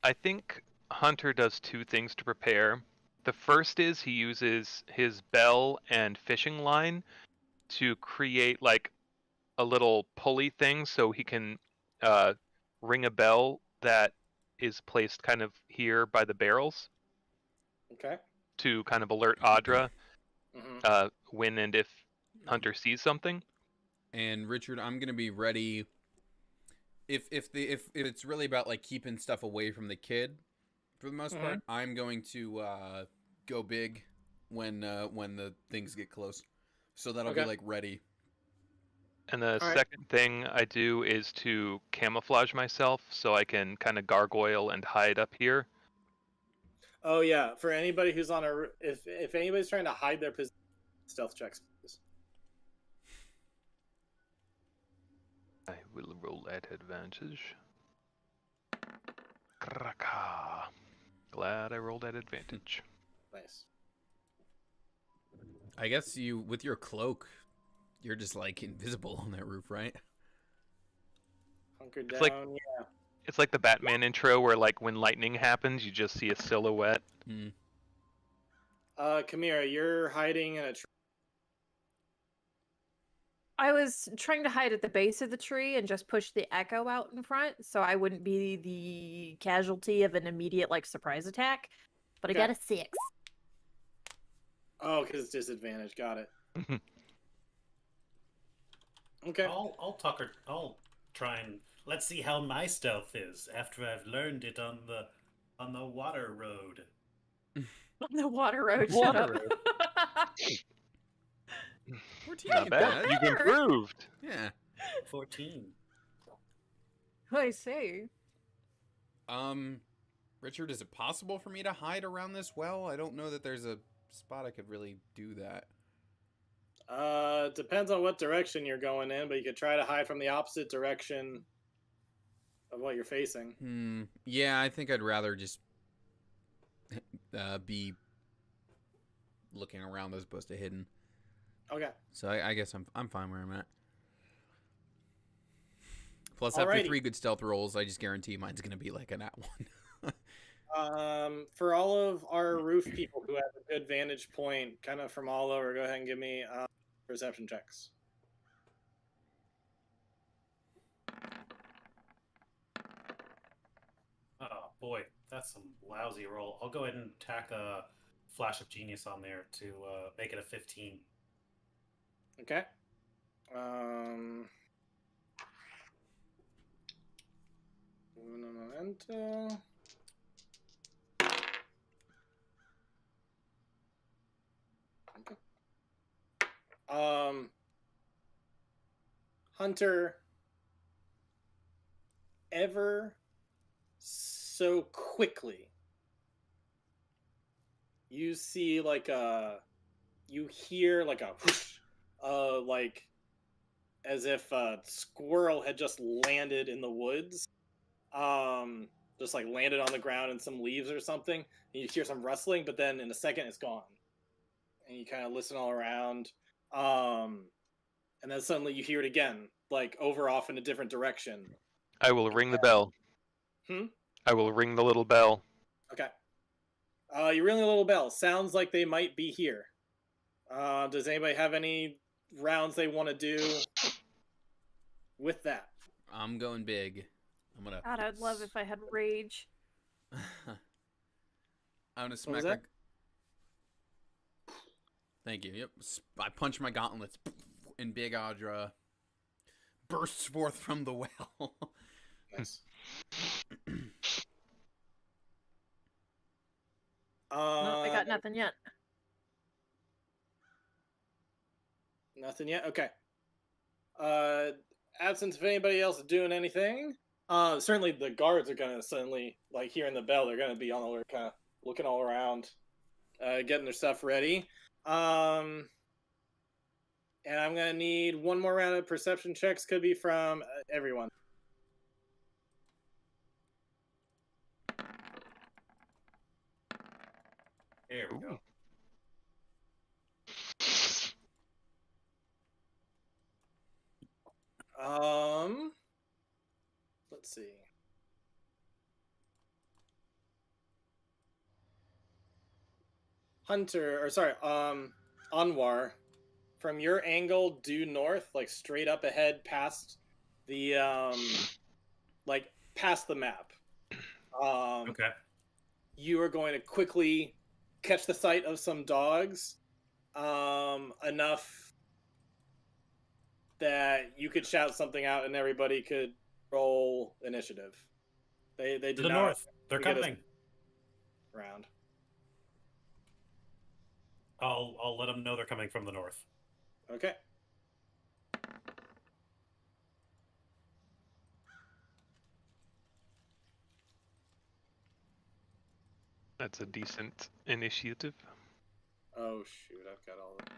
I think Hunter does two things to prepare. The first is he uses his bell and fishing line to create like a little pulley thing so he can ring a bell that is placed kind of here by the barrels Okay. to kind of alert Audra Mm-hmm. when and if Hunter sees something. And Richard, I'm gonna be ready. If it's really about like keeping stuff away from the kid, for the most part, I'm going to go big when the things get close. So that'll be Okay. like ready. And the Alright. second thing I do is to camouflage myself so I can kind of gargoyle and hide up here. Oh yeah, for anybody who's on a if anybody's trying to hide their position, stealth checks, please. I will roll at advantage. Kraka. Glad I rolled at advantage. Nice. I guess you with your cloak, you're just like invisible on that roof, right? Hunker It's like- down. Yeah. It's like the Batman intro where like when lightning happens, you just see a silhouette. Hmm. Kamira, you're hiding in a tree. I was trying to hide at the base of the tree and just push the echo out in front so I wouldn't be the casualty of an immediate like surprise attack. But Okay. I got a 6. Oh, because it's disadvantage. Got it. Okay. I'll try and let's see how my stealth is after I've learned it on the water road. On the water road. Water Shut up. road. We're Not bad. You've improved. Yeah. 14. I see. Richard, is it possible for me to hide around this well? I don't know that there's a spot I could really do that. Depends on what direction you're going in, but you could try to hide from the opposite direction of what you're facing. Yeah, I think I'd rather just be looking around as opposed to hidden. Okay. So I guess I'm fine where I'm at. Plus, after Alrighty. 3 good stealth rolls, I just guarantee mine's gonna be like a nat 1. For all of our roof people who have a good vantage point, kind of from all over, go ahead and give me perception checks. Oh boy, that's some lousy roll. I'll go ahead and tack a flash of genius on there to make it a 15. Okay. Un momento. Okay. Hunter, ever so quickly, you see like you hear like a whoosh, like as if a squirrel had just landed in the woods, just like landed on the ground in some leaves or something, and you hear some rustling, but then in a second it's gone, and you kind of listen all around, and then suddenly you hear it again, like over off in a different direction. I will ring the bell. I will ring the little bell. Okay. You ring a little bell. Sounds like they might be here. Does anybody have any rounds they want to do with that? I'm going big. I'm gonna. God, I'd love if I had rage. I'm gonna was smack. that? Thank you. Yep. I punch my gauntlets, and Big Audra bursts forth from the well. Nice. No, I got nothing yet. Nothing yet? Okay. Absence of anybody else doing anything. Certainly the guards are gonna suddenly, like hearing the bell, they're gonna be on the alert, kind of looking all around, getting their stuff ready. And I'm gonna need one more round of perception checks. Could be from everyone. Here we Ooh. go. Let's see. Hunter, or sorry, Anwar, from your angle due north, like straight up ahead past the like past the map. Okay. You are going to quickly catch the sight of some dogs, enough that you could shout something out and everybody could roll initiative. They To did the not north. They're get us coming. round. I'll let them know they're coming from the north. Okay. That's a decent initiative. Oh shoot, I've got all of them.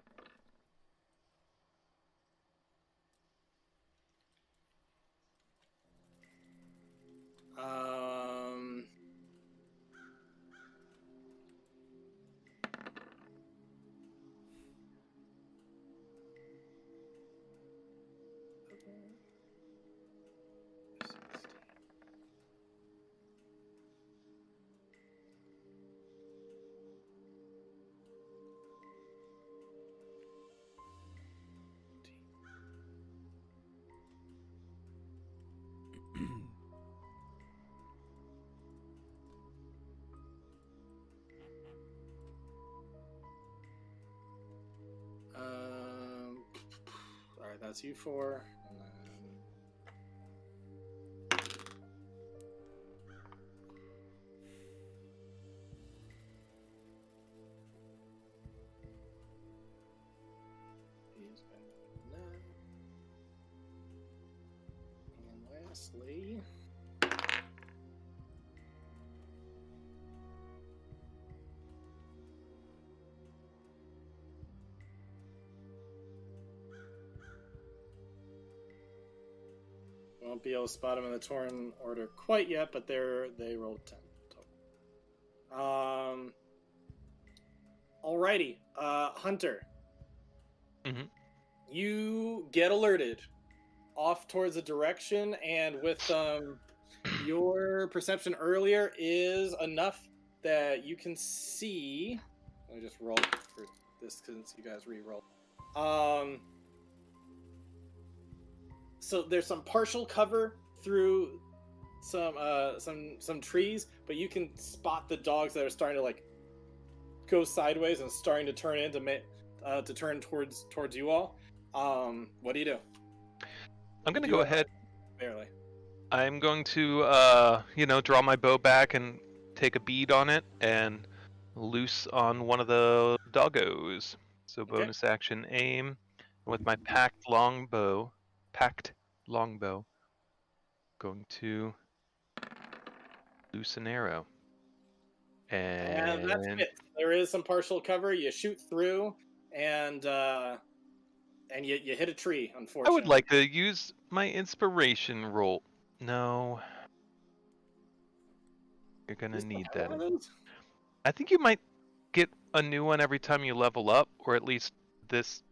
Um, all right, that's you four. And then... He's been doing that. And lastly... Won't be able to spot them in the torn order quite yet, but they rolled 10 total. Alrighty, Hunter. Mhm. You get alerted off towards a direction, and with your perception earlier is enough that you can see. Let me just roll for this since you guys re-rolled. So there's some partial cover through some trees, but you can spot the dogs that are starting to like go sideways and starting to turn to turn towards you all. What do you do? I'm gonna Do go it ahead. barely. I'm going to, draw my bow back and take a bead on it and loose on one of the doggos. So Okay. bonus action aim with my packed longbow, going to loose an arrow. And that's And it. There is some partial cover. You shoot through, and you hit a tree. I Unfortunately, would like to use my inspiration roll. No. You're gonna You still need have that. one of those? I think you might get a new one every time you level up, or at least this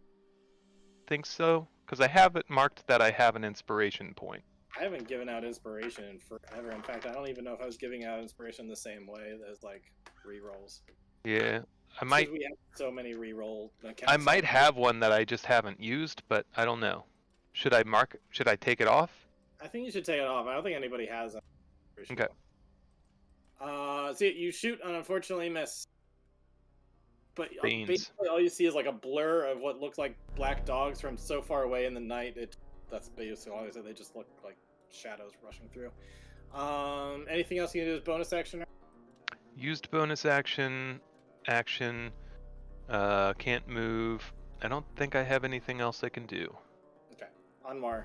thinks so. Because I have it marked that I have an inspiration point. I haven't given out inspiration in forever. In fact, I don't even know if I was giving out inspiration the same way as like rerolls. Yeah. I Because might we have so many reroll accounts. I might have one that I just haven't used, but I don't know. Should I take it off? I think you should take it off. I don't think anybody has an inspiration. Okay. So you shoot and unfortunately miss. But Beans. basically all you see is like a blur of what looks like black dogs from so far away in the night. That's basically all I said. They just look like shadows rushing through. Anything else you can do as bonus action? Used bonus action. Can't move. I don't think I have anything else I can do. Okay. Anwar.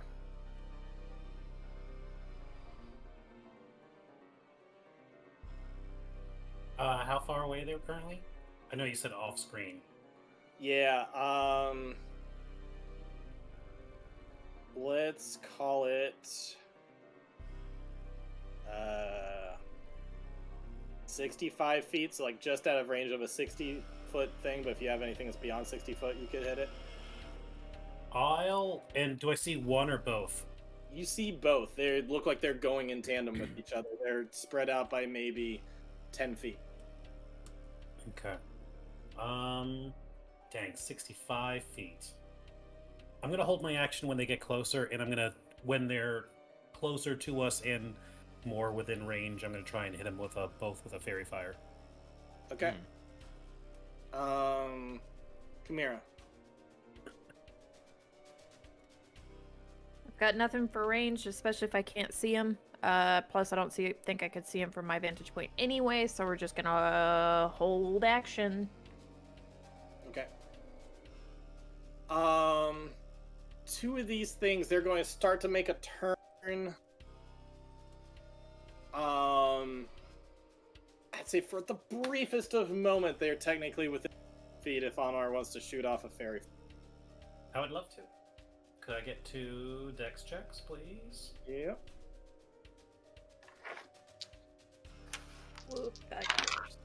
How far away they're currently? I know you said off screen. Yeah, let's call it 65 feet, so like just out of range of a 60-foot thing, but if you have anything that's beyond 60 foot, you could hit it. And do I see one or both? You see both. They look like they're going in tandem with each other. They're spread out by maybe 10 feet. Okay. Dang, 65 feet. I'm gonna hold my action when they get closer, and when they're closer to us and more within range, I'm gonna try and hit them with both with a fairy fire. Okay. Chimera. I've got nothing for range, especially if I can't see him. Plus, I don't think I could see him from my vantage point anyway, so we're just gonna hold action. Okay. Two of these things, they're going to start to make a turn. I'd say for the briefest of moment, they're technically within feet if Anwar wants to shoot off a fairy. I would love to. Could I get 2 dex checks, please? Yep. Whoop, got yours.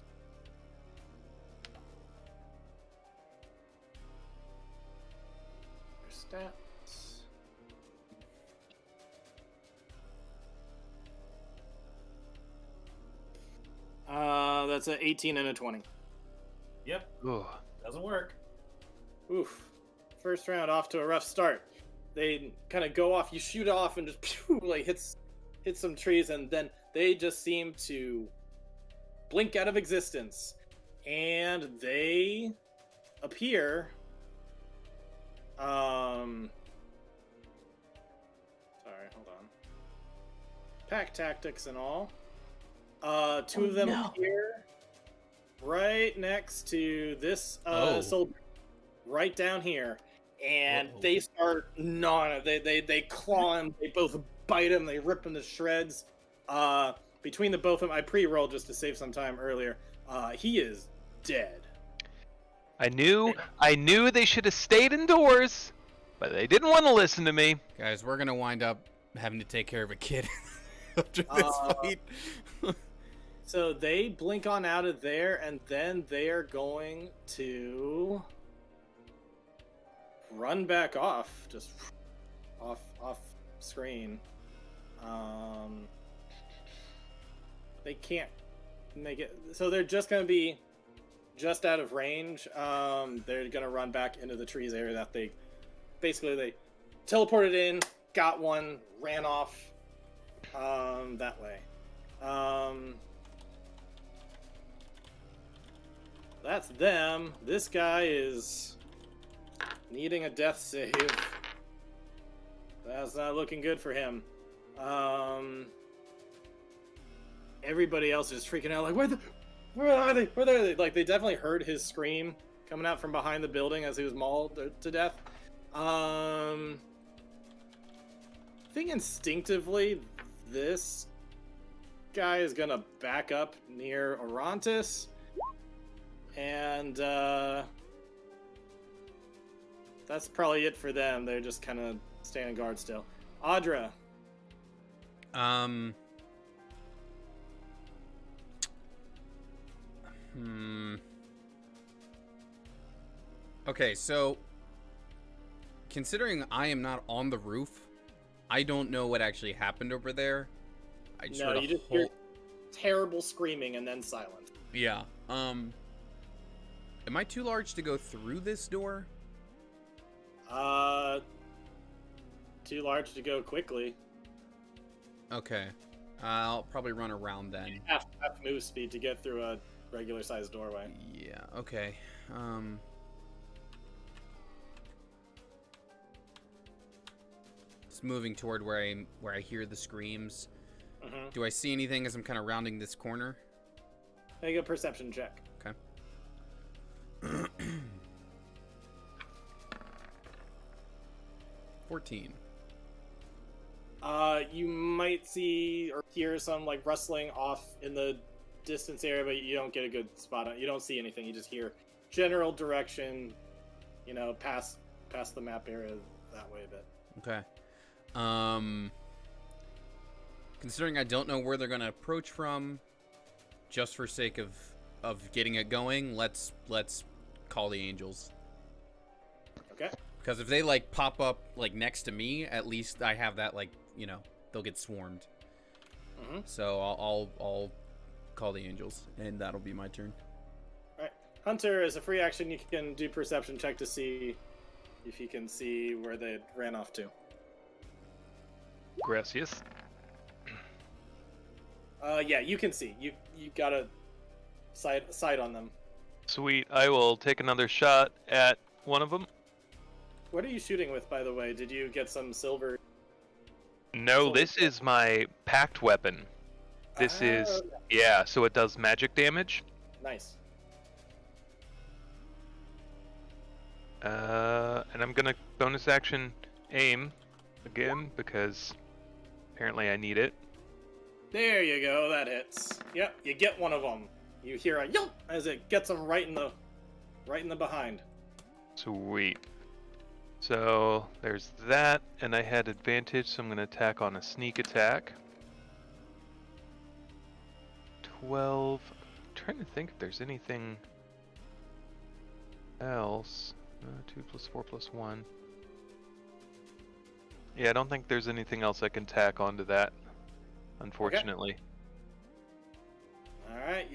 Stats. That's an 18 and a 20. Yep, Ugh. doesn't work. Oof. First round off to a rough start. They kind of go off, you shoot off and just pew, like hit some trees, and then they just seem to blink out of existence. And they appear sorry, hold on. Pack tactics and all. Two of them appear right next to this soldier, right down here, and they start gnawing. They claw him. They both bite him. They rip him to shreds. Between the both of them, I pre-rolled just to save some time earlier. He is dead. I knew they should have stayed indoors, but they didn't want to listen to me. Guys, we're gonna wind up having to take care of a kid after this fight. So they blink on out of there, and then they are going to run back off, just off screen. They can't make it, so they're just going to be just out of range. They're going to run back into the trees area that they teleported in, got one, ran off that way. That's them. This guy is needing a death save. That's not looking good for him. Everybody else is freaking out, like, where are they? Where are they? Like, they definitely heard his scream coming out from behind the building as he was mauled to death. I think instinctively, this guy is gonna back up near Orontis. And that's probably it for them. They're just kind of standing guard still. Audra. Okay, so considering I am not on the roof, I don't know what actually happened over there. I just No, heard you just hear terrible screaming and then silence. Yeah. Am I too large to go through this door? Too large to go quickly. Okay. I'll probably run around then. Half move speed to get through a regular sized doorway. Yeah, okay. Just moving toward where I hear the screams. Mm-hmm. Do I see anything as I'm kind of rounding this corner? Make a perception check. Okay. 14. You might see or hear some like rustling off in the distance area, but you don't get a good spot on. You don't see anything. You just hear general direction, past the map area that way a bit. Okay. Considering I don't know where they're gonna approach from, just for sake of getting it going, let's call the angels. Okay. Because if they like pop up like next to me, at least I have that, like, you know, they'll get swarmed. Mm-hmm. So I'll call the angels, and that'll be my turn. All right. Hunter, as a free action, you can do perception check to see if you can see where they ran off to. Gracias. Yeah, you can see. You got a sight on them. Sweet. I will take another shot at one of them. What are you shooting with, by the way? Did you get some silver? No, Silver this bullet? is my packed weapon. This is, yeah, so it does magic damage. Nice. And I'm gonna bonus action aim again because apparently I need it. There you go. That hits. Yep, you get one of them. You hear a yelp as it gets them right in the behind. Sweet. So there's that, and I had advantage, so I'm gonna attack on a sneak attack. 12. I'm trying to think if there's anything else. 2 plus 4 plus 1. Yeah, I don't think there's anything else I can tack onto that, unfortunately. All right,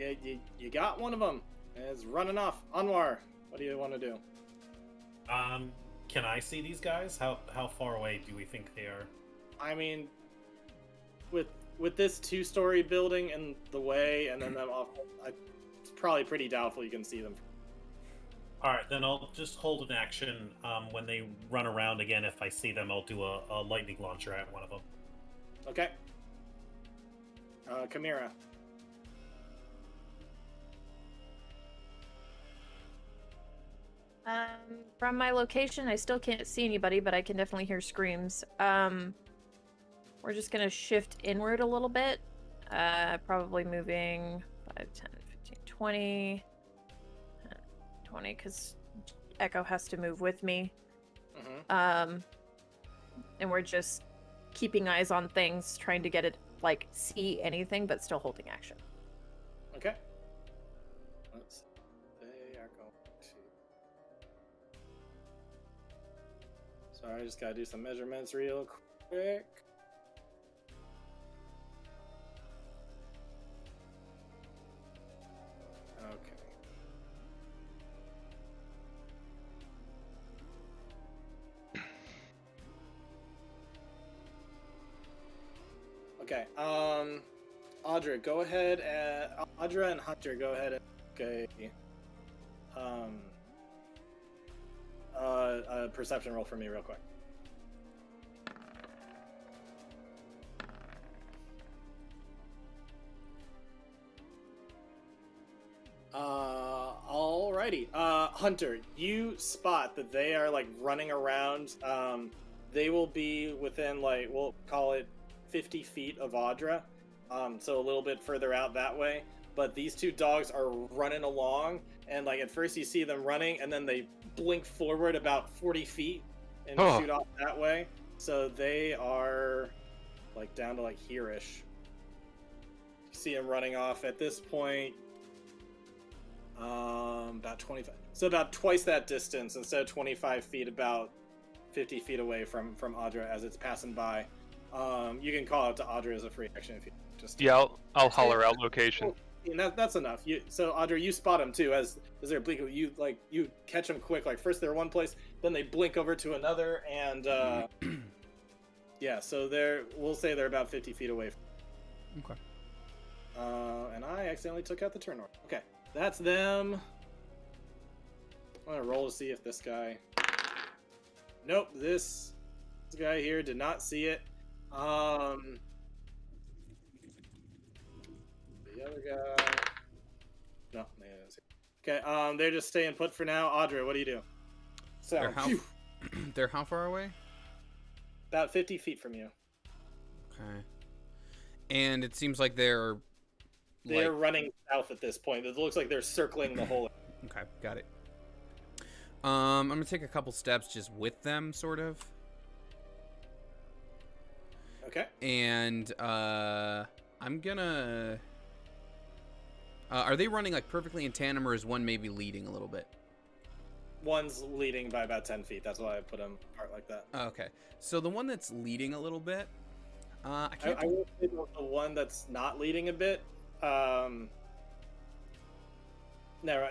you got one of them. It's running off. Anwar, what do you want to do? Can I see these guys? How far away do we think they are? I mean, with this two-story building in the way, and then them off, it's probably pretty doubtful you can see them. All right, then I'll just hold an action. When they run around again, if I see them, I'll do a lightning launcher at one of them. Okay. Chimera. From my location, I still can't see anybody, but I can definitely hear screams. We're just gonna shift inward a little bit. Probably moving 5, 10, 15, 20. 20, because Echo has to move with me. Mm-hmm. And we're just keeping eyes on things, trying to get it, like, see anything, but still holding action. Okay. Let's see. They are going to... Sorry, I just gotta do some measurements real quick. Okay. Okay, Audra, go ahead and... Audra and Hunter, go ahead and... Okay. A perception roll for me real quick. Alrighty. Hunter, you spot that they are, like, running around. They will be within, like, we'll call it 50 feet of Audra, so a little bit further out that way. But these two dogs are running along, and like at first you see them running, and then they blink forward about 40 feet and shoot off that way. So they are like down to like here-ish. You see them running off at this point. About 25. So about twice that distance instead of 25 feet, about 50 feet away from Audra as it's passing by. You can call out to Audra as a free action if you just. Yeah, I'll holler out location. And that's enough. So Audra, you spot them too as they're blinking. You catch them quick. Like first they're one place, then they blink over to another, and yeah. So we'll say they're about 50 feet away. Okay. And I accidentally took out the turn order. Okay, that's them. I'm gonna roll to see if this guy. Nope, this guy here did not see it. The other guy. No, they didn't see it. Okay, they're just staying put for now. Audra, what do you do? So, They're how far away? about 50 feet from you. Okay. And it seems like they're running south at this point. It looks like they're circling the whole. Okay, got it. I'm gonna take a couple steps just with them, sort of. Okay. And I'm gonna. Are they running like perfectly in tandem, or is one maybe leading a little bit? One's leading by about 10 feet. That's why I put them apart like that. Okay, so the one that's leading a little bit, I can't. I will say the one that's not leading a bit. No,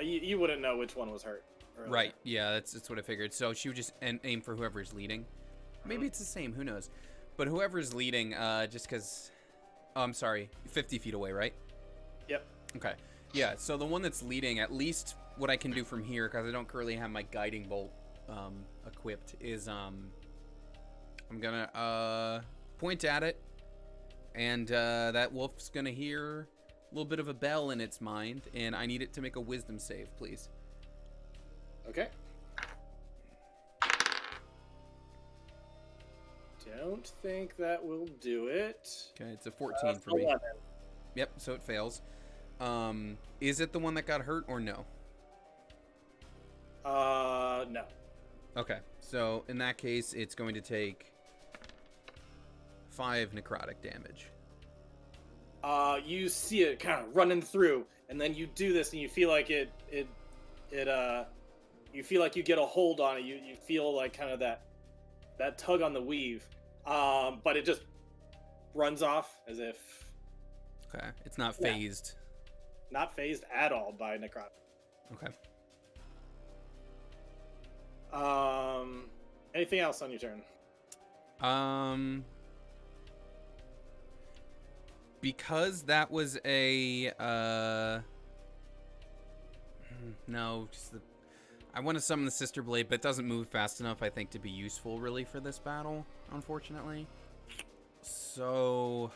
you wouldn't know which one was hurt. Earlier. Right. Yeah, that's what I figured. So she would just aim for whoever's leading. Maybe it's the same. Who knows? But whoever's leading, just because. Oh, I'm sorry. 50 feet away, right? Yep. Okay. Yeah. So the one that's leading, at least what I can do from here, because I don't currently have my guiding bolt equipped, is I'm gonna point at it, and that wolf's gonna hear a little bit of a bell in its mind, and I need it to make a wisdom save, please. Okay. Don't think that will do it. Okay, it's a 14 for me. 11. Yep, so it fails. Is it the one that got hurt or no? No. Okay, so in that case, it's going to take 5 necrotic damage. You see it kind of running through, and then you do this, and you feel like you feel like you get a hold on it. You feel like kind of that tug on the weave, but it just runs off as if Okay, it's not phased. not phased at all by necrotic. Okay. Anything else on your turn? Because that was a no, just I want to summon the Sister Blade, but it doesn't move fast enough, I think, to be useful really for this battle, unfortunately. So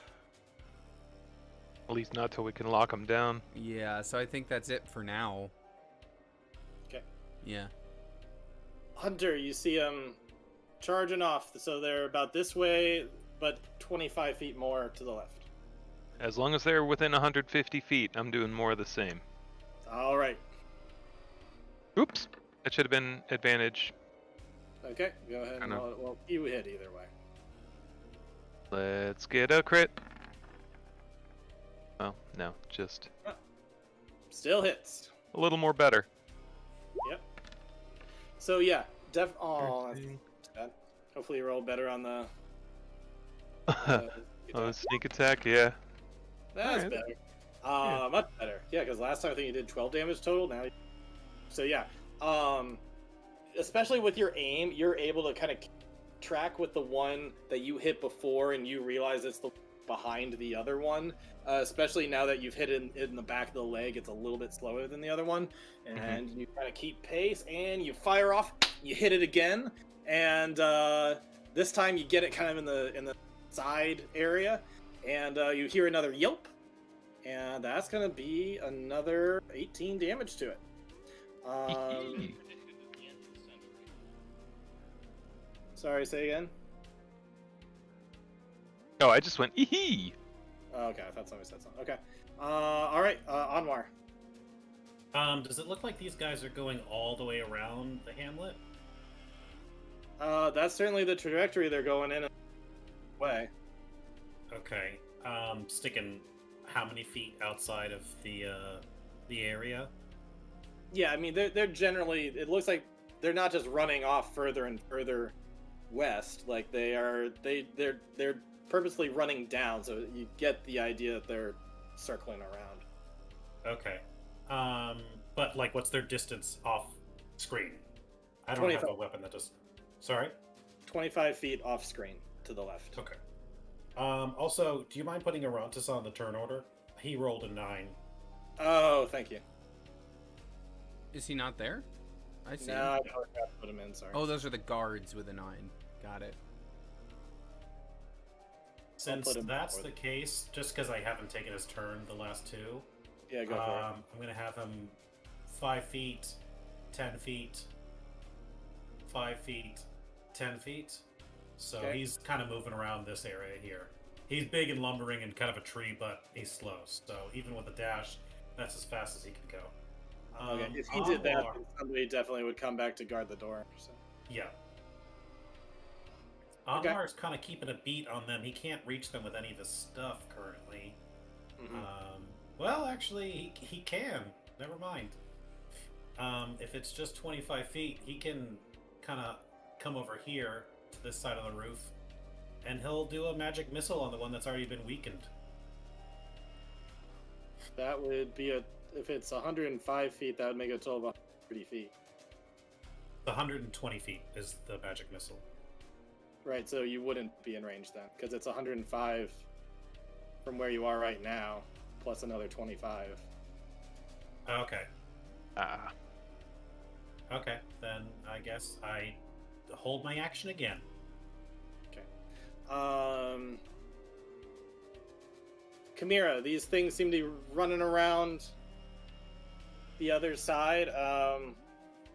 At least not till we can lock them down. yeah, so I think that's it for now. Okay. Yeah. Hunter, you see them charging off, so they're about this way, but 25 feet more to the left. As long as they're within 150 feet, I'm doing more of the same. All right. Oops. That should have been advantage. Okay, go ahead. I know. Well, you hit either way. Let's get a crit. Oh, no, just Still hits. a little more better. Yep. So yeah, oh, that's bad. Hopefully you roll better on the. Oh, sneak attack, yeah. That's Alright. better. Yeah. Much better. Yeah, because last time I think you did 12 damage total. Now, so yeah. Especially with your aim, you're able to kind of track with the one that you hit before, and you realize it's the behind the other one. Especially now that you've hit it in the back of the leg, it's a little bit slower than the other one, and you kind of keep pace, and you fire off. You hit it again, and this time you get it kind of in the side area, and you hear another yelp, and that's gonna be another 18 damage to it. Sorry, say again. Oh, I just went ee. Oh, okay, I thought somebody said something. Okay. All right, Anwar. Does it look like these guys are going all the way around the hamlet? That's certainly the trajectory they're going in. Way. Okay. Sticking how many feet outside of the area? Yeah, I mean they're generally. It looks like they're not just running off further and further west. Like they're purposely running down, so you get the idea that they're circling around. Okay. But like, what's their distance off screen? I don't 25. have a weapon that just. Sorry. 25 feet off screen to the left. Okay. Also, do you mind putting Arantis on the turn order? He rolled a 9. Oh, thank you. Is he not there? I see. No, him. I forgot to put him in. Sorry. Oh, those are the guards with a 9. Got it. Since put him that's forward. the case, just because I haven't taken his turn the last 2, Yeah, go for it. I'm going to have him 5 feet, 10 feet, 5 feet, 10 feet. So Okay. he's kind of moving around this area here. He's big and lumbering and kind of a tree, but he's slow. So even with a dash, that's as fast as he can go. Okay. If he did that, Anwar- then somebody definitely would come back to guard the door. So. Yeah. Okay. Anwar's kind of keeping a beat on them. He can't reach them with any of his stuff currently. Mhm. Well, actually, he can. Never mind. If it's just 25 feet, he can kind of come over here to this side of the roof, and he'll do a magic missile on the one that's already been weakened. That would be if it's 105 feet, that would make a total of 130 feet. 120 feet is the magic missile. Right, so you wouldn't be in range then, because it's 105 from where you are right now, plus another 25. Okay. Ah. Okay, then I guess I hold my action again. Chimera, these things seem to be running around the other side.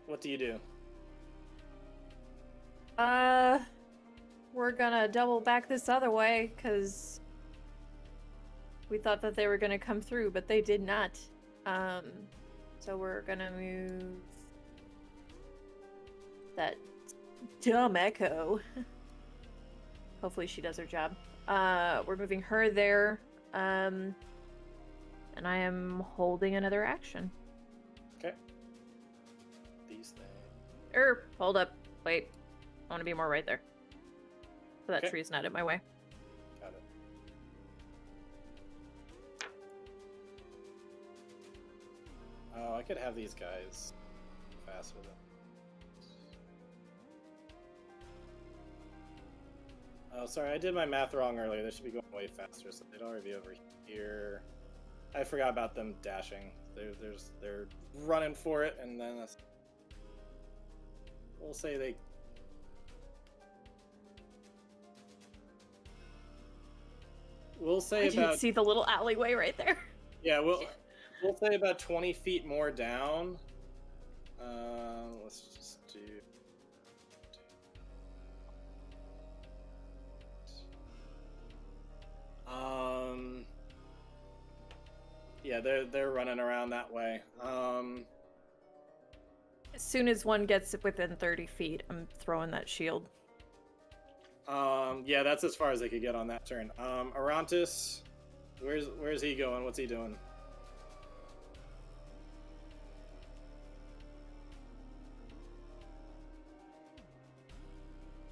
What do you do? We're gonna double back this other way, because we thought that they were gonna come through, but they did not. So we're gonna move that dumb Echo. Hopefully she does her job. We're moving her there. And I am holding another action. Okay. These things. Hold up. Wait. I want to be more right there. So that Okay. tree's not in my way. Got it. Oh, I could have these guys faster than. Oh, sorry, I did my math wrong earlier. They should be going way faster, so they'd already be over here. I forgot about them dashing. They're running for it, and then we'll say they. We'll say I didn't about see the little alleyway right there. yeah. We'll say about 20 feet more down. Let's just do. Yeah, they're running around that way. As soon as one gets within 30 feet, I'm throwing that shield. Yeah, that's as far as they could get on that turn. Arantis, where's he going? What's he doing?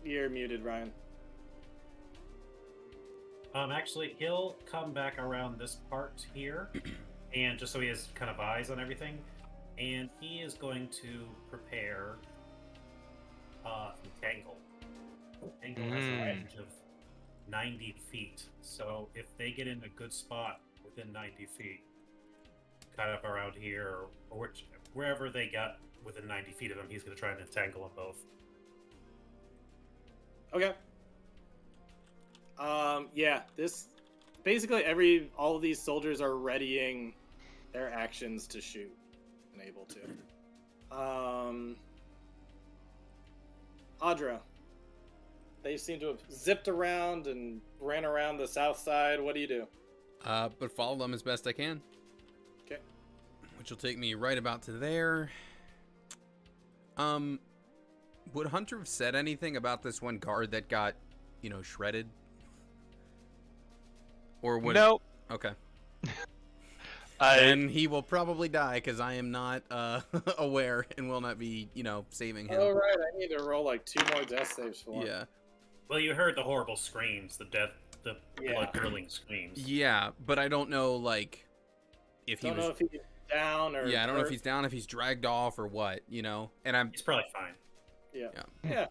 You're muted, Ryan. Actually, he'll come back around this part here, and just so he has kind of eyes on everything, and he is going to prepare Tangle. Tangle has a range of 90 feet, so if they get in a good spot within 90 feet, kind of around here, or wherever they got within 90 feet of him, he's going to try and entangle them both. Okay. Yeah, this basically all of these soldiers are readying their actions to shoot and able to. Audra, they seem to have zipped around and ran around the south side. What do you do? But follow them as best I can. Okay. Which will take me right about to there. Would Hunter have said anything about this one guard that got, shredded? Or would Nope. Okay. I Then he will probably die because I am not aware and will not be, saving him. Oh right, I need to roll like 2 more death saves for him. Yeah. Well, you heard the horrible screams, the Yeah. blood-curdling screams. Yeah, but I don't know, if he Don't was... know if he's down or. Yeah, I don't know if hurt. he's down, if he's dragged off or what, And I'm... He's probably fine. Yeah. Yeah. Yeah.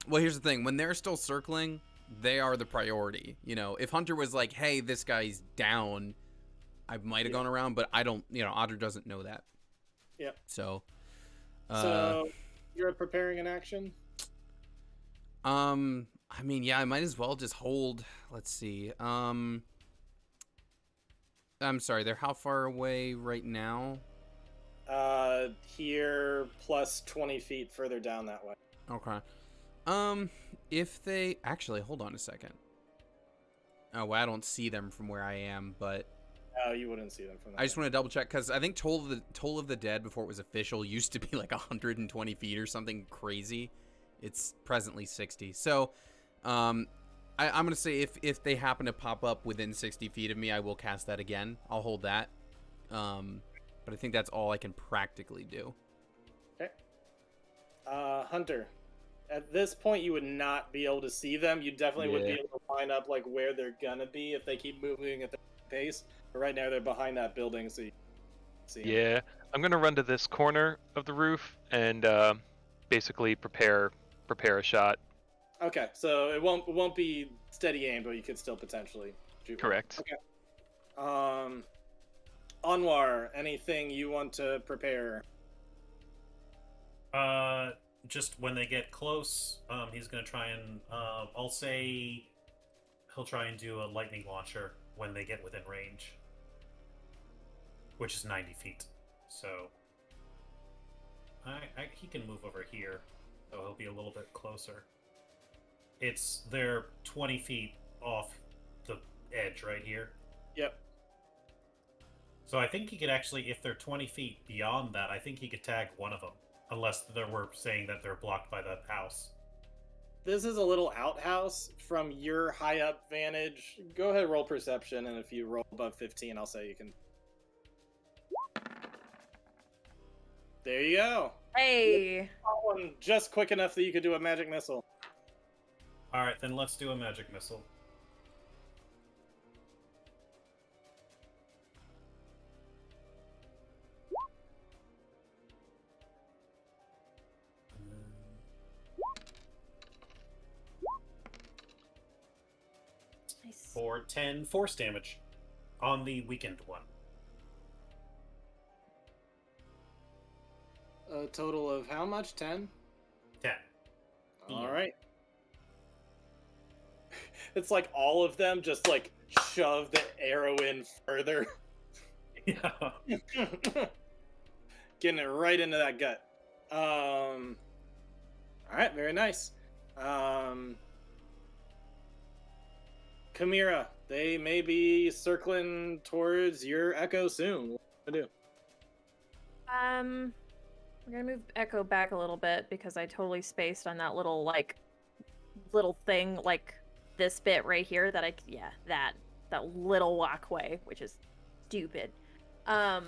Well, here's the thing. When they're still circling, they are the priority. If Hunter was like, hey, this guy's down, I might have gone around, but I don't, Otter doesn't know that. Yep. So... So you're preparing an action. I mean, yeah, I might as well just hold. Let's see. I'm sorry, they're how far away right now? Here plus 20 feet further down that way. Okay. If they actually hold on a second. Oh, well, I don't see them from where I am, but Oh, you wouldn't see them from that. I just want to double check because I think Toll of the Dead before it was official used to be like 120 feet or something crazy. It's presently 60. So, I'm gonna say if they happen to pop up within 60 feet of me, I will cast that again. I'll hold that. But I think that's all I can practically do. Okay. Hunter, at this point, you would not be able to see them. You definitely would be Yeah. able to line up like where they're gonna be if they keep moving at their pace. But right now, they're behind that building, so you can't see 'em. Yeah, I'm gonna run to this corner of the roof and basically prepare a shot. Okay, so it won't be steady aim, but you could still potentially shoot. one. Correct. Okay. Anwar, anything you want to prepare? Just when they get close, he's gonna try and I'll say he'll try and do a lightning launcher when they get within range, which is 90 feet. So he can move over here, so he'll be a little bit closer. They're 20 feet off the edge right here. Yep. So I think he could actually, if they're 20 feet beyond that, I think he could tag one of them. Unless we're saying that they're blocked by the house. This is a little outhouse from your high up vantage. Go ahead, roll perception, and if you roll above 15, I'll say you can. There you go. Hey. That one just quick enough that you could do a magic missile. Alright, then let's do a magic missile. Nice. For 10 force damage on the weakened one. A total of how much? 10? 10. All Yeah. right. It's like all of them just like shove the arrow in further. Yeah. Getting it right into that gut. All right, very nice. Chimera, they may be circling towards your echo soon. What do you do? We're gonna move Echo back a little bit because I totally spaced on that little thing, like this bit right here that that little walkway, which is stupid. But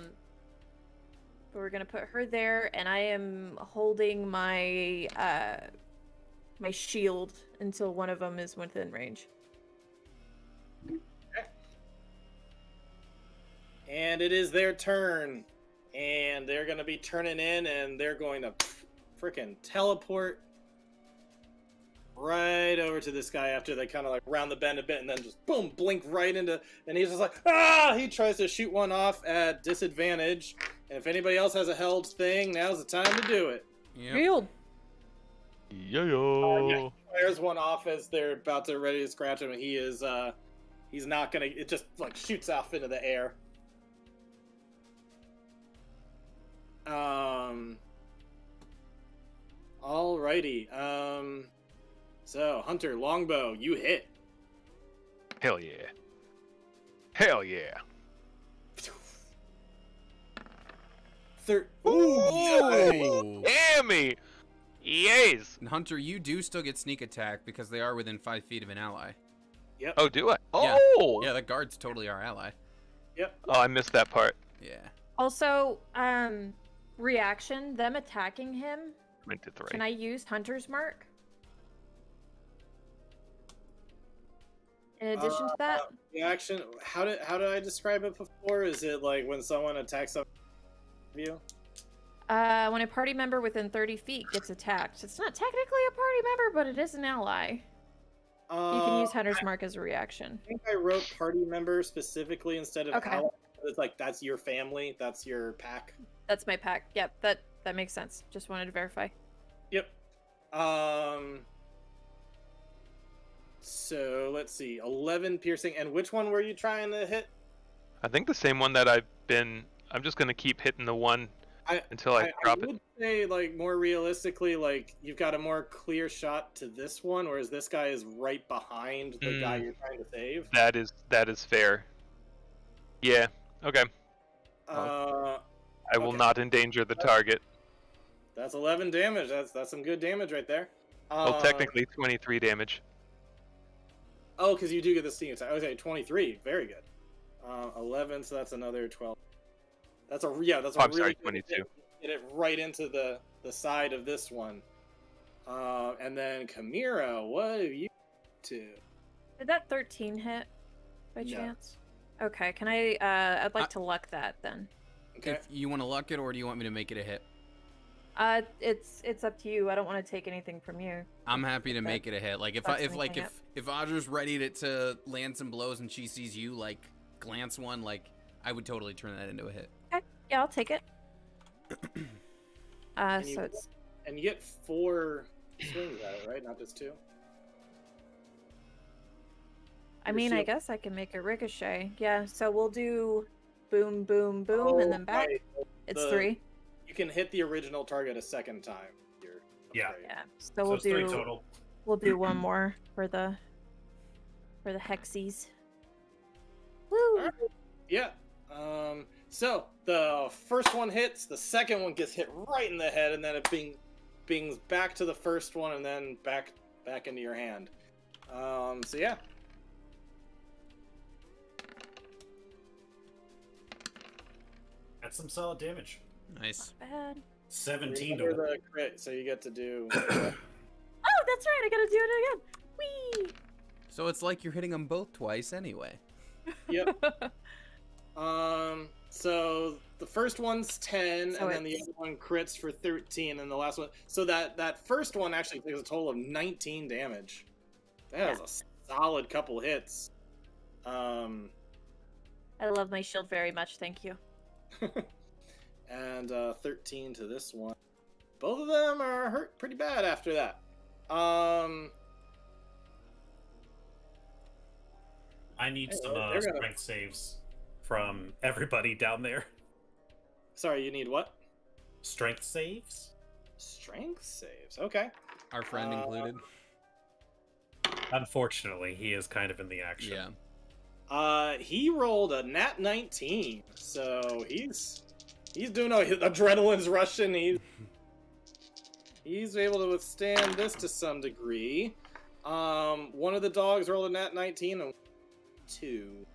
we're gonna put her there, and I am holding my my shield until one of them is within range. And it is their turn. And they're going to be turning in, and they're going to freaking teleport right over to this guy after they kind of like round the bend a bit and then just boom, blink right into, and he's just like, ah! He tries to shoot one off at disadvantage. And if anybody else has a held thing, now's the time to do it. Yep. Shield. Yo. Fires one off as they're about to ready to scratch him, and he's not gonna, it just like shoots off into the air. Alrighty. So Hunter, longbow, you hit. Hell yeah. Hell yeah. Ooh! Hammy! Yes! And Hunter, you do still get sneak attack because they are within 5 feet of an ally. Yep. Oh, do I? Yeah. Oh! Yeah, the guard's totally our ally. Yep. Oh, I missed that part. Yeah. Also, reaction, them attacking him. Meant to three. Can I use Hunter's Mark? In addition to that? Reaction. How did I describe it before? Is it like when someone attacks you? When a party member within 30 feet gets attacked. It's not technically a party member, but it is an ally. You can use Hunter's Mark as a reaction. I think I wrote party member specifically instead of Okay. ally. It's like that's your family, that's your pack. That's my pack. Yep, that makes sense. Just wanted to verify. Yep. So let's see, 11 piercing, and which one were you trying to hit? I think the same one that I'm just gonna keep hitting the one until I drop I it. would say, like, more realistically, like, you've got a more clear shot to this one, whereas this guy is right behind the guy you're trying to save. That is fair. Yeah. Okay. Uh, I will Okay. not endanger the target. that's 11 damage. That's some good damage right there. Well, technically 23 damage. Oh, because you do get the sneak attack. Okay, 23. Very good. 11, so that's another 12. That's a that's a I'm really sorry, good 22. hit. Get it right into the side of this one. And then Chimera, what have you to? Did that 13 hit by No. chance? Okay, can I? I'd like to luck that then. Okay. If you want to luck it, or do you want me to make it a hit? It's up to you. I don't want to take anything from you. I'm happy to That make it a hit. Like if fucks anything if Audra's ready to land some blows and she sees you like glance one, like I would totally turn that into a hit. Okay, yeah, I'll take it. And you So it's And you get 4 swings at it, right? Not just 2. I Your mean, I shield- guess I can make it ricochet. Yeah, so we'll do boom, boom, boom, and then back. right. It's The- 3. You can hit the original target a second time. You're Yeah. upgraded. Yeah. So So we'll it's 3 do total. we'll do one more for the hexies. Woo! Alright. Yeah. So the first one hits, the second one gets hit right in the head, and then it bings back to the first one, and then back into your hand. So yeah. That's some solid damage. Nice. Bad. 17 to Remember the crit, so you get to do. Oh, that's right. I gotta do it again. Whee! So it's like you're hitting them both twice anyway. Yep. So the first one's 10, So and then the it's- other one crits for 13, and the last one. So that first one actually takes a total of 19 damage. That was a solid couple hits. I love my shield very much. Thank you. And 13 to this one. Both of them are hurt pretty bad after that. I need Hey, some they're gonna- strength saves from everybody down there. Sorry, you need what? Strength saves? Strength saves. Okay. Our friend included. Unfortunately, he is kind of in the action. Yeah. He rolled a nat 19, so he's doing adrenaline's rushing. He's able to withstand this to some degree. One of the dogs rolled a nat 19 and 2.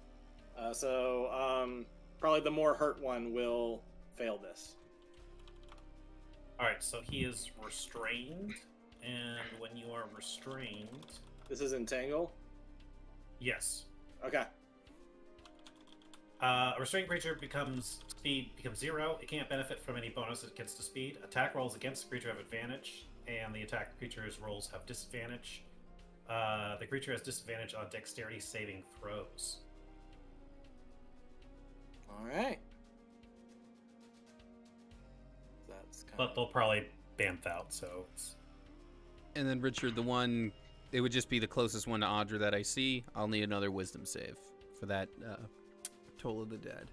So probably the more hurt one will fail this. Alright, so he is restrained, and when you are restrained... This is entangle. Yes. Okay. A restrained creature becomes 0. It can't benefit from any bonus it gets to speed. Attack rolls against the creature have advantage, and the attack creature's rolls have disadvantage. The creature has disadvantage on dexterity saving throws. All right. That's kind But they'll probably bamf out, so it's... And then Richard, the one, it would just be the closest one to Audra that I see. I'll need another wisdom save for that Toll of the Dead.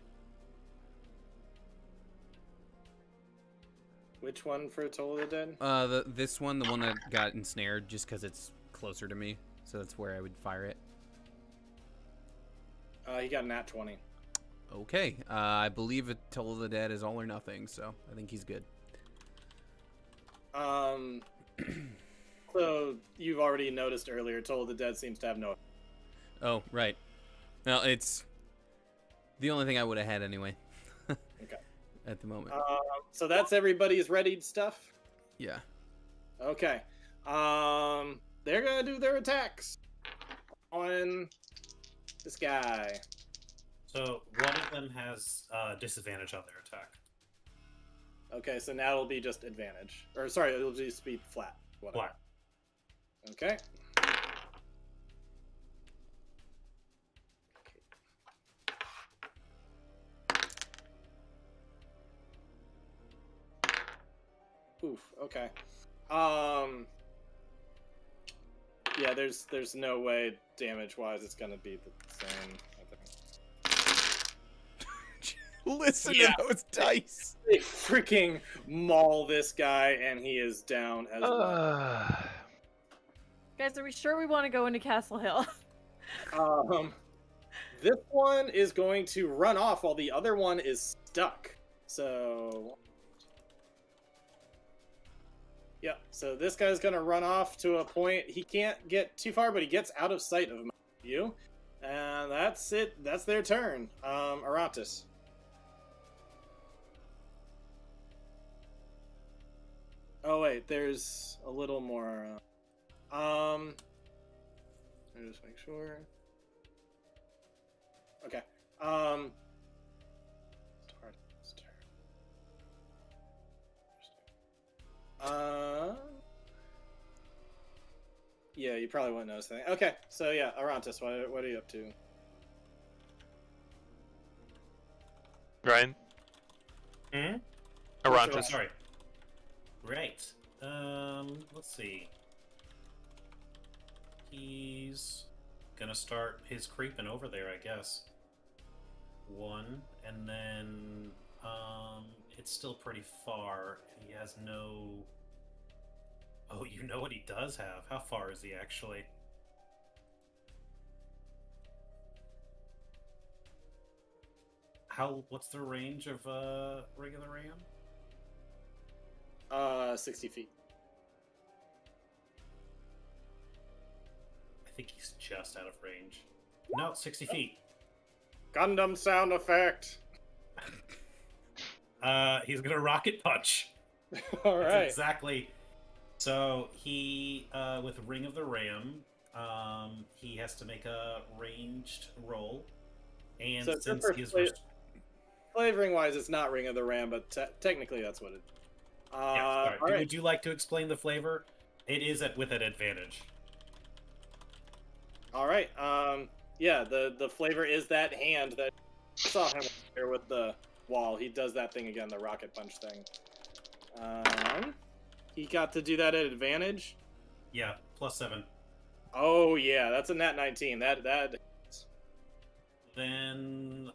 Which one for Toll of the Dead? This one, the one that got ensnared, just because it's closer to me, so that's where I would fire it. He got a nat 20. Okay, I believe a Toll of the Dead is all or nothing, so I think he's good. So you've already noticed earlier, Toll of the Dead seems to have no. Oh, right. Well, it's the only thing I would have had anyway. Okay. At the moment. So that's everybody's readied stuff. Yeah. Okay. They're gonna do their attacks on this guy. So one of them has disadvantage on their attack. Okay, so now it'll be just advantage, or sorry, it'll just be flat. Whatever. Flat. Okay. Oof. Okay. Yeah, there's no way damage-wise it's gonna be the same. I think. Listen Yeah. to those dice. They freaking maul this guy, and he is down as well. Guys, are we sure we want to go into Castle Hill? This one is going to run off while the other one is stuck. So, yeah. So this guy's gonna run off to a point he can't get too far, but he gets out of sight of him. you. And that's it. That's their turn. Arantis. Oh wait, there's a little more. Let me just make sure. Okay. Yeah, you probably wouldn't notice anything. Okay, so yeah, Arantis, what are you up to? Ryan? Hmm? Arantis. Oh, sorry. Right. Let's see. He's gonna start his creeping over there, I guess. One, and then it's still pretty far. He has no. Oh, you know what he does have? How far is he actually? What's the range of regular ram? 60 feet. I think he's just out of range. No, 60 feet. Gundam sound effect. He's gonna rocket punch. All That's right. exactly. So he, with Ring of the Ram, he has to make a ranged roll, and So since he is flavoring wise, it's not Ring of the Ram, but technically that's what it. yeah, sorry. All right. Would you like to explain the flavor? It is with an advantage. All right. Yeah, the flavor is that hand that saw him here with the wall. He does that thing again, the rocket punch thing. He got to do that at advantage. Yeah, +7. Oh yeah, that's a nat 19. That. Then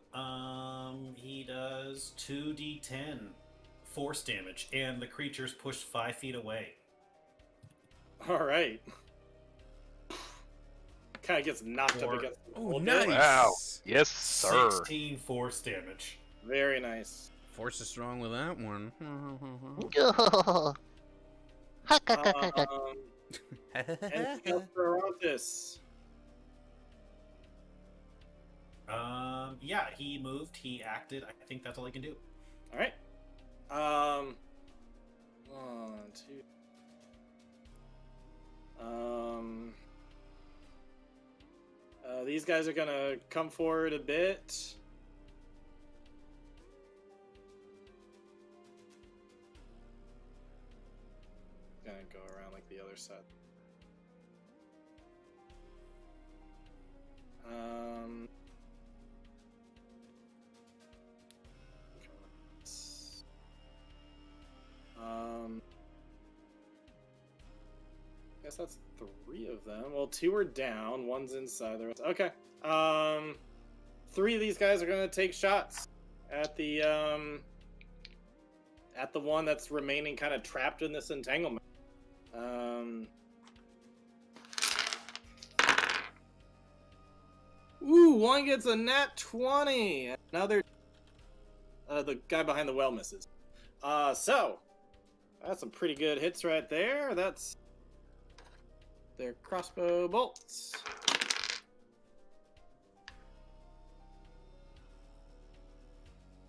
he does 2d10 force damage, and the creature's pushed 5 feet away. All right. Kind of gets knocked up against. The wall. nice. Wow. Yes, sir. 16 force damage. Very nice. Force is strong with that one. Anything else for Arantis? Yeah, he moved, he acted. I think that's all he can do. All right. 1, 2. These guys are gonna come forward a bit. Gonna go around like the other side. Guess that's 3 of them. Well, 2 are down. 1's inside. The rest. Okay. 3 of these guys are gonna take shots at the one that's remaining kind of trapped in this entanglement. Ooh, one gets a nat 20. Another. The guy behind the well misses. So that's some pretty good hits right there. That's their crossbow bolts.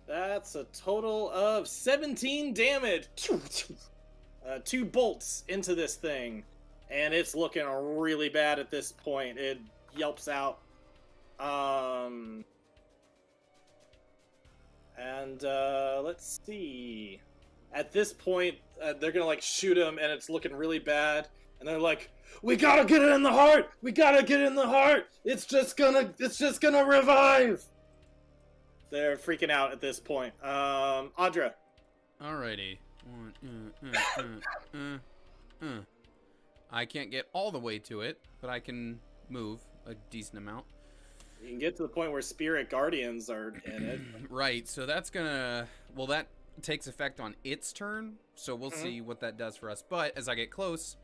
That's a total of 17 damage. 2 bolts into this thing, and it's looking really bad at this point. It yelps out. Let's see. At this point, they're gonna like shoot him, and it's looking really bad. And they're like, "We gotta get it in the heart. We gotta get it in the heart. It's just gonna revive." They're freaking out at this point. Audra. Alrighty. I can't get all the way to it, but I can move a decent amount. You can get to the point where spirit guardians are in it. Right, so that's gonna... Well, that takes effect on its turn, so we'll see what that does for us. But as I get close,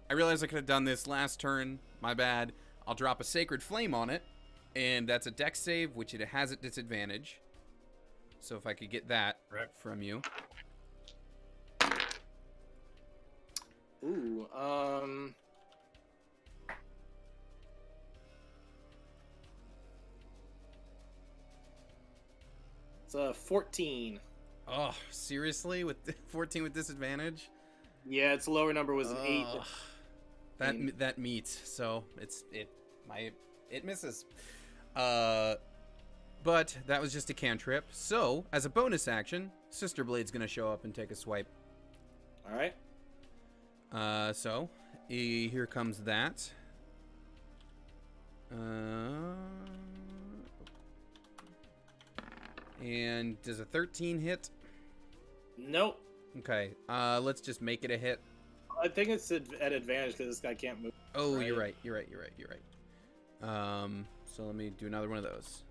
I realize I could have done this last turn. My bad. I'll drop a Sacred Flame on it, and that's a dex save, which it has at disadvantage. So if I could get that from you. Ooh, It's a 14. Oh, seriously? With 14 with disadvantage? Yeah, its lower number was an 8. Ugh. That meets, so it misses. But that was just a cantrip. So, as a bonus action, Sister Blade's gonna show up and take a swipe. All right. So here comes that. And does a 13 hit? Nope. Okay. Let's just make it a hit. I think it's at advantage because this guy can't move. Oh, Right. you're right. So let me do another one of those.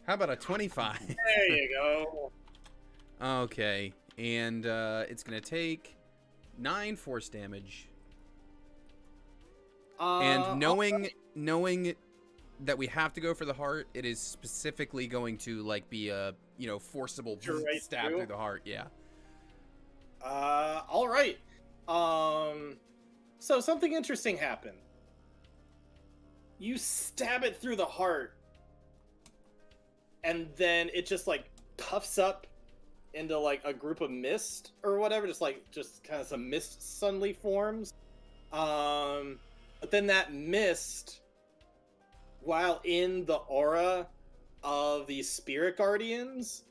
How about a 25? There you go. Okay, and it's gonna take 9 force damage. And knowing that we have to go for the heart, it is specifically going to like be a forcible Right stab through? through the heart. Yeah. All right. So something interesting happened. You stab it through the heart, and then it just like puffs up into like a group of mist or whatever, just kind of some mist suddenly forms. But then that mist, while in the aura of the spirit guardians,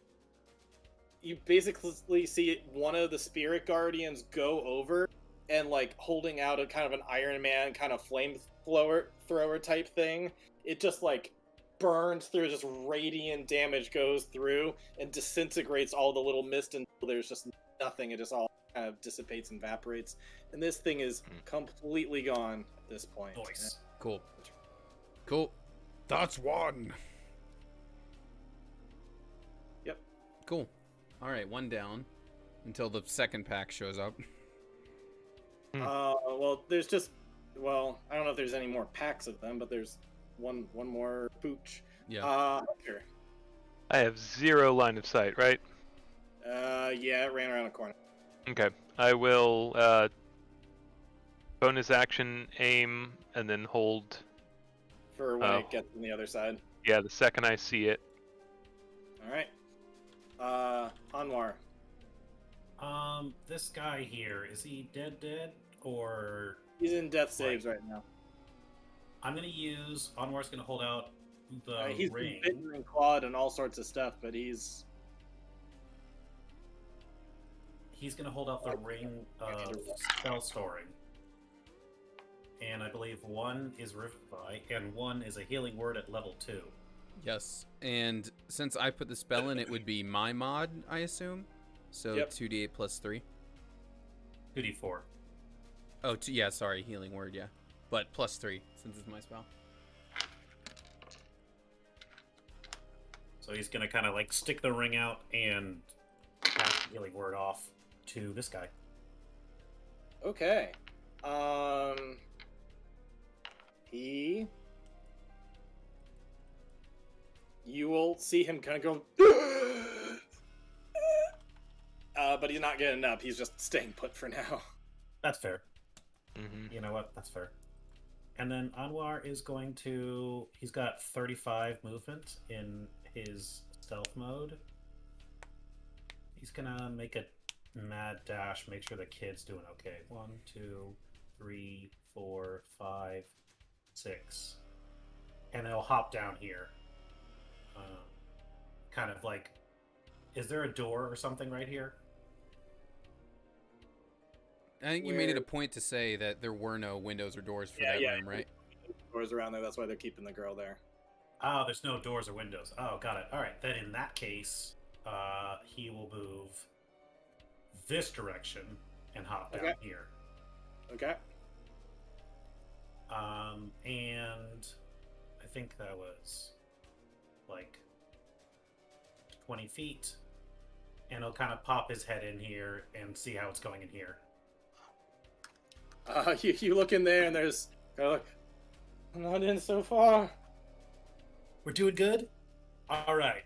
you basically see one of the spirit guardians go over and like holding out a kind of an Iron Man kind of thrower type thing. It just like burns through, just radiant damage goes through and disintegrates all the little mist until there's just nothing. It just all kind of dissipates and evaporates. And this thing is completely gone at this point. Nice. Cool. That's one. Yep. Cool. All right, one down until the second pack shows up. Well, there's just, well, I don't know if there's any more packs of them, but there's one more pooch. Yeah. Hunter. I have 0 line of sight, right? Yeah, it ran around the corner. Okay. I will bonus action aim and then hold. For when it gets on the other side. Yeah, the second I see it. All right. Anwar. This guy here, is he dead, or He's in death saves right now. I'm gonna use Anwar's gonna hold out the He's been ring. bitten and clawed and all sorts of stuff, but he's He's gonna hold out the ring of spell storing. And I believe one is Revivify, and one is a healing word at level 2. Yes, and since I put the spell in, it would be my mod, I assume. So Yep. 2d8 plus 3. 2d4. Oh, yeah, sorry, healing word, yeah. But plus 3, since it's my spell. So he's gonna kind of like stick the ring out and cast the healing word off to this guy. okay. You will see him kind of go, but he's not getting up. He's just staying put for now. That's fair. Mm-hmm. You know what? That's fair. And then Anwar is going to... He's got 35 movement in his stealth mode. He's gonna make a mad dash, make sure the kid's doing okay. 1, 2, 3, 4, 5, 6. And he'll hop down here. Kind of like... Is there a door or something right here? I think you made it a point to say that there were no windows or doors for that room, right? Doors around there. That's why they're keeping the girl there. Oh, there's no doors or windows. Oh, got it. All right, then in that case, he will move this direction and hop down here. Okay. And I think that was like 20 feet. And he'll kind of pop his head in here and see how it's going in here. You look in there and there's kind of like, I'm not in so far. We're doing good? Alright.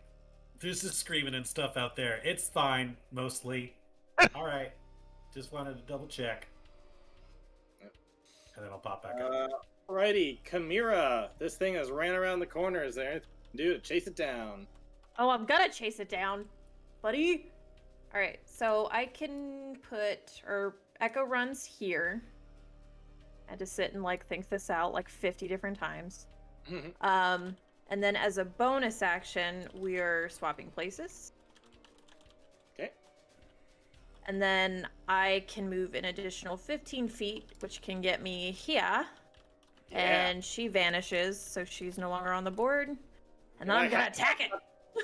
There's just screaming and stuff out there. It's fine, mostly. Alright. Just wanted to double check. And then I'll pop back up. Alrighty, Chimera. This thing has ran around the corner. Is there anything Do to chase it down. Oh, I'm gonna chase it down, buddy. All right, so I can put Echo runs here. I had to sit and like think this out like 50 different times. And then as a bonus action, we're swapping places. Okay. And then I can move an additional 15 feet, which can get me here. Yeah. And she vanishes, so she's no longer on the board. And then I'm gonna attack it.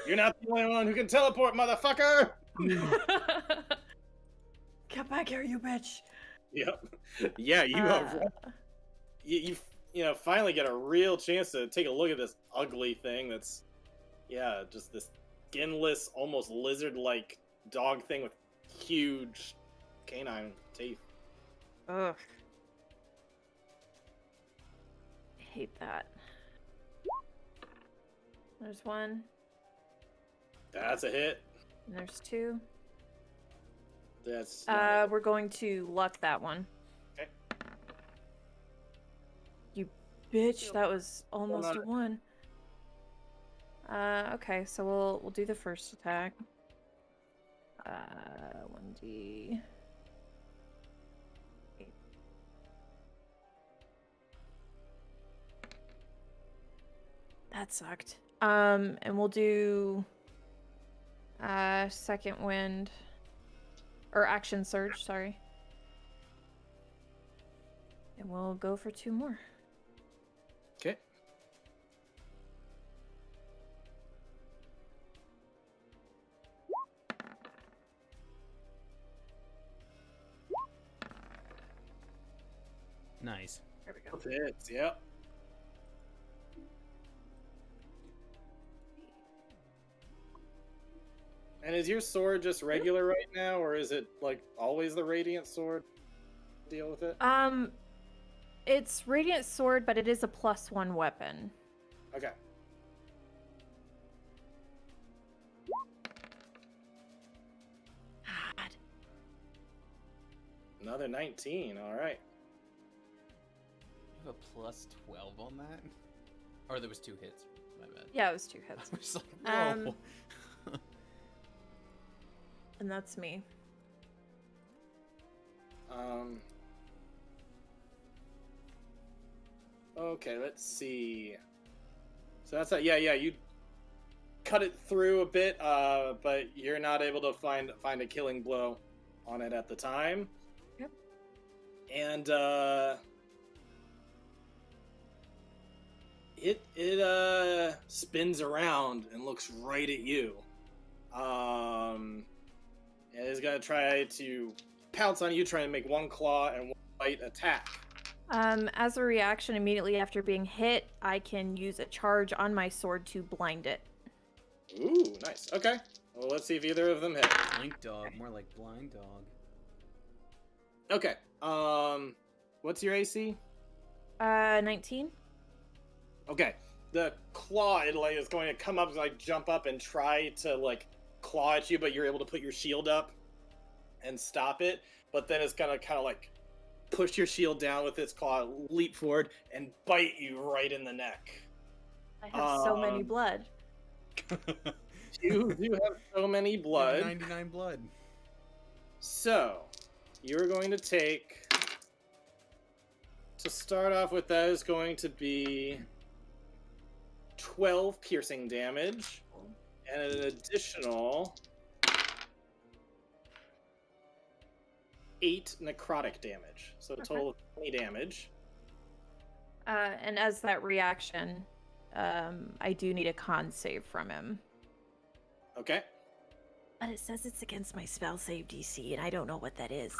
You're not the only one who can teleport, motherfucker! Get back here, you bitch. Yep. Yeah, you know, finally get a real chance to take a look at this ugly thing that's, yeah, just this skinless, almost lizard-like dog thing with huge canine teeth. Ugh. I hate that. There's one. That's a hit. And there's two. That's We're going to luck that one. Okay. You bitch, that was almost a one. Okay, so we'll do the first attack. 1d. That sucked. And we'll do second wind. Or action surge, sorry. And we'll go for two more. Okay. Nice. There we go. Both hits, yep. And is your sword just regular right now, or is it like always the radiant sword? Deal with it. It's radiant sword, but it is a +1 weapon. Okay. God. Another 19. All right. You have a +12 on that? Or there was 2 hits. My bad. Yeah, it was 2 hits. I was like, no. And that's me. Okay, let's see. So that's yeah, you cut it through a bit, but you're not able to find a killing blow on it at the time. Yep. And it spins around and looks right at you. And it's gonna try to pounce on you, trying to make one claw and one bite attack. As a reaction, immediately after being hit, I can use a charge on my sword to blind it. Ooh, nice. Okay. Well, let's see if either of them hit. Blink dog, more like blind dog. Okay. What's your AC? 19. Okay. The claw is going to come up, like jump up and try to like claw at you, but you're able to put your shield up and stop it. But then it's gonna kind of like push your shield down with its claw, leap forward, and bite you right in the neck. I have so many blood. You have so many blood. 99 blood. So, you're going to take... To start off with, that is going to be 12 piercing damage, and an additional 8 necrotic damage. So a total of 20 damage. And as that reaction, I do need a con save from him. Okay. But it says it's against my spell save DC, and I don't know what that is.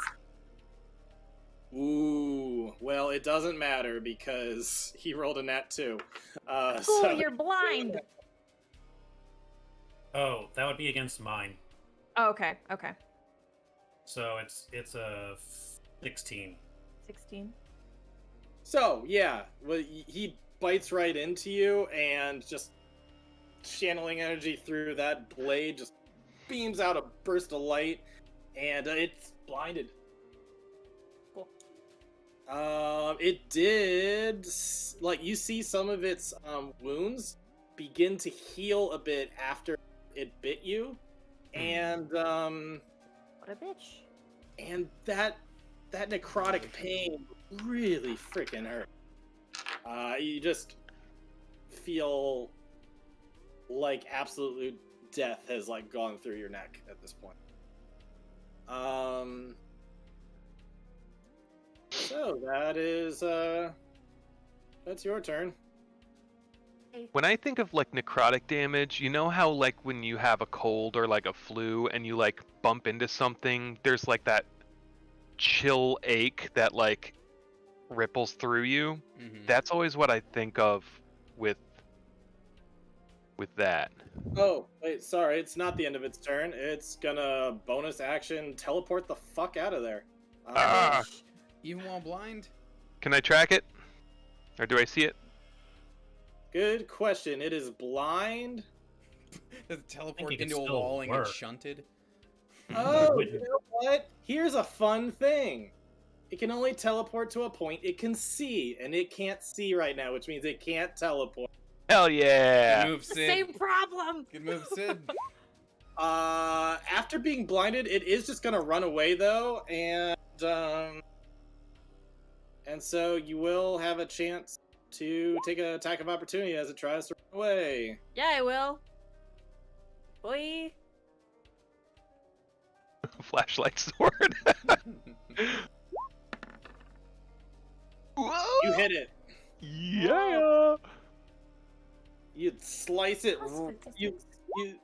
Ooh, well, it doesn't matter because he rolled a nat 2. Oh, So you're blind! Oh, that would be against mine. Oh, okay, okay. So it's a 16. 16. So, yeah, well, he bites right into you, and just channeling energy through that blade just beams out a burst of light, and it's blinded. Cool. It did, like, you see some of its wounds begin to heal a bit after it bit you, and What a bitch. that necrotic pain really freaking hurt. You just feel like absolute death has like gone through your neck at this point. So that's your turn. When I think of like necrotic damage, you know how like when you have a cold or like a flu and you like bump into something, there's like that chill ache that like ripples through you. Mhm. That's always what I think of with that. Oh, wait, sorry, it's not the end of its turn. It's gonna bonus action teleport the fuck out of there. Ah! Even while blind? Can I track it? Or do I see it? Good question. It is blind. Does it teleport it could into a still wall and get work. shunted? Oh, wouldn't. you know what? Here's a fun thing. It can only teleport to a point it can see, and it can't see right now, which means it can't teleport. Hell yeah! Good move, The Sid. same problem. Good move, Sid. After being blinded, it is just gonna run away though, and so you will have a chance to take an attack of opportunity as it tries to run away. Yeah, I will. Boy. Flashlight sword. Whoa! You hit it. Yeah! You slice it. That's You fantastic.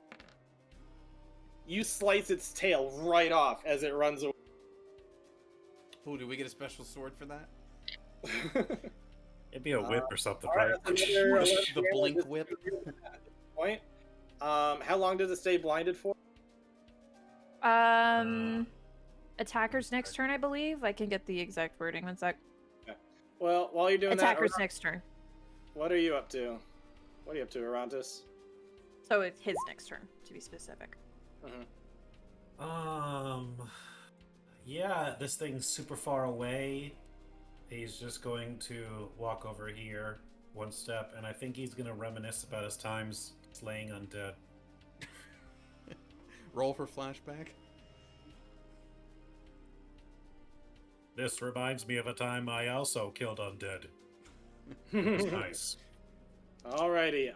you slice its tail right off as it runs away. Ooh, do we get a special sword for that? It'd be a whip or something, All right, right? that's another The 11 damage. blink This whip. is at this point. How long does it stay blinded for? Attacker's next turn, I believe. I can get the exact wording. One sec. Well, while you're doing Attacker's that, next turn. what are you up to? What are you up to, Arantis? So it's his next turn, to be specific. Yeah, this thing's super far away. He's just going to walk over here one step, and I think he's going to reminisce about his times slaying undead. Roll for flashback. This reminds me of a time I also killed undead. It was nice. Alrighty.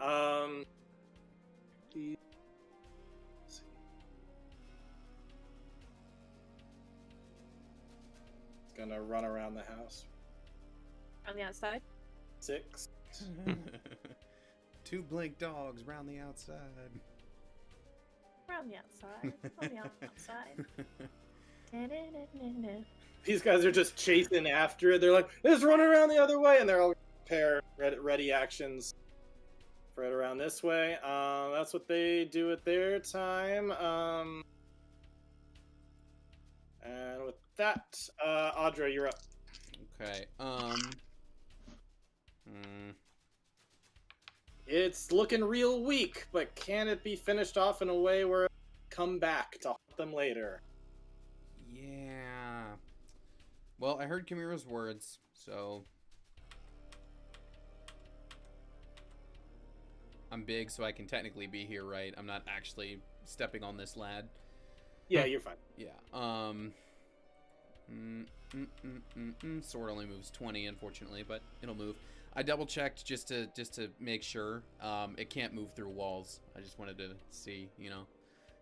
It's gonna run around the house. On the outside? 6. Two blink dogs round the outside. Around the outside. On the outside. Da-da-da-da-da. These guys are just chasing after it. They're like, "It's running around the other way," and they're all pair ready actions for it around this way. That's what they do at their time. And with that, Audra, you're up. Okay. It's looking real weak, but can it be finished off in a way where it come back to haunt them later? Yeah. Well, I heard Kamira's words, so I'm big, so I can technically be here, right? I'm not actually stepping on this lad. Yeah, you're fine. Yeah. Sword only moves 20, unfortunately, but it'll move. I double checked just to make sure. It can't move through walls. I just wanted to see, you know.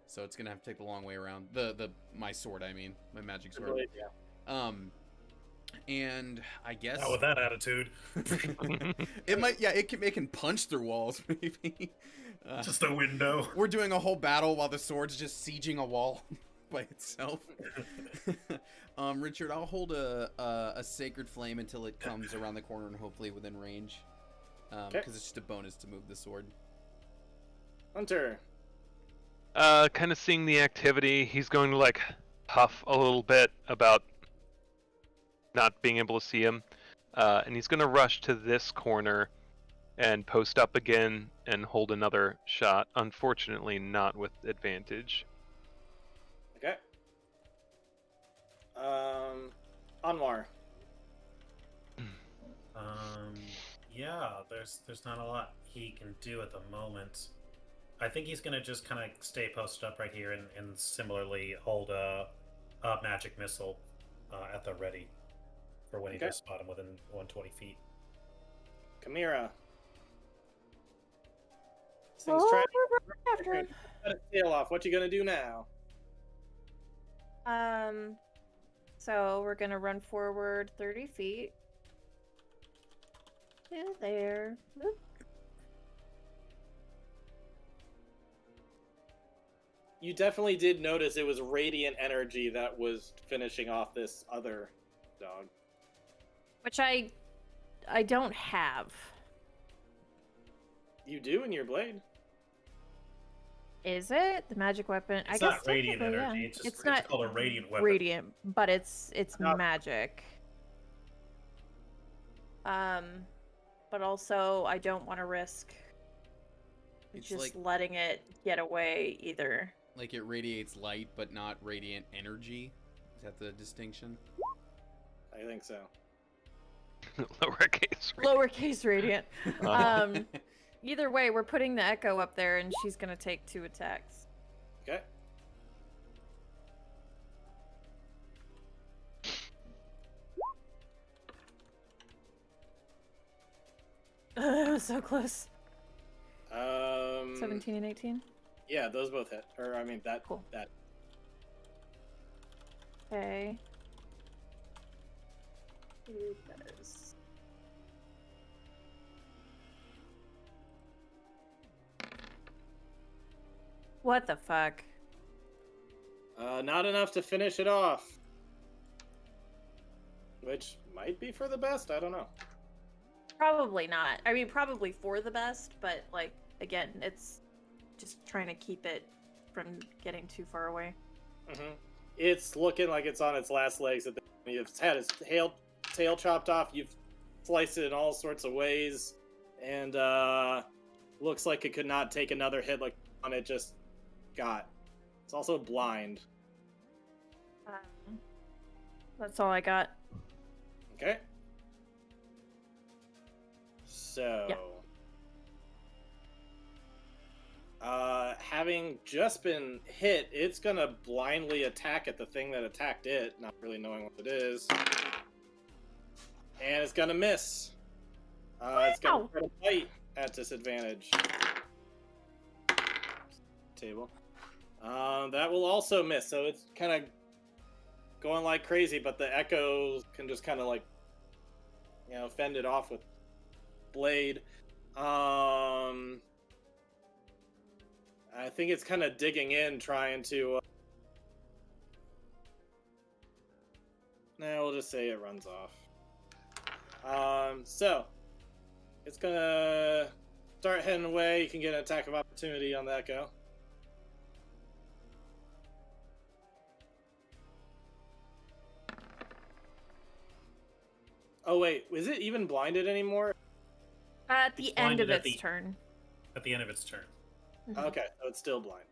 So it's gonna have to take the long way around. My sword, I mean, my magic sword. Really, yeah. And I guess Not with that attitude. it might. Yeah, it can punch through walls, maybe. Just a window. We're doing a whole battle while the sword's just sieging a wall by itself. Richard, I'll hold a sacred flame until it comes around the corner and hopefully within range. Because it's just a bonus to move the sword. Hunter. Kind of seeing the activity, he's going to like huff a little bit about not being able to see him, and he's going to rush to this corner and post up again and hold another shot. Unfortunately, not with advantage. Okay. Anwar. Yeah, there's not a lot he can do at the moment. I think he's gonna just kind of stay posted up right here and similarly hold a magic missile at the ready for when he does spot him within 120 feet. Chimera. This thing's Oh, trying we're running after to him. cut its tail off. What you gonna do now? So we're gonna run forward 30 feet. To there. Whoop. You definitely did notice it was radiant energy that was finishing off this other dog. Which I don't have. You do in your blade. Is it the magic weapon? It's I not guess radiant technically, energy. yeah. It's just, It's not called a radiant weapon. radiant, but it's Not- magic. But also I don't want to risk It's just like letting it get away either. it radiates light, but not radiant energy. Is that the distinction? I think so. Lowercase. Lowercase radiant. Uh-huh. Either way, we're putting the echo up there, and she's gonna take 2 attacks. Okay. So close. 17 and 18. Yeah, those both hit. Or I mean that. Cool. That. Okay. That is. What the fuck? Not enough to finish it off. Which might be for the best. I don't know. Probably not. I mean, probably for the best, but like again, it's just trying to keep it from getting too far away. Mm-hmm. It's looking like it's on its last legs. You've had its tail chopped off. You've sliced it in all sorts of ways, and looks like it could not take another hit like on it just got. It's also blind. That's all I got. Okay. So, having just been hit, it's gonna blindly attack at the thing that attacked it, not really knowing what it is. And it's gonna miss. It's gonna try to bite at disadvantage. Table. That will also miss, so it's kind of going like crazy, but the echoes can just kind of like, fend it off with blade. I think it's kind of digging in, trying to. We'll just say it runs off. So it's gonna start heading away. You can get an attack of opportunity on the echo. Oh wait, is it even blinded anymore? At the It's end of blinded at its the- turn. At the end of its turn. Mhm. Okay, so it's still blind.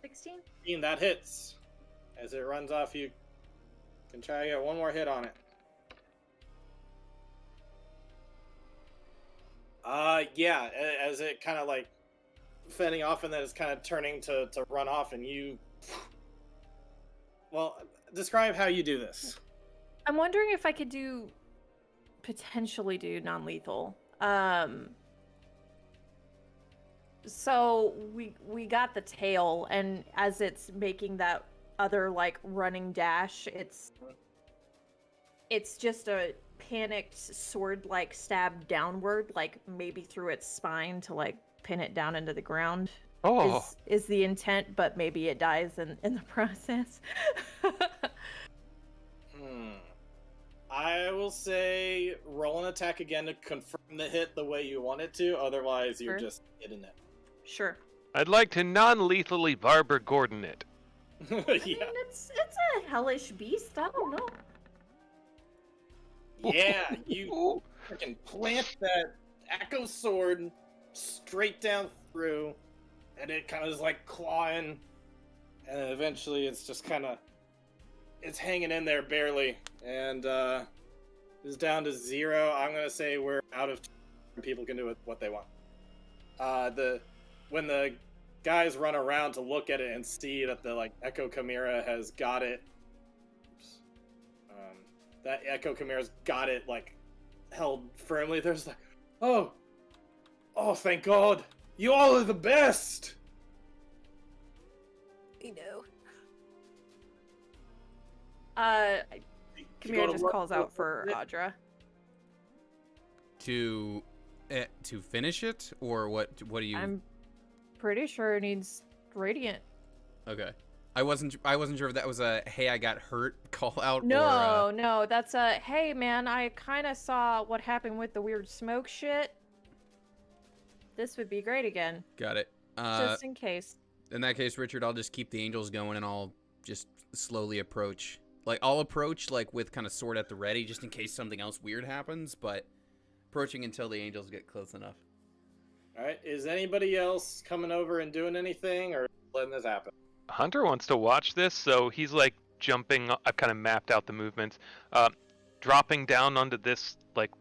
16? That hits. As it runs off, you can try to get one more hit on it. Yeah, as it kind of like fending off and then it's kind of turning to run off and you... Well, describe how you do this. I'm wondering if I could potentially do non-lethal. So we got the tail, and as it's making that other like running dash, it's just a panicked sword like stab downward, like maybe through its spine to like pin it down into the ground. Oh, Is the intent, but maybe it dies in the process. I will say roll an attack again to confirm the hit the way you want it to, otherwise you're Sure. just hitting it. Sure. I'd like to non-lethally Barber Gordon it. I mean, it's a hellish beast. I don't know. Yeah, you freaking plant that echo sword straight down through, and it kind of is like clawing, and then eventually it's just kind of, it's hanging in there barely, and is down to 0. I'm gonna say we're out of time. People can do what they want. When the guys run around to look at it and see that the Echo Chimera has got it. Oops, that Echo Chimera's got it held firmly. There's oh, thank God! You all are the best. You know. You Kamira gotta just work calls out for Audra. To finish it, or what? What do you? I'm pretty sure it needs radiant. Okay. I wasn't sure if that was a hey I got hurt call out. No, no, that's a hey man, I kind of saw what happened with the weird smoke shit. This would be great again. Got it. Just in case. In that case, Richard, I'll just keep the angels going and I'll just slowly approach. I'll approach with kind of sword at the ready just in case something else weird happens, but approaching until the angels get close enough. All right. Is anybody else coming over and doing anything, or letting this happen? Hunter wants to watch this, so he's jumping. I've kind of mapped out the movements, dropping down onto this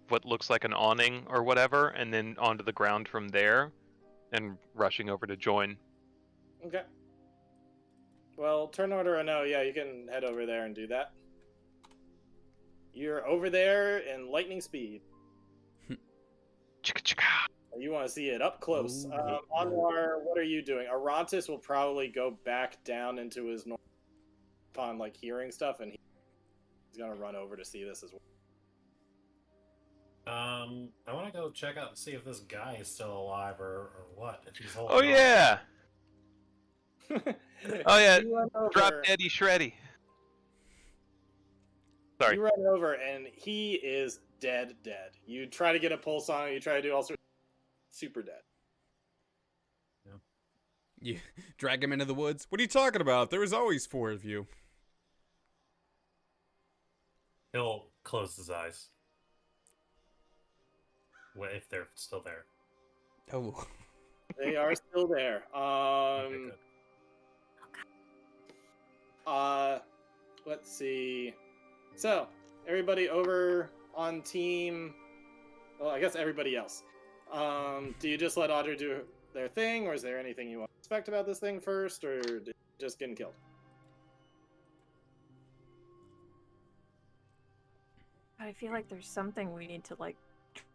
what looks like an awning or whatever, and then onto the ground from there, and rushing over to join. Okay. Well, turn order or no, yeah, you can head over there and do that. You're over there in lightning speed. Chicka chicka. You want to see it up close. Ooh. Anwar, what are you doing? Arantis will probably go back down into his normal upon hearing stuff, and he's gonna run over to see this as well. I want to go check out and see if this guy is still alive or what. If he's holding Oh on. yeah. Oh yeah. You run over, Drop Deady Shreddy. Sorry. You run over, and he is dead. You try to get a pulse on him, you try to do all sorts. Super dead. You drag him into the woods. What are you talking about? There was always 4 of you. He'll close his eyes. If they're still there. Oh. They are still there. Okay, good. Let's see. So, everybody over on team. Well, I guess everybody else. Do you just let Audra do their thing, or is there anything you want to expect about this thing first, or did you just getting killed? I feel like there's something we need to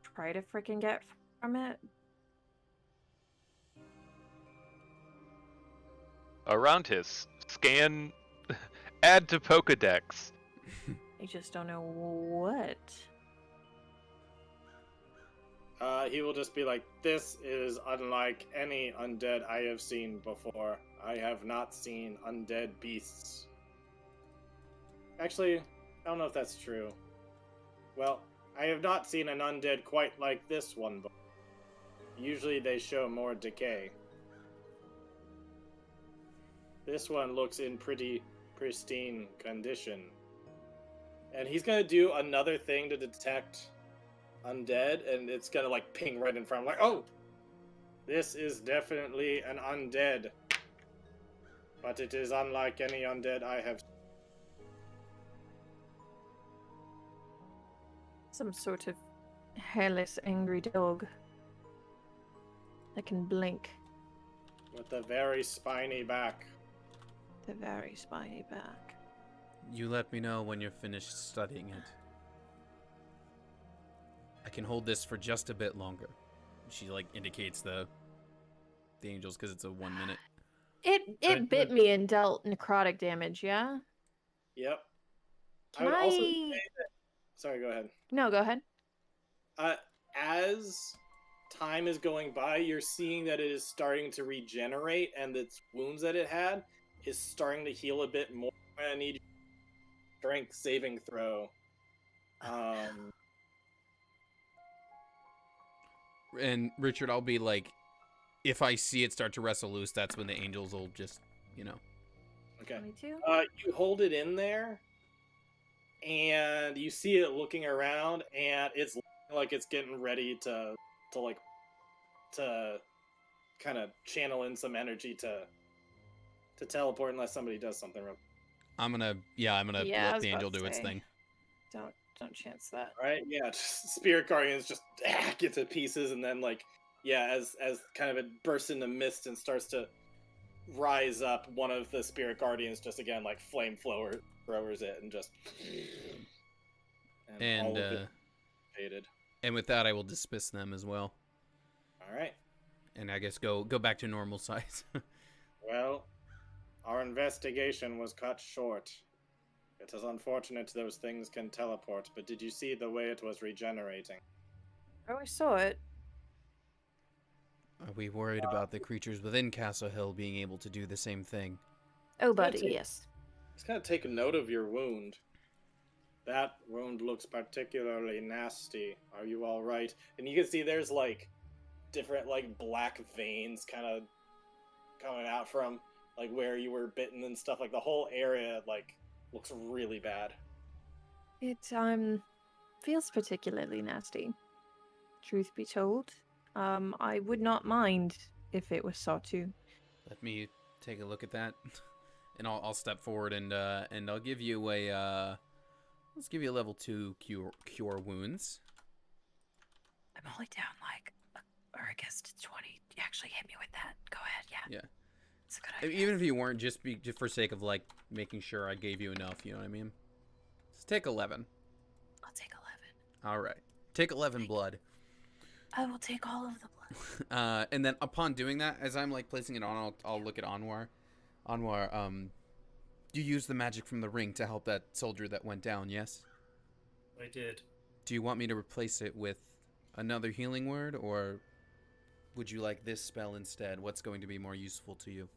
try to freaking get from it. Arantis, scan, add to Pokedex. I just don't know what. He will just be like, this is unlike any undead I have seen before. I have not seen undead beasts. Actually, I don't know if that's true. Well, I have not seen an undead quite like this one before. Usually they show more decay. This one looks in pretty pristine condition. And he's gonna do another thing to detect undead, and it's gonna ping right in front. Oh, this is definitely an undead, but it is unlike any undead I have. Some sort of hairless, angry dog that can blink. With a very spiny back. The very spiny back. You let me know when you're finished studying it. I can hold this for just a bit longer. She indicates the angels because it's a 1 minute. It bit me and dealt necrotic damage, yeah? Yep. Can would I... also say that... Sorry, go ahead. No, go ahead. As time is going by, you're seeing that it is starting to regenerate, and its wounds that it had is starting to heal a bit more. I need strength saving throw. And Richard, I'll be if I see it start to wrestle loose, that's when the angels will just, Okay. 22? You hold it in there, and you see it looking around, and it's like it's getting ready to kind of channel in some energy to teleport unless somebody does something real. I'm gonna Yeah, I let was the about angel to do its say. thing. Don't Don't chance that. Right? Yeah, just Spirit Guardians just get to pieces, and then like, yeah, as kind of it bursts into mist and starts to rise up, one of the Spirit Guardians just again like throwers it and just and all of it faded. And with that, I will dismiss them as well. All right. And I guess go back to normal size. Well, our investigation was cut short. It is unfortunate those things can teleport, but did you see the way it was regenerating? Oh, I saw it. Are we worried about the creatures within Castle Hill being able to do the same thing? Oh, buddy, yes. Just gotta take a note of your wound. That wound looks particularly nasty. Are you all right? And you can see there's like different like black veins kind of coming out from like where you were bitten and stuff. Like the whole area like looks really bad. It feels particularly nasty. Truth be told, I would not mind if it was sought to. Let me take a look at that, and I'll step forward and I'll give you a let's give you a level 2 cure wounds. I'm only down like, or I guess to 20. You actually hit me with that. Go ahead, yeah. Yeah. It's a good idea. Even if you weren't, just for sake of like making sure I gave you enough, you know what I mean? Let's take 11. I'll take 11. All right, take 11 blood. I will take all of the blood. And then upon doing that, as I'm like placing it on, I'll look at Anwar. Anwar, you used the magic from the ring to help that soldier that went down, yes? I did. Do you want me to replace it with another healing word, or would you like this spell instead? What's going to be more useful to you?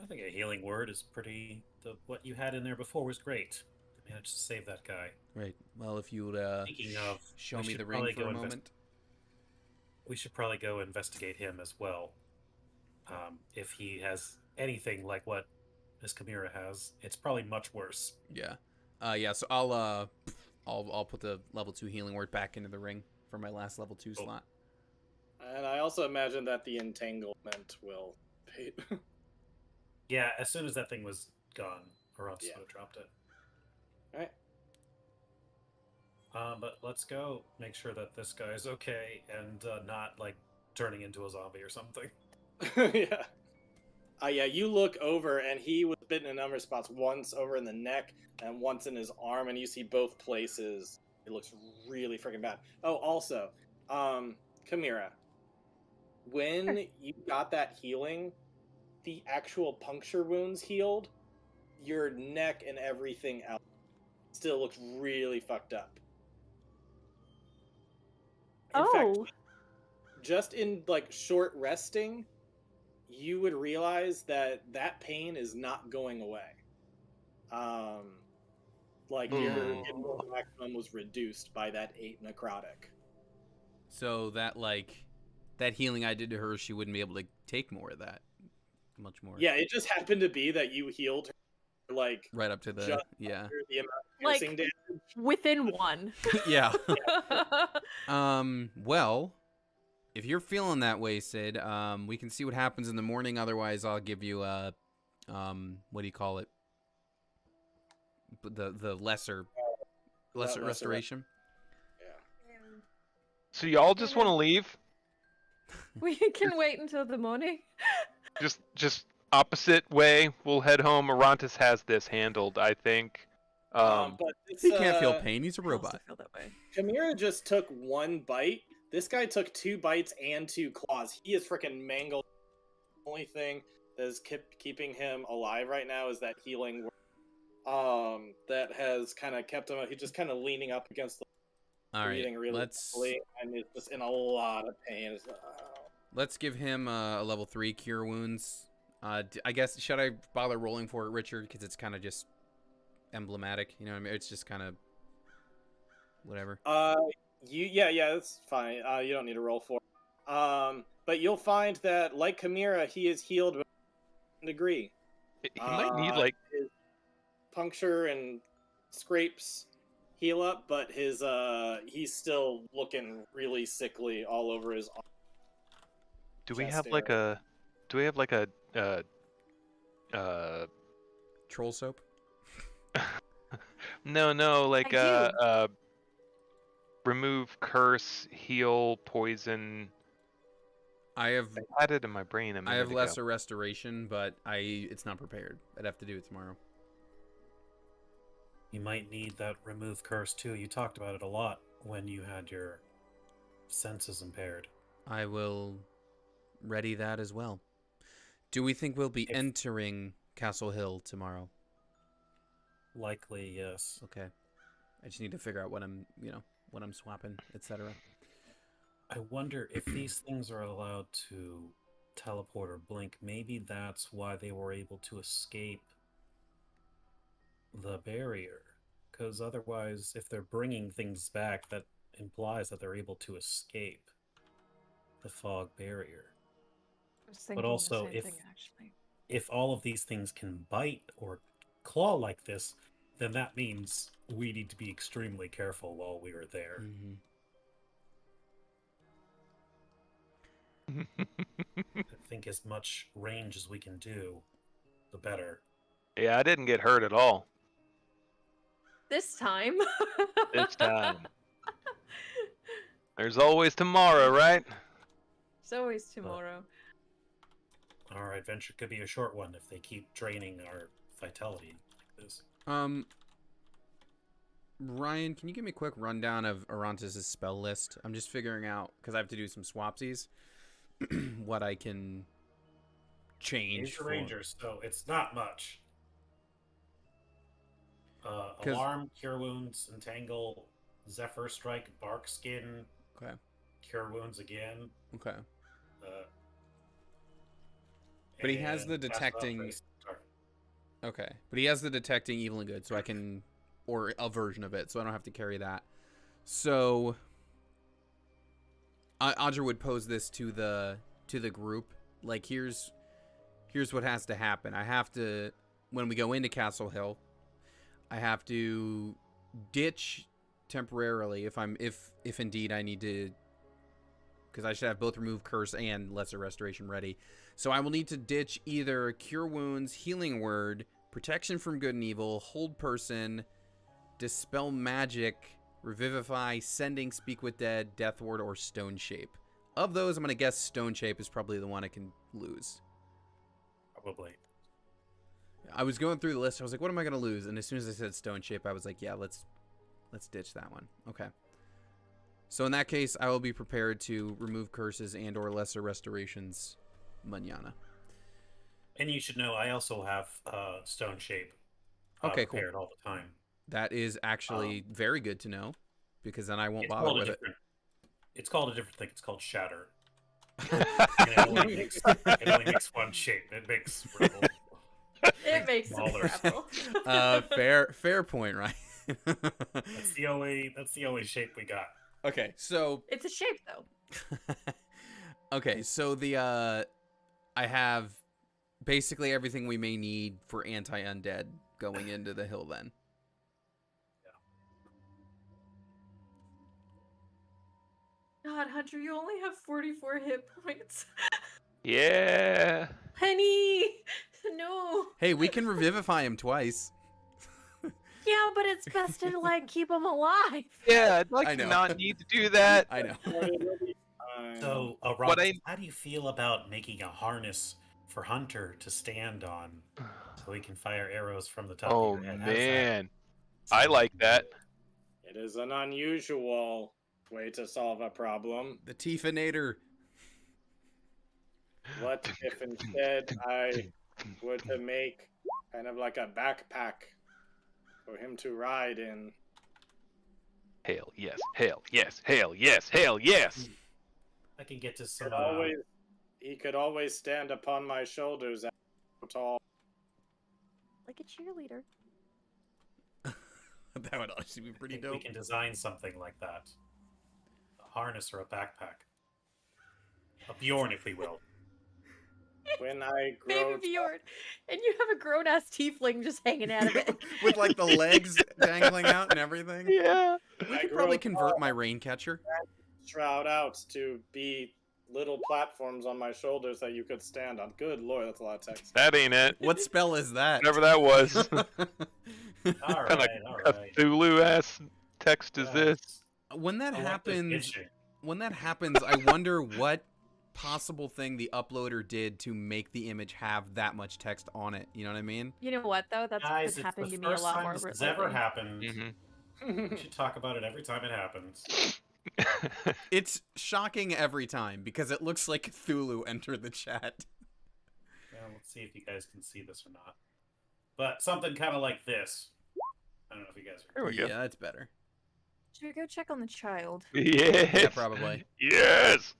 I think a healing word is pretty. What you had in there before was great. I managed to save that guy. Right. Well, if you would Speaking of, show we me should the ring probably for a go moment. We should probably go investigate him as well. If he has anything like what Miss Chimera has, it's probably much worse. Yeah. Yeah. So I'll put the level 2 healing word back into the ring for my last level 2 slot. And I also imagine that the entanglement will fade. Yeah, as soon as that thing was gone, Horatio Yeah. dropped it. All right. But let's go make sure that this guy is okay and not like turning into a zombie or something. Yeah. Yeah, you look over and he was bitten in a number of spots, once over in the neck and once in his arm, and you see both places. It looks really freaking bad. Oh, also, Chimera, when you got that healing, the actual puncture wounds healed, your neck and everything else still looks really fucked up. In fact, just in like short resting, you would realize that that pain is not going away. Like your maximum was reduced by that 8 necrotic. So that that healing I did to her, she wouldn't be able to take more of that. Much more. Yeah, it just happened to be that you healed her like Right up to the just yeah. under the amount of Like- piercing damage. Within one. Yeah. Well, if you're feeling that way, Sid, we can see what happens in the morning. Otherwise, I'll give you a, what do you call it? The lesser restoration. Yeah. So y'all just want to leave? We can wait until the morning. Just opposite way. We'll head home. Arantis has this handled, I think. But this, He can't feel pain. He's a I also robot. feel that way. Chimera just took 1 bite. This guy took 2 bites and 2 claws. He is freaking mangled. The only thing that is keeping him alive right now is that healing word, that has kind of kept him. He's just kind of leaning up against the All right. breathing really quickly, and is just in a lot of pain. Let's give him a level 3 cure wounds. I guess should I bother rolling for it, Richard? Because it's kind of just emblematic. You know what I mean? It's just kind of whatever. Yeah, that's fine. You don't need to roll for it. But you'll find that, like Chimera, he is healed to a degree. He might need like his puncture and scrapes heal up, but his he's still looking really sickly all over his arm. Do we chest have like area. Troll soap. no, like I remove curse, heal, poison. I have I had it in my brain a minute I have ago. lesser restoration, but it's not prepared. I'd have to do it tomorrow. You might need that remove curse too. You talked about it a lot when you had your senses impaired. I will ready that as well. Do we think we'll be If- entering Castle Hill tomorrow? Likely, yes. Okay. I just need to figure out what I'm swapping, etc. I wonder if these things are allowed to teleport or blink. Maybe that's why they were able to escape the barrier. Because otherwise, if they're bringing things back, that implies that they're able to escape the fog barrier. I was thinking also, the same thing, actually. If all of these things can bite or claw like this, then that means we need to be extremely careful while we are there. Mm-hmm. I think as much range as we can do, the better. Yeah, I didn't get hurt at all This time. this time. There's always tomorrow, right? It's always tomorrow. Our adventure could be a short one if they keep draining our vitality like this. Ryan, can you give me a quick rundown of Arantis' spell list? I'm just figuring out, because I have to do some swapsies, what I can change He's for. Rangers, so it's not much. Alarm, Cure Wounds, Entangle, Zephyr Strike, Bark Skin, Okay. Cure Wounds again. Okay. Uh, But he has and the Fast detecting. Trace target. Okay. But he has the detecting evil and good, so I can, or a version of it, so I don't have to carry that. So, Audra would pose this to the group. Like, here's what has to happen. I have to, when we go into Castle Hill, I have to ditch temporarily if indeed I need to, because I should have both remove curse and lesser restoration ready. So I will need to ditch either cure wounds, healing word, protection from good and evil, hold person, dispel magic, revivify, sending, speak with dead, death ward, or stone shape. Of those, I'm gonna guess stone shape is probably the one I can lose. Probably. I was going through the list. I was like, what am I going to lose? And as soon as I said stone shape, I was like, yeah, let's ditch that one. Okay. So in that case, I will be prepared to remove curses and or lesser restorations mañana. And you should know, I also have Stone Shape Okay, cool. prepared all the time. That is actually very good to know, because then I won't It's bother called a with it. different. It's called a different thing. It's called Shatter. And it only makes one shape. It makes Rebel. It makes it Smaller. rebel. Fair point, right? That's the only shape we got. Okay, so It's a shape, though. okay, so I have basically everything we may need for anti-undead going into the hill then. God, Hunter, you only have 44 hit points. Yeah. Honey! No! Hey, we can revivify him twice. Yeah, but it's best to, like, keep him alive. Yeah, I'd like I to know. not need to do that. I know. So, What Rob, how do you feel about making a harness for Hunter to stand on so he can fire arrows from the top Oh of your head? How does that man, I like that. It is an unusual way to solve a problem. The Tiefinator. What if instead I were to make kind of like a backpack for him to ride in? Hail yes, hail yes, hail yes, hail yes. I can get to some. He could always stand upon my shoulders at tall. Like a cheerleader. That would actually be pretty We dope. can design something like that. A harness or a backpack. A Bjorn, if we will. When I grow Baby Bjorn. And you have a grown ass tiefling just hanging out of it. With like the legs dangling out and everything. Yeah. We I could grew probably up convert my rain catcher. shroud out to be little platforms on my shoulders that you could stand on. Good lord, that's a lot of text. That ain't it. What spell is that? Whatever that was. All Kinda right, all right. Cthulhu ass text is this. when that I want this happens, itching. I wonder what possible thing the uploader did to make the image have that much text on it. You know what I mean? You know what though? That's Guys, been it's the happening to me a first lot time more this has lately. ever happened. Mm-hmm. We should talk about it every time it happens. It's shocking every time because it looks like Cthulhu entered the chat. Well, let's see if you guys can see this or not. But something kind of like this. I don't know if you guys are. There we go. Yeah, that's better. Should we go check on the child? Yes. Yeah, probably. Yes.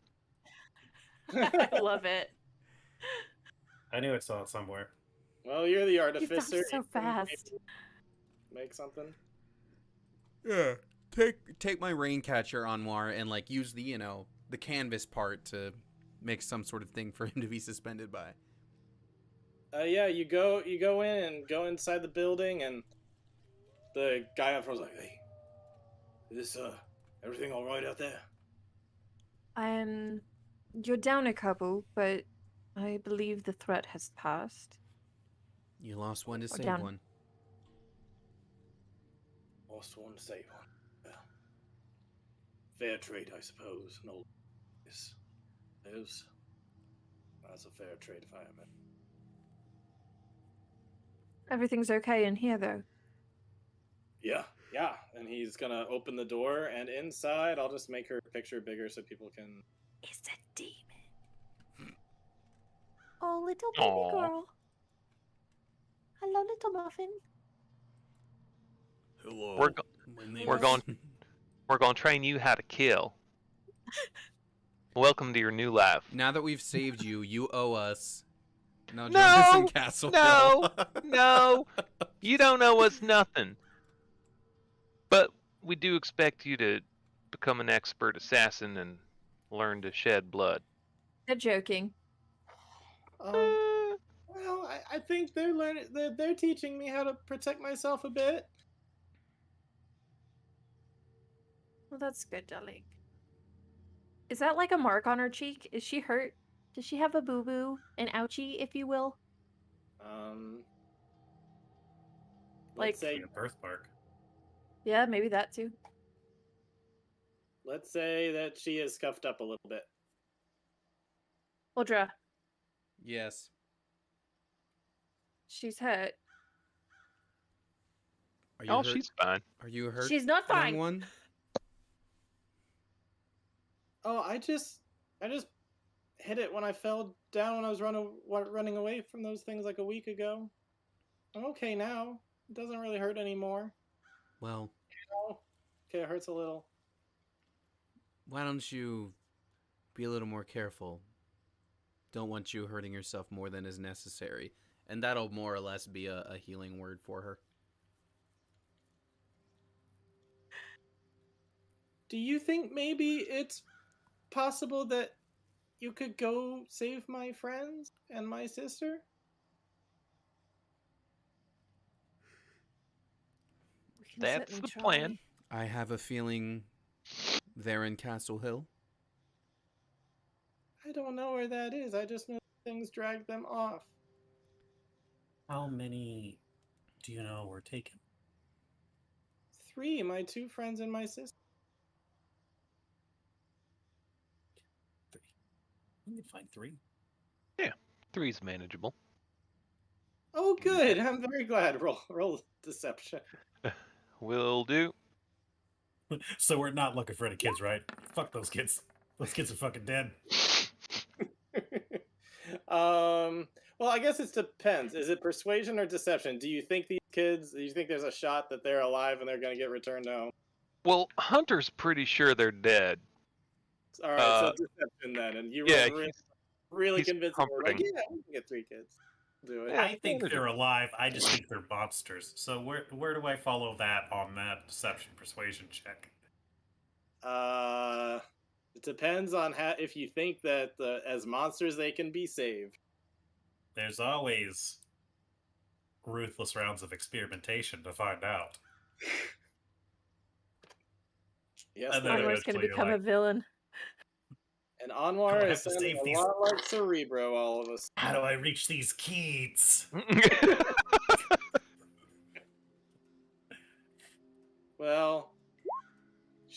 I love it. I knew I saw it somewhere. Well, you're the He's artificer. done so You can fast. maybe make something. Yeah. Take my rain catcher, Anwar, and like use the the canvas part to make some sort of thing for him to be suspended by. Yeah, you go in and go inside the building, and the guy up front was like, "Hey, is this everything all right out there?" You're down a couple, but I believe the threat has passed. You lost one to save down. one. Lost one to save one. Well, fair trade, I suppose. No, this is that's a fair trade if I am it. Everything's okay in here, though. Yeah. And he's gonna open the door, and inside, I'll just make her picture bigger so people can. It's a demon. Oh, little baby Aw. girl. Hello, little muffin. Hello. We're going to train you how to kill. Welcome to your new life. Now that we've saved you, you owe us. Now join No, us in Castle no, Hill. no. You don't owe us nothing. But we do expect you to become an expert assassin and learn to shed blood. They're joking. Well, I think they're learning. They're teaching me how to protect myself a bit. Well, that's good, darling. Is that like a mark on her cheek? Is she hurt? Does she have a boo-boo? An ouchie, if you will? Let's Like- say, A birthmark. Yeah, maybe that too. let's say that she is scuffed up a little bit. Uldra, Yes. she's hurt. Are you Oh, hurt? she's fine. Are you hurt? She's not young fine. one? Oh, I just hit it when I fell down when I was running away from those things like a week ago. I'm okay now. It doesn't really hurt anymore. Well, Oh, okay, it hurts a little. why don't you be a little more careful? Don't want you hurting yourself more than is necessary. And that'll more or less be a healing word for her. Do you think maybe it's possible that you could go save my friends and my sister? We can That's certainly the try. plan. I have a feeling they're in Castle Hill. I don't know where that is. I just know things dragged them off. How many do you know were taken? 3, my 2 friends and my sister. 3. You can find 3. 3's manageable. Oh, good. I'm very glad. Roll deception. Will do. So we're not looking for any kids, right? Fuck those kids. Those kids are fucking dead. Well, I guess it depends. Is it persuasion or deception? Do you think there's a shot that they're alive and they're going to get returned home? Well, Hunter's pretty sure they're dead. All right, so deception then. And you Yeah, rolled really he's convincing. We're like, comforting. yeah, we can get 3 kids. Do it. Yeah. I think they're alive. I just think they're monsters. So where do I follow that on that deception persuasion check? It depends on if you think that as monsters they can be saved. There's always ruthless rounds of experimentation to find out. Yes, And then there is. Anwar's going to eventually you're become a like- villain. And Do Anwar I is have to sounding save a these- lot like Cerebro, all of us. How do I reach these kids? Well,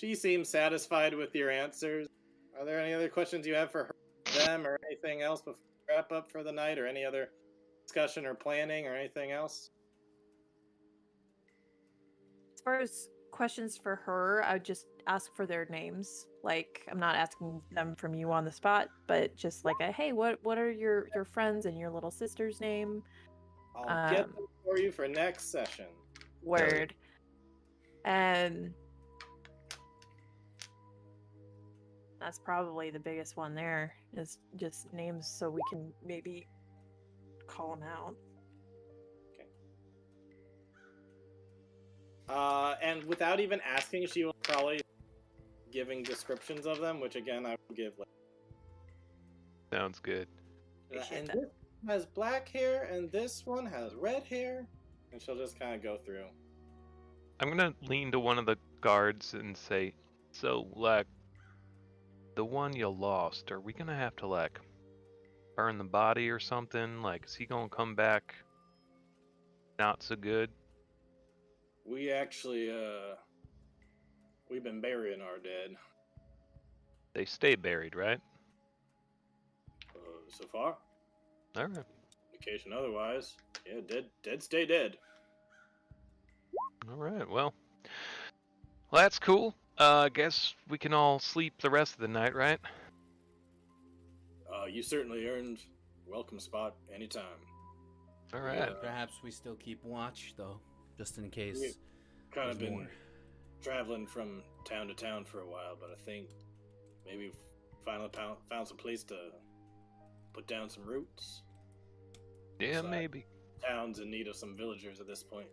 She seems satisfied with your answers. Are there any other questions you have for her, them, or anything else before we wrap up for the night, or any other discussion or planning or anything else? As far as questions for her, I would just ask for their names. Like, I'm not asking them from you on the spot, but just like a, hey, what are your friends and your little sister's name? I'll get them for you for next session. Word. And that's probably the biggest one there, is just names so we can maybe call them out. And without even asking, she will probably giving descriptions of them, which again I will give. Sounds good. Appreciate And that. this has black hair, and this one has red hair, and she'll just kind of go through. I'm gonna lean to one of the guards and say, so, like, the one you lost, are we gonna have to, like, burn the body or something? Like, is he gonna come back not so good? We actually, we've been burying our dead. They stay buried, right? So far. Alright. Indication otherwise. Yeah, dead stay dead. Alright, well, that's cool. I guess we can all sleep the rest of the night, right? You certainly earned welcome spot anytime. Alright. Perhaps we still keep watch, though, just in case. We've kind of there's been more. traveling from town to town for a while, but I think maybe we've finally found some place to put down some roots. Yeah, So, maybe. Town's in need of some villagers at this point.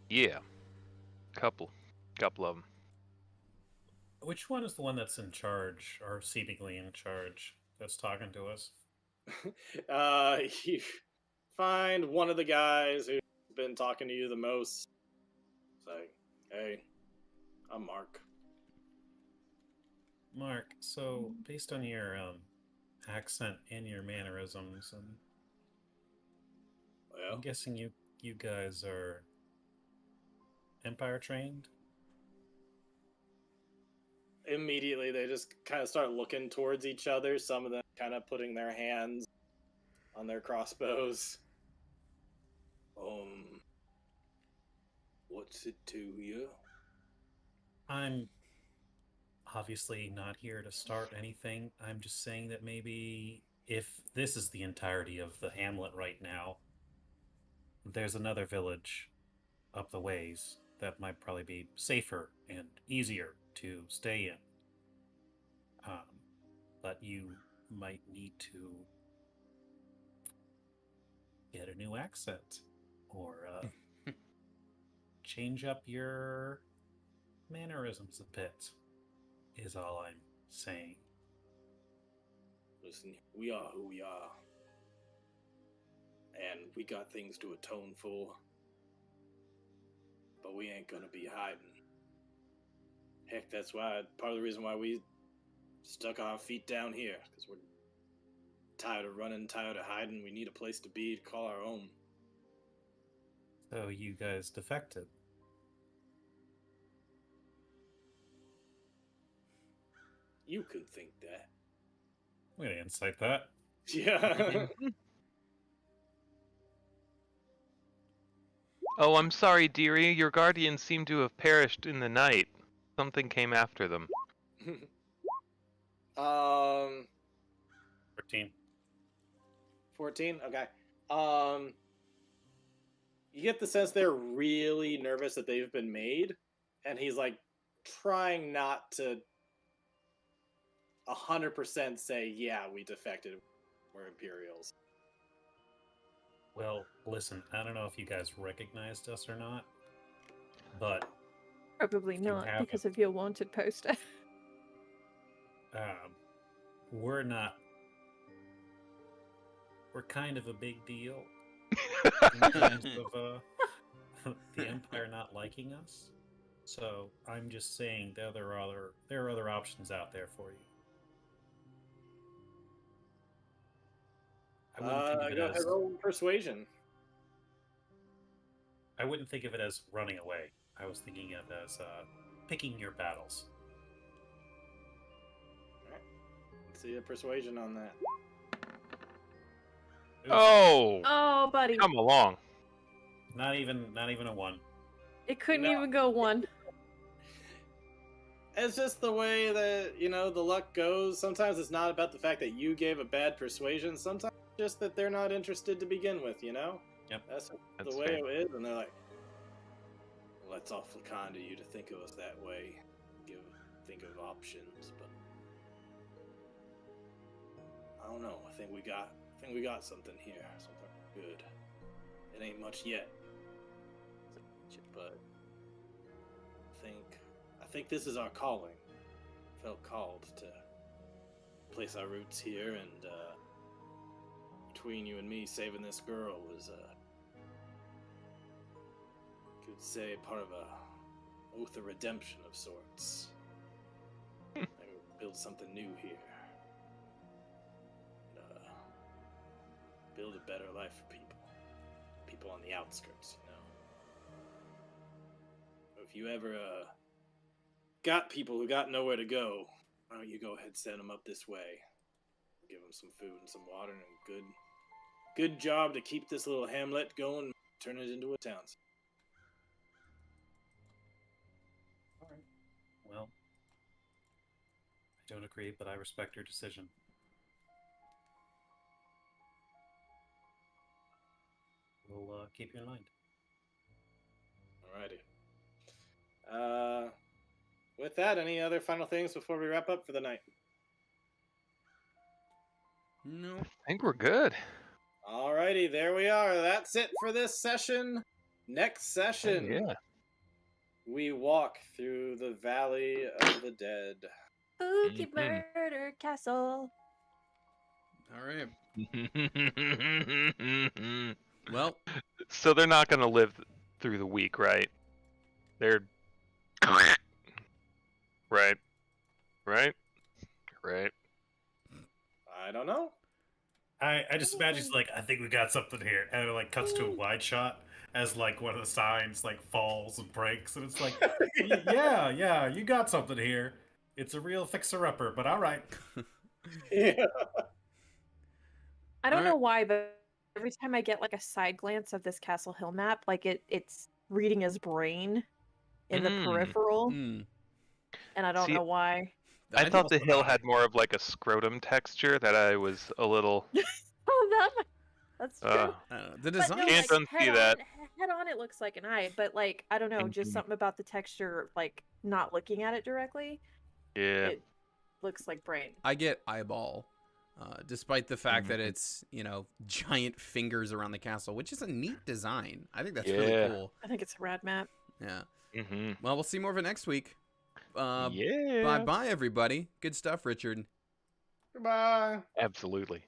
Yeah. Couple of them. Which one is the one that's in charge, or seemingly in charge, that's talking to us? You find one of the guys who's been talking to you the most. It's like, hey, I'm Mark. Mark, so based on your accent and your mannerisms, and Well, I'm guessing you guys are Empire trained? immediately they just kind of start looking towards each other, some of them kind of putting their hands on their crossbows. What's it to you? I'm obviously not here to start anything. I'm just saying that maybe if this is the entirety of the hamlet right now, there's another village up the ways that might probably be safer and easier to stay in. But you might need to get a new accent or change up your mannerisms a bit, is all I'm saying. Listen, we are who we are. And we got things to atone for. But we ain't gonna be hiding. Heck, that's why, part of the reason why we stuck our feet down here. Because we're tired of running, tired of hiding. We need a place to be, to call our own. So you guys defected. You can think that. I'm gonna incite that. Yeah. Oh, I'm sorry, dearie. Your guardians seem to have perished in the night. Something came after them. 13. 14? Okay. You get the sense they're really nervous that they've been made, and he's like trying not to 100% say, yeah, we defected. We're Imperials. Well, listen, I don't know if you guys recognized us or not, but Probably You not haven't. because of your wanted poster. we're not. We're kind of a big deal in terms of the Empire not liking us. So I'm just saying there are other options out there for you. I wouldn't think of it Go ahead, as roll persuasion. I wouldn't think of it as running away. I was thinking of it as picking your battles. Let's see a persuasion on that. Oof, Oh, Oh, buddy. come along. not even a 1. It couldn't No. even go 1. It's just the way that, the luck goes. Sometimes it's not about the fact that you gave a bad persuasion. Sometimes it's just that they're not interested to begin with, Yep. That's That's the way fair. it is, and they're like, well, that's awfully kind of you to think of us that way. Think of options, but I don't know. I think we got something here. Something good. It ain't much yet. But I think this is our calling. Felt called to place our roots here, and between you and me, saving this girl was, could say, part of a oath of redemption of sorts. And build something new here. Build a better life for people on the outskirts, If you ever got people who got nowhere to go, why don't you go ahead and send them up this way? Give them some food and some water and a good job to keep this little hamlet going, turn it into a town. All right. Well, I don't agree, but I respect your decision. We'll keep you in mind. Alrighty. With that, any other final things before we wrap up for the night? No. I think we're good. Alrighty, there we are. That's it for this session. Next session, Yeah. we walk through the Valley of the Dead. Spooky Mhm. murder castle. All right. Well, So they're not gonna live through the week, right? They're right. I don't know. I just imagine it's like, I think we got something here, and it like cuts to a wide shot as like one of the signs like falls and breaks, and it's like, yeah, you got something here. It's a real fixer-upper, but all right. Yeah. I don't Alright. know why, but every time I get like a side glance of this Castle Hill map, like it's reading his brain in the peripheral, mm, and I don't See, know why. I thought the also hill not. had more of like a scrotum texture that I was a little. Oh, that's true. I don't know. The But design. no, Can't like, unsee that. head on, it looks like an eye, but like I don't know, just Mhm. something about the texture, like not looking at it directly, Yeah. it looks like brain. I get eyeball, despite the fact that Mhm. it's giant fingers around the castle, which is a neat design. I think that's Yeah. really cool. I think it's a rad map. Yeah. Mm-hmm. Well, we'll see more of it next week. Yeah. Bye bye everybody. Good stuff, Richard. Goodbye. Absolutely.